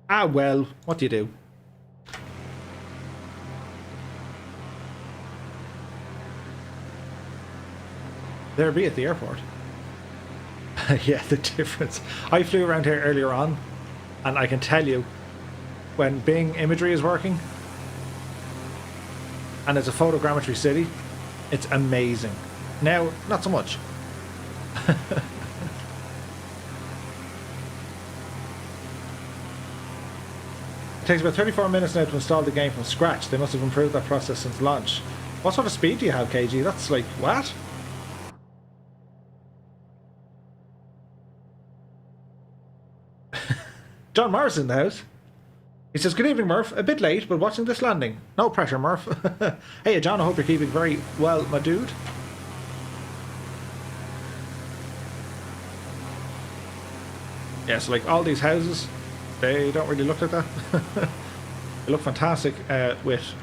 Ah, well, what do you do? There be at the airport. Yeah, the difference. I flew around here earlier on, and I can tell you, when Bing imagery is working, and it's a photogrammetry city, it's amazing. Now, not so much. It takes about 34 minutes now to install the game from scratch. They must have improved that process since launch. What sort of speed do you have, KG? That's like, what? John Morris in the house. He says, good evening, Murph. A bit late, but watching this landing. No pressure, Murph. Hey, John, I hope you're keeping very well, my dude. Yeah, so like all these houses, they don't really look like that. They look fantastic with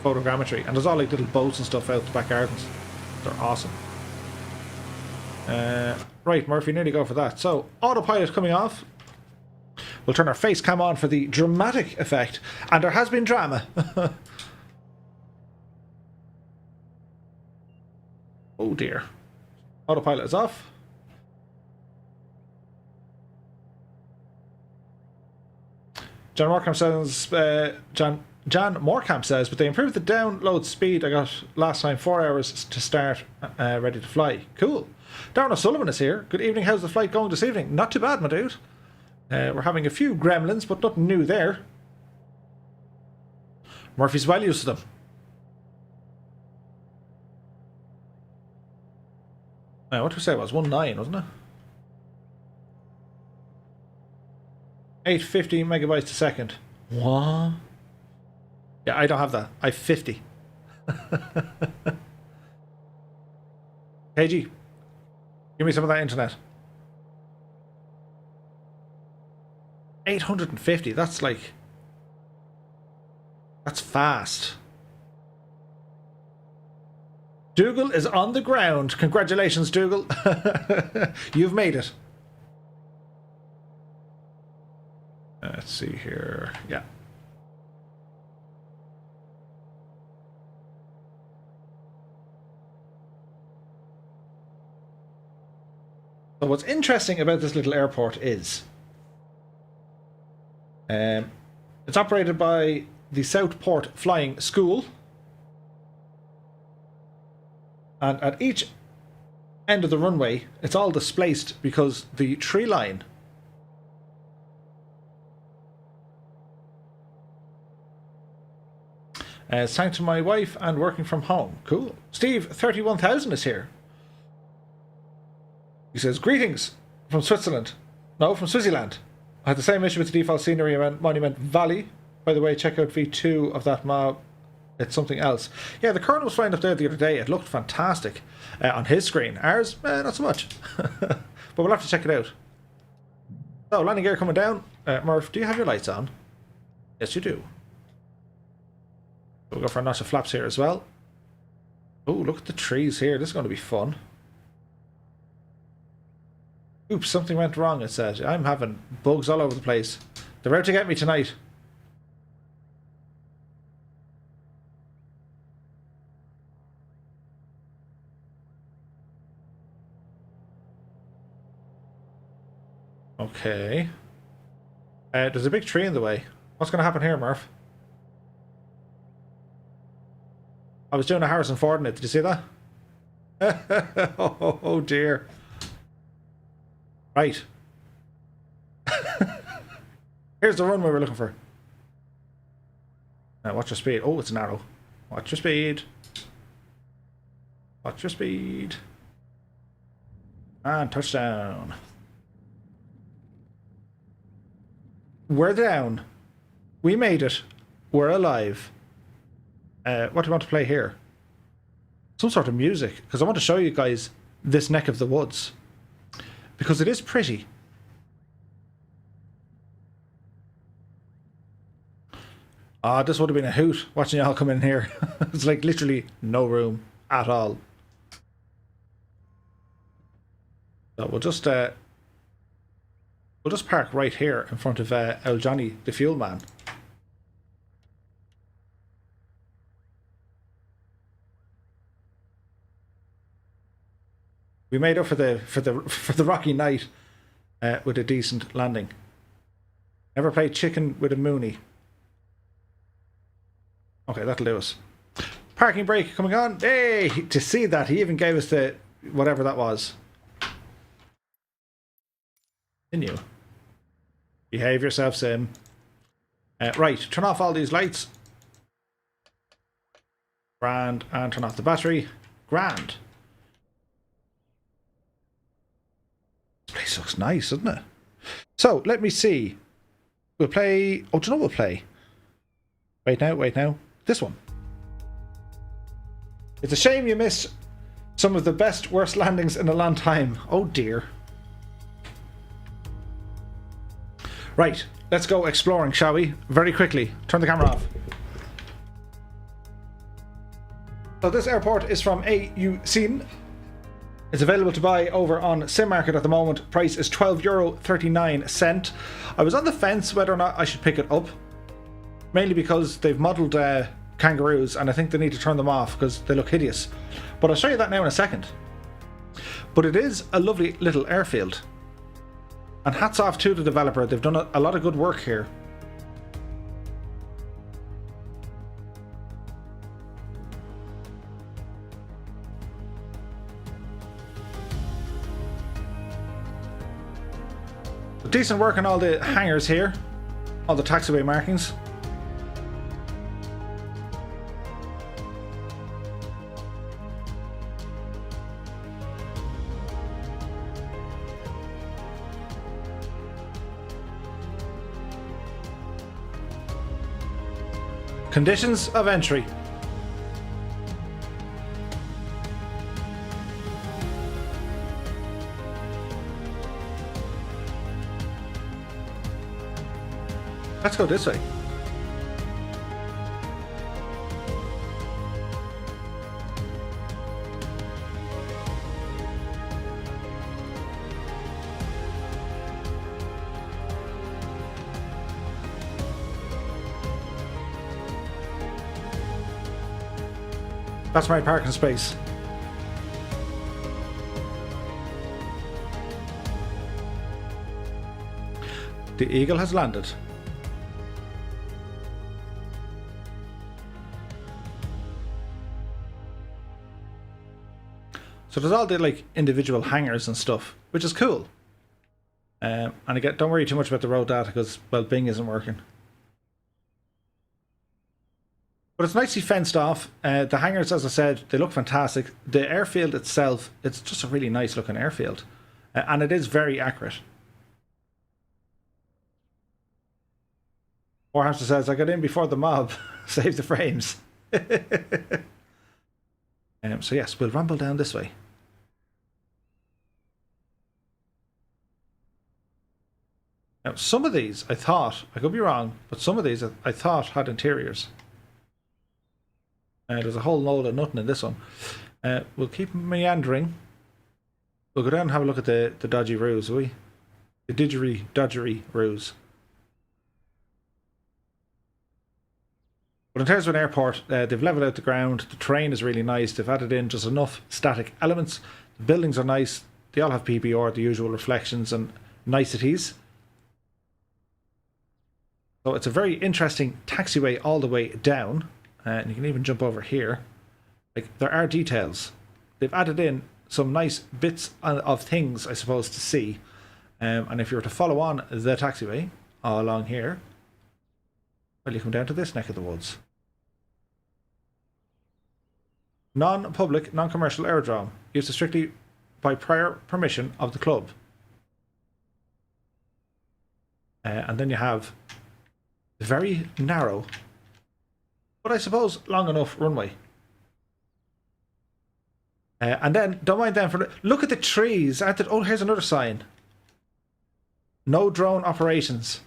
photogrammetry, and there's all like little boats and stuff out the back gardens. They're awesome. Right, Murphy, nearly go for that. So, autopilot coming off. We'll turn our face cam on for the dramatic effect, and there has been drama. Oh dear. Autopilot is off. John Morecambe says, John Morecambe says, but they improved the download speed I got last time, 4 hours to start, ready to fly. Cool. Darren O'Sullivan is here. Good evening. How's the flight going this evening? Not too bad, my dude. We're having a few gremlins, but nothing new there. Murphy's well used to them. What did we say it was? 1.9, wasn't it? 850 megabytes a second. What? Yeah, I don't have that. I have 50. KG, give me some of that internet. 850, that's like... That's fast. Dougal is on the ground. Congratulations, Dougal. You've made it. Let's see here. Yeah. So what's interesting about this little airport is it's operated by the Southport Flying School, and at each end of the runway it's all displaced because the tree line thanks to my wife and working from home. Cool. Steve 31,000 is here. He says, greetings from Switzerland. No, from Switzerland. I had the same issue with the default scenery around Monument Valley. By the way, check out V2 of that map. It's something else. Yeah, the Colonel was flying up there the other day. It looked fantastic on his screen. Ours, not so much. But we'll have to check it out. So, landing gear coming down. Murph, do you have your lights on? Yes, you do. We'll go for a notch of flaps here as well. Oh, look at the trees here. This is going to be fun. Oops, something went wrong, it said. I'm having bugs all over the place. They're out to get me tonight. Okay. There's a big tree in the way. What's going to happen here, Murph? I was doing a Harrison Ford in it. Did you see that? Oh dear. Right. Here's the runway we're looking for. Now watch your speed. Oh, it's narrow. Watch your speed. Watch your speed. And touchdown. We're down. We made it. We're alive. What do you want to play here? Some sort of music, because I want to show you guys this neck of the woods. Because it is pretty. Ah, this would have been a hoot watching y'all come in here. It's like literally no room at all. So we'll just park right here in front of El Johnny, the fuel man. We made up for the rocky night with a decent landing. Never played chicken with a moonie. Okay, that'll do us. Parking brake coming on. Hey, to see that, he even gave us the whatever that was. Continue. Behave yourself, Sim. Right, turn off all these lights. Grand. And turn off the battery. Grand. This place looks nice, doesn't it? So, let me see. We'll play... Oh, do you know what we'll play? Wait now. This one. It's a shame you missed some of the best, worst landings in a long time. Oh, dear. Right, let's go exploring, shall we? Very quickly. Turn the camera off. So this airport is from AUC. It's available to buy over on Sim Market at the moment. Price is €12.39. I was on the fence whether or not I should pick it up. Mainly because they've modelled kangaroos and I think they need to turn them off because they look hideous. But I'll show you that now in a second. But it is a lovely little airfield. And hats off to the developer, they've done a lot of good work here. Decent work on all the hangars here, all the taxiway markings. Conditions of entry. Let's go this way. That's my parking space. The Eagle has landed. So there's all the like individual hangars and stuff, which is cool. And again, don't worry too much about the road data because, well, Bing isn't working. But it's nicely fenced off. The hangars, as I said, they look fantastic. The airfield itself, it's just a really nice looking airfield. And it is very accurate. Warhamster says, I got in before the mob. Save the frames. So yes, we'll rumble down this way. Now, some of these, I thought, I could be wrong, but some of these I thought had interiors. There's a whole load of nothing in this one. We'll keep meandering. We'll go down and have a look at the dodgy roos, will we? The dodgery roos. But in terms of an airport, they've leveled out the ground. The terrain is really nice. They've added in just enough static elements. The buildings are nice. They all have PBR, the usual reflections and niceties. So it's a very interesting taxiway all the way down. And you can even jump over here. Like, there are details. They've added in some nice bits of things, I suppose, to see. And if you were to follow on the taxiway all along here, well, you come down to this neck of the woods. Non-public, non-commercial aerodrome. Used to strictly by prior permission of the club. And then you have the very narrow, but I suppose long enough runway. And then, don't mind them for look at the trees. Oh, here's another sign. No drone operations.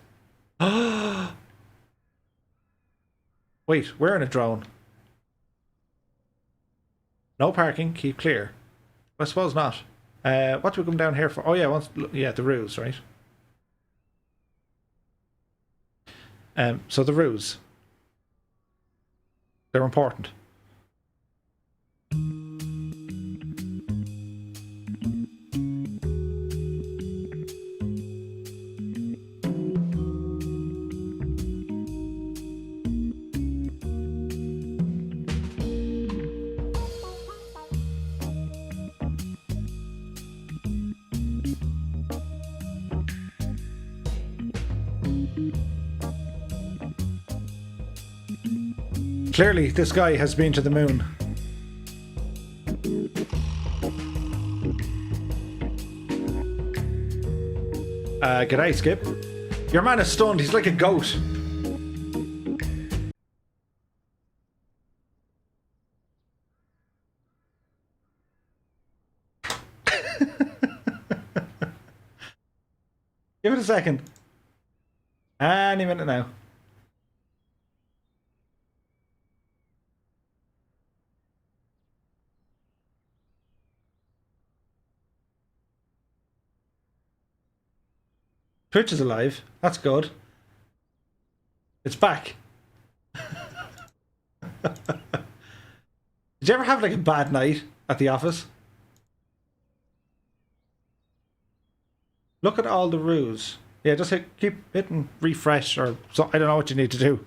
Wait, we're in a drone. No parking, keep clear. I suppose not. What do we come down here for? Oh yeah, the roofs, right? So the roofs. They're important. Clearly, this guy has been to the moon. G'day, Skip. Your man is stunned. He's like a goat. Give it a second. Any minute now. Twitch is alive. That's good. It's back. Did you ever have like a bad night at the office? Look at all the roos. Yeah, just keep hitting refresh or so. I don't know what you need to do.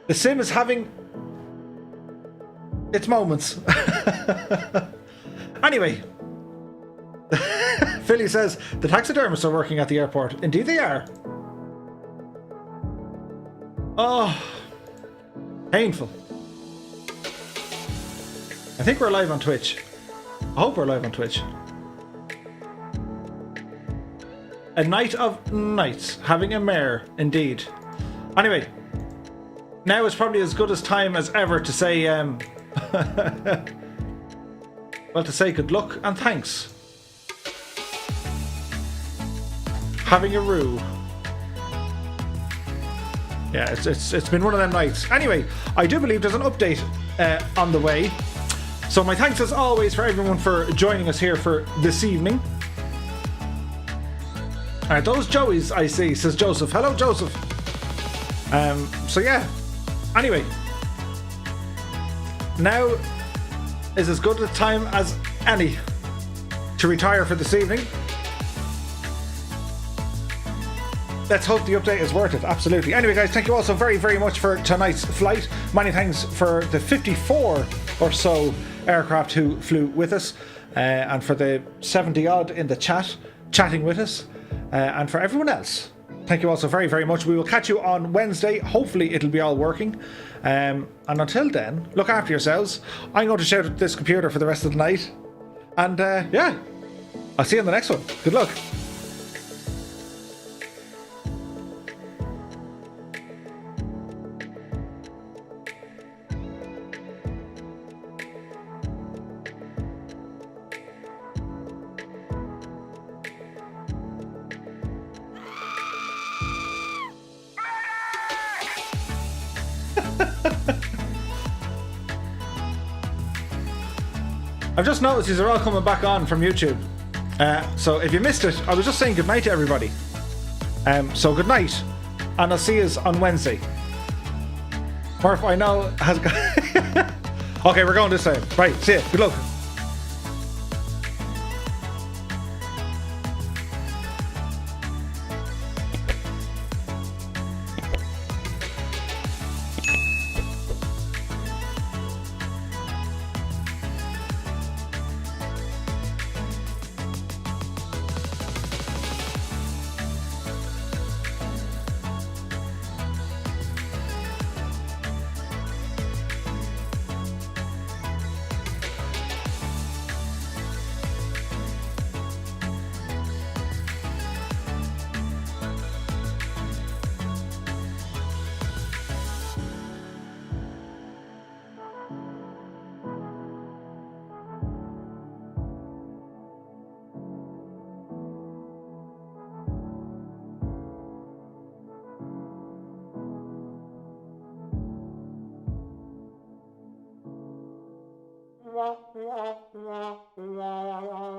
The sim is having its moments. Anyway. Philly says, the taxidermists are working at the airport. Indeed they are. Oh, painful. I think we're live on Twitch. I hope we're live on Twitch. A night of nights, having a mare, indeed. Anyway, now is probably as good as time as ever to say, well, to say good luck and thanks. Having a roo. Yeah, it's been one of them nights. Anyway, I do believe there's an update on the way. So my thanks as always for everyone for joining us here for this evening. Those Joeys I see, says Joseph. Hello, Joseph. So yeah. Anyway, now is as good a time as any to retire for this evening. Let's hope the update is worth it. Absolutely. Anyway, guys, thank you all so very, very much for tonight's flight. Many thanks for the 54 or so aircraft who flew with us, and for the 70 odd in the chatting with us, and for everyone else. Thank you all so very, very much. We will catch you on Wednesday. Hopefully it'll be all working. And until then, look after yourselves. I'm going to shout at this computer for the rest of the night. And yeah, I'll see you in the next one. Good luck. I've just noticed these are all coming back on from YouTube. So if you missed it, I was just saying goodnight to everybody. So good night, and I'll see you on Wednesday. Murph, I know, has got... Okay, we're going this time. Right, see you. Good luck.